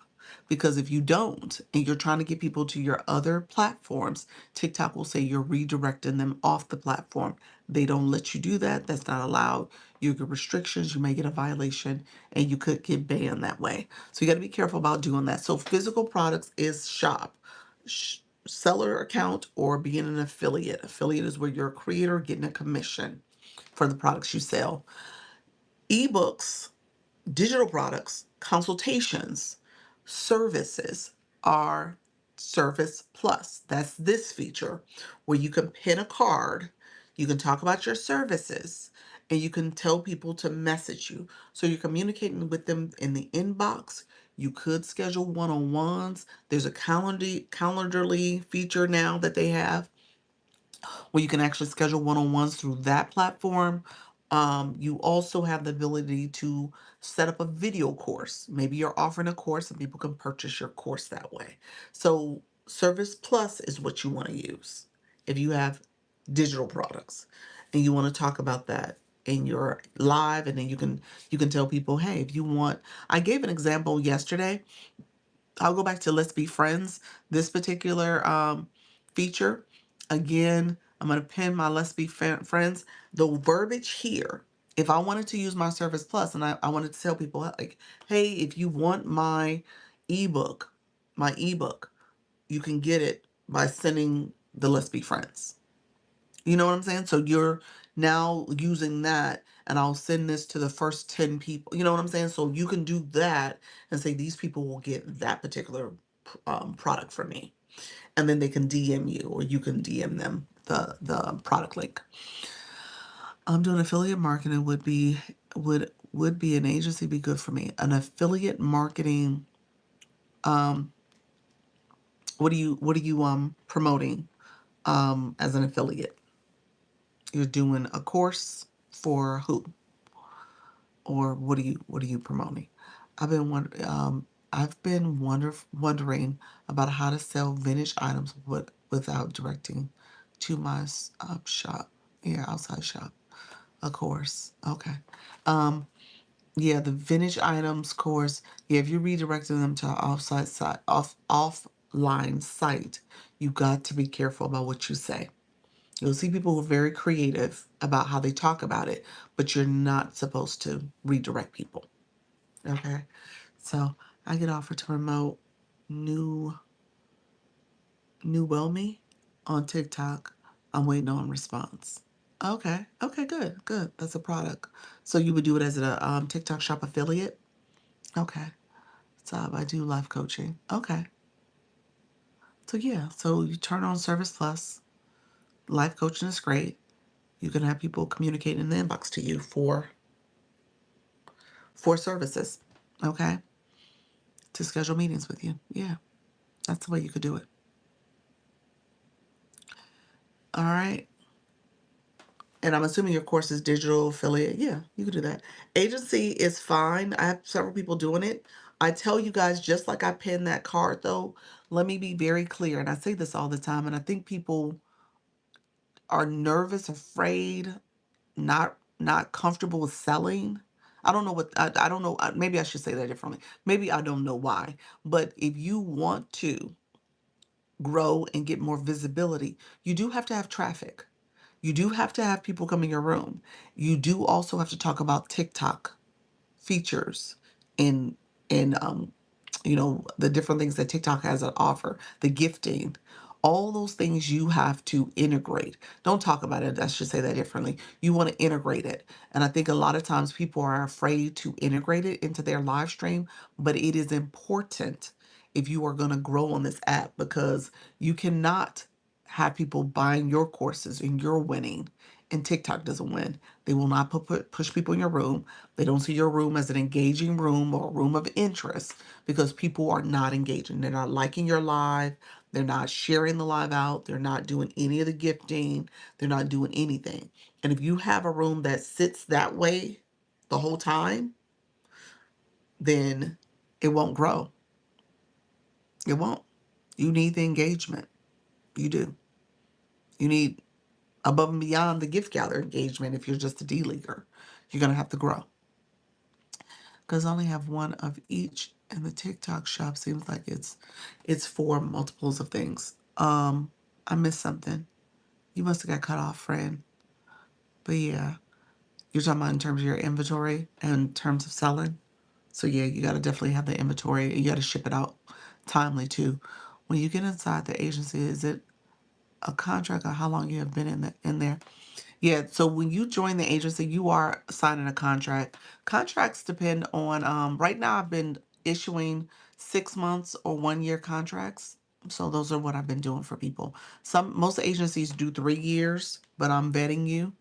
Because if you don't, and you're trying to get people to your other platforms, TikTok will say you're redirecting them off the platform. They don't let you do that. That's not allowed. You get restrictions, you may get a violation, and you could get banned that way. So you got to be careful about doing that. So physical products is shop, seller account, or being an affiliate. Affiliate is where you're a creator getting a commission for the products you sell. Ebooks, digital products, consultations, services are Service Plus. That's this feature where you can pin a card, you can talk about your services, and you can tell people to message you. So you're communicating with them in the inbox. You could schedule one-on-ones. There's a calendarly feature now that they have where you can actually schedule one-on-ones through that platform. You also have the ability to set up a video course. Maybe you're offering a course and people can purchase your course that way. So Service Plus is what you want to use if you have digital products and you want to talk about that in your live, and then you can tell people, hey, if you want, I gave an example yesterday. I'll go back to Let's Be Friends. This particular feature, again, I'm going to pin my Let's Be Friends. The verbiage here, if I wanted to use my Service Plus and I wanted to tell people, like, hey, if you want ebook, my ebook, you can get it by sending the Let's Be Friends. You know what I'm saying? So you're now using that, and I'll send this to the first 10 people. You know what I'm saying? So you can do that and say these people will get that particular product from me. and then they can DM you, or you can DM them the product link. I'm doing affiliate marketing. Would be an agency be good for me? An affiliate marketing. Um, what are you promoting as an affiliate? You're doing a course for who, or what are you promoting? I've been wondering about how to sell vintage items without directing to my shop. Yeah, outside shop. A course. Okay. Um, yeah, the vintage items course. Yeah, if you're redirecting them to an offline site, you got to be careful about what you say. You'll see people who are very creative about how they talk about it, but you're not supposed to redirect people. Okay. So I get offered to promote new new Wellme on TikTok. I'm waiting on response. Okay. Okay, good. Good. That's a product. So you would do it as a TikTok shop affiliate? Okay. So I do life coaching. Okay. So yeah, so you turn on Service Plus. Life coaching is great. You can have people communicate in the inbox to you for services. Okay. To schedule meetings with you. Yeah. That's the way you could do it. All right. And I'm assuming your course is digital affiliate. Yeah, you could do that. Agency is fine. I have several people doing it. I tell you guys, just like I pinned that card though, let me be very clear. And I say this all the time, and I think people are nervous, afraid, not comfortable with selling. I don't know what I don't know. Maybe I should say that differently. Maybe I don't know why. But if you want to grow and get more visibility, you do have to have traffic. You do have to have people come in your room. You do also have to talk about TikTok features and and the different things that TikTok has to offer, the gifting, all those things you have to integrate. Don't talk about it. I should say that differently. You want to integrate it. And I think a lot of times people are afraid to integrate it into their live stream, but it is important if you are going to grow on this app, because you cannot have people buying your courses and you're winning and TikTok doesn't win. They will not push people in your room. They don't see your room as an engaging room or a room of interest, because people are not engaging. They're not liking your live. They're not sharing the live out. They're not doing any of the gifting. They're not doing anything. And if you have a room that sits that way the whole time, then it won't grow. It won't. You need the engagement. You do. You need above and beyond the gift gather engagement. If you're just a D-leaguer, you're going to have to grow. Because I only have one of each, and the TikTok shop seems like it's for multiples of things. I missed something. You must have got cut off, friend. But yeah, you're talking about in terms of your inventory and in terms of selling. So yeah, you got to definitely have the inventory, and you got to ship it out timely too. When you get inside the agency, is it a contract, or how long you have been in there? Yeah, so when you join the agency, you are signing a contract. Contracts depend on, right now I've been issuing 6 months or 1 year contracts. So those are what I've been doing for people. Most agencies do 3 years, but I'm vetting you.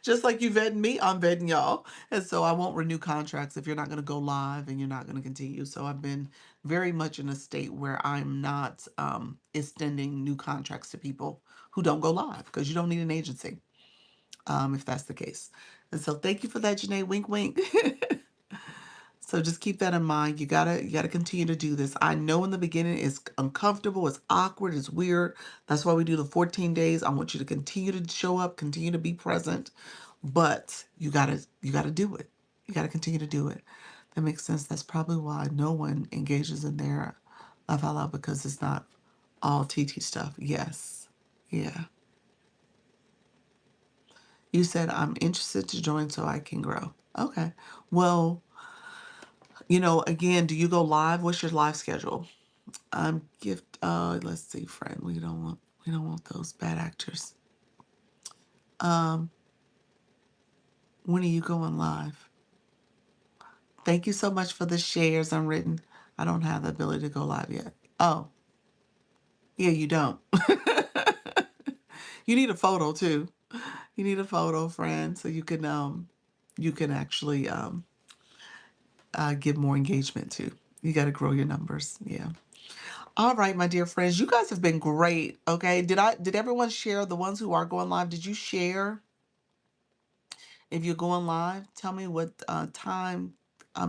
Just like you vetting me, I'm vetting y'all. And so I won't renew contracts if you're not going to go live and you're not going to continue. So I've been very much in a state where I'm not extending new contracts to people who don't go live, because you don't need an agency if that's the case. And so thank you for that, Janae. Wink, wink. So just keep that in mind. You gotta continue to do this. I know in the beginning it's uncomfortable, it's awkward, it's weird. That's why we do the 14 days. I want you to continue to show up, continue to be present, but you gotta do it. You gotta continue to do it. That makes sense. That's probably why no one engages in their laugh out loud, because it's not all TT stuff. Yes. Yeah. You said I'm interested to join so I can grow. Okay. Well, again, do you go live? What's your live schedule? Gift let's see, friend. We don't want those bad actors. Um, when are you going live? Thank you so much for the shares unwritten. I don't have the ability to go live yet. Oh. Yeah, you don't. You need a photo too. You need a photo, friend, so you can actually get more engagement too. You got to grow your numbers. Yeah. All right, my dear friends, you guys have been great. Okay. Did everyone share, the ones who are going live? Did you share? If you're going live, tell me what time,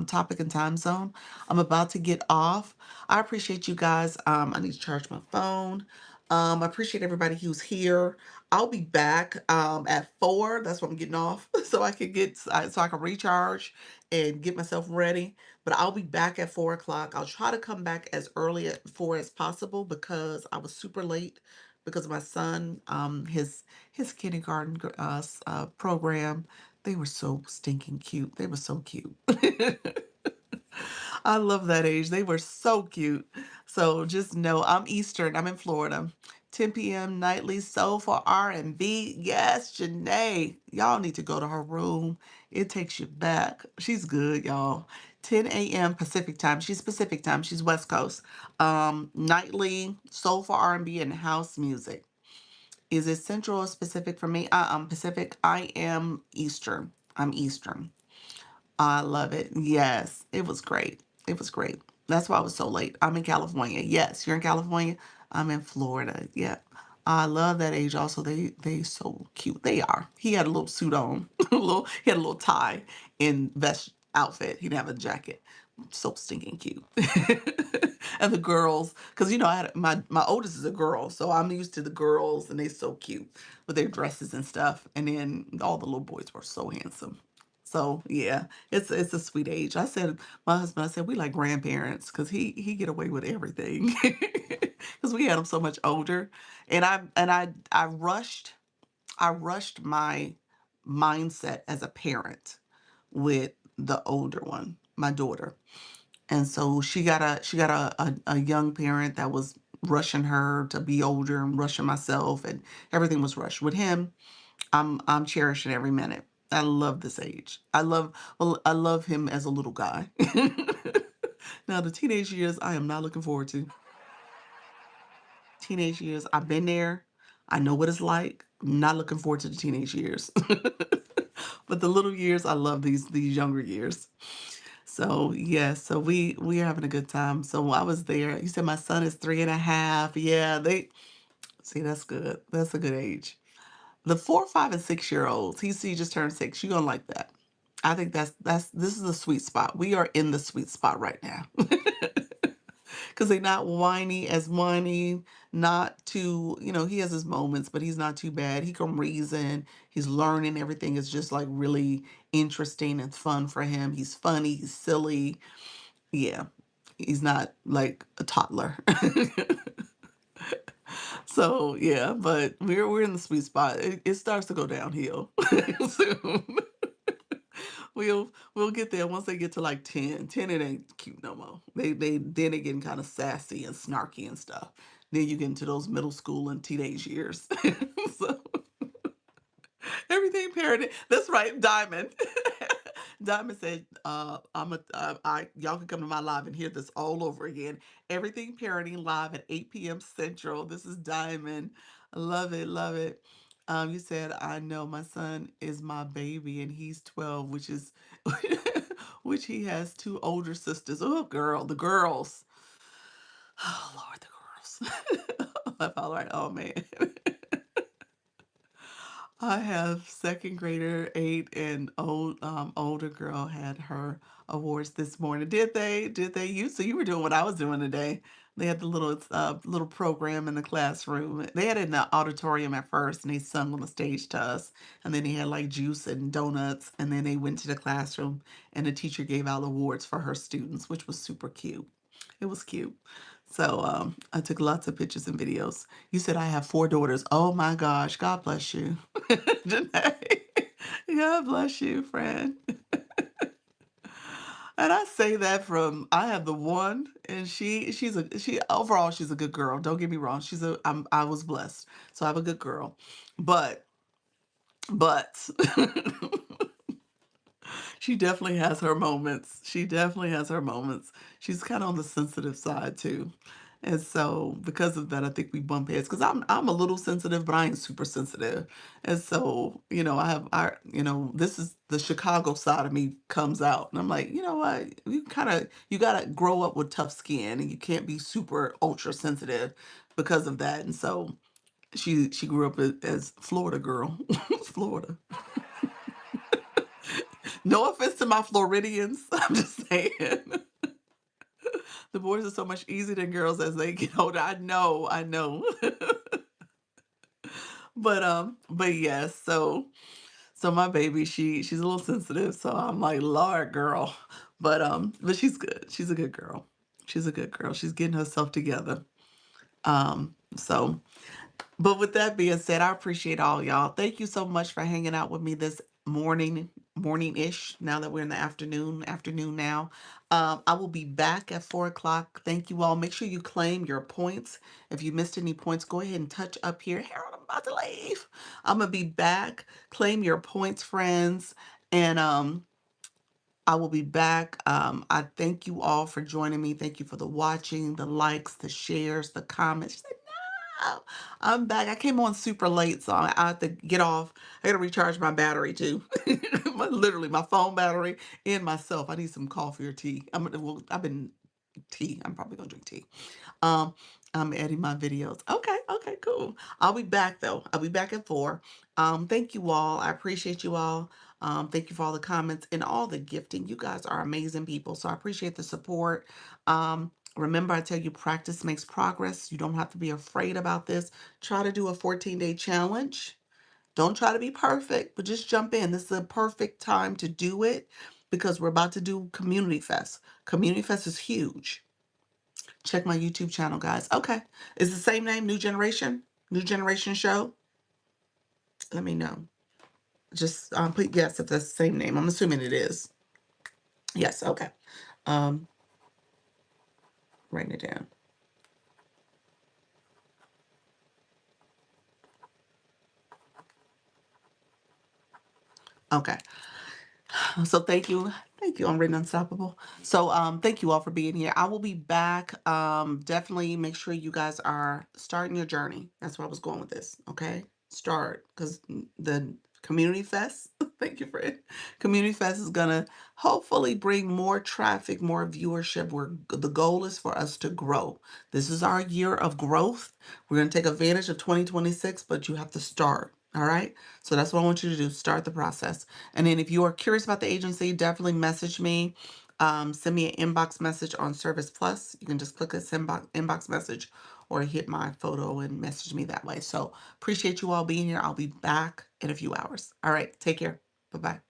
topic and time zone. I'm about to get off. I appreciate you guys. I need to charge my phone. I appreciate everybody who's here. I'll be back at 4. That's when I'm getting off, so I can so I can recharge and get myself ready. But I'll be back at 4 o'clock. I'll try to come back as early at 4 as possible because I was super late because of my son, his kindergarten program. They were so stinking cute. They were so cute. I love that age. They were so cute. So just know I'm Eastern. I'm in Florida. 10 p.m. nightly soul for R&B. Yes, Janae. Y'all need to go to her room. It takes you back. She's good, y'all. 10 a.m. Pacific time. She's Pacific time. She's West Coast. Nightly soul for R&B and house music. Is it Central or Pacific for me? I'm Pacific. I am Eastern. I'm Eastern. I love it. Yes, it was great. It was great. That's why I was so late. I'm in California. Yes, you're in California. I'm in Florida. Yeah. I love that age also. They so cute. They are. He had a little suit on. He had a little tie and vest outfit. He didn't have a jacket. So stinking cute. And the girls, because I had my oldest is a girl, so I'm used to the girls and they so cute with their dresses and stuff. And then all the little boys were so handsome. So yeah, it's a sweet age. I said, my husband, I said we like grandparents because he get away with everything because we had him so much older, and I rushed my mindset as a parent with the older one, my daughter, and so she got a young parent that was rushing her to be older and rushing myself, and everything was rushed with him. I'm cherishing every minute. I love this age. I love him as a little guy. Now the teenage years I am not looking forward to. Teenage years, I've been there. I know what it's like. I'm not looking forward to the teenage years. But the little years, I love these younger years. So yes, so we are having a good time. So I was there. You said my son is 3.5. Yeah, they see that's good. That's a good age. The 4, 5, and 6 year olds. He just turned 6. You're gonna like that. I think that's this is the sweet spot. We are in the sweet spot right now. Because they're not whiny, not too, he has his moments, but he's not too bad. He can reason, he's learning, everything is just like really interesting and fun for him. He's funny, he's silly. Yeah. He's not like a toddler. So yeah, but we're in the sweet spot. It starts to go downhill soon. We'll get there once they get to like 10. 10 it ain't cute no more. Then they getting kind of sassy and snarky and stuff. Then you get into those middle school and teenage years. So everything parroted. That's right, Diamond. Diamond said, y'all can come to my live and hear this all over again. Everything parenting live at 8 p.m. Central. This is Diamond. Love it, love it. You said, I know my son is my baby and he's 12, which is which he has two older sisters. Oh, girl, the girls. Oh, Lord, the girls. I felt like, oh man. I have second grader 8 and older girl had her awards this morning. Did they? Did they? You were doing what I was doing today. They had the little program in the classroom. They had it in the auditorium at first, and they sung on the stage to us. And then they had like juice and donuts, and then they went to the classroom, and the teacher gave out awards for her students, which was super cute. It was cute. So I took lots of pictures and videos. You said I have 4 daughters. Oh my gosh, God bless you. Janae. God bless you, friend. And I say that from I have the one and she overall she's a good girl. Don't get me wrong. I was blessed. So I have a good girl. But but she definitely has her moments. She definitely has her moments. She's kind of on the sensitive side too. And so because of that, I think we bump heads because I'm a little sensitive, but I ain't super sensitive. And so, this is the Chicago side of me comes out. And I'm like, you know what? You gotta grow up with tough skin and you can't be super ultra sensitive because of that. And so she grew up as Florida girl. Florida. No offense to my Floridians. I'm just saying. The boys are so much easier than girls as they get older. I know. But yes, so my baby, she's a little sensitive, so I'm like, Lord girl. But she's good. She's a good girl. She's a good girl. She's getting herself together. So but with that being said, I appreciate all y'all. Thank you so much for hanging out with me this morning-ish. Now that we're in the afternoon now. I will be back at 4 o'clock. Thank you all. Make sure you claim your points. If you missed any points, go ahead and touch up here. Harold, I'm about to leave. I'm gonna be back. Claim your points, friends. And I will be back. I thank you all for joining me. Thank you for the watching, the likes, the shares, the comments. Oh, I'm back. I came on super late, so I have to get off. I gotta recharge my battery too. Literally, my phone battery and myself. I need some coffee or tea. I've been tea. I'm probably gonna drink tea. Um, I'm editing my videos. Okay, okay, cool. I'll be back though. I'll be back at 4. Thank you all. I appreciate you all. Thank you for all the comments and all the gifting. You guys are amazing people. So I appreciate the support. Remember, I tell you, practice makes progress. You don't have to be afraid about this. Try to do a 14-day challenge. Don't try to be perfect, but just jump in. This is a perfect time to do it because we're about to do Community Fest. Community Fest is huge. Check my YouTube channel, guys. Okay. Is the same name, New Generation? New Generation Show? Let me know. Just put yes if that's the same name. I'm assuming it is. Yes, okay. Um, Writing it down. Okay. So thank you. Thank you. I'm written unstoppable. So thank you all for being here. I will be back. Definitely make sure you guys are starting your journey. That's where I was going with this. Okay. Start because the community fest, thank you, Fred. Community fest is gonna hopefully bring more traffic, more viewership. Where the goal is for us to grow. This is our year of growth. We're gonna take advantage of 2026, but you have to start. All right. So that's what I want you to do. Start the process. And then if you are curious about the agency, definitely message me. Send me an inbox message on Service Plus. You can just click this inbox message or hit my photo and message me that way. So appreciate you all being here. I'll be back in a few hours. All right. Take care. Bye-bye.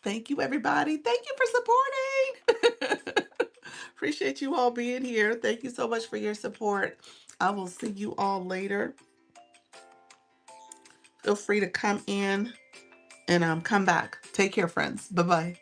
Thank you, everybody. Thank you for supporting. Appreciate you all being here. Thank you so much for your support. I will see you all later. Feel free to come in and come back. Take care, friends. Bye-bye.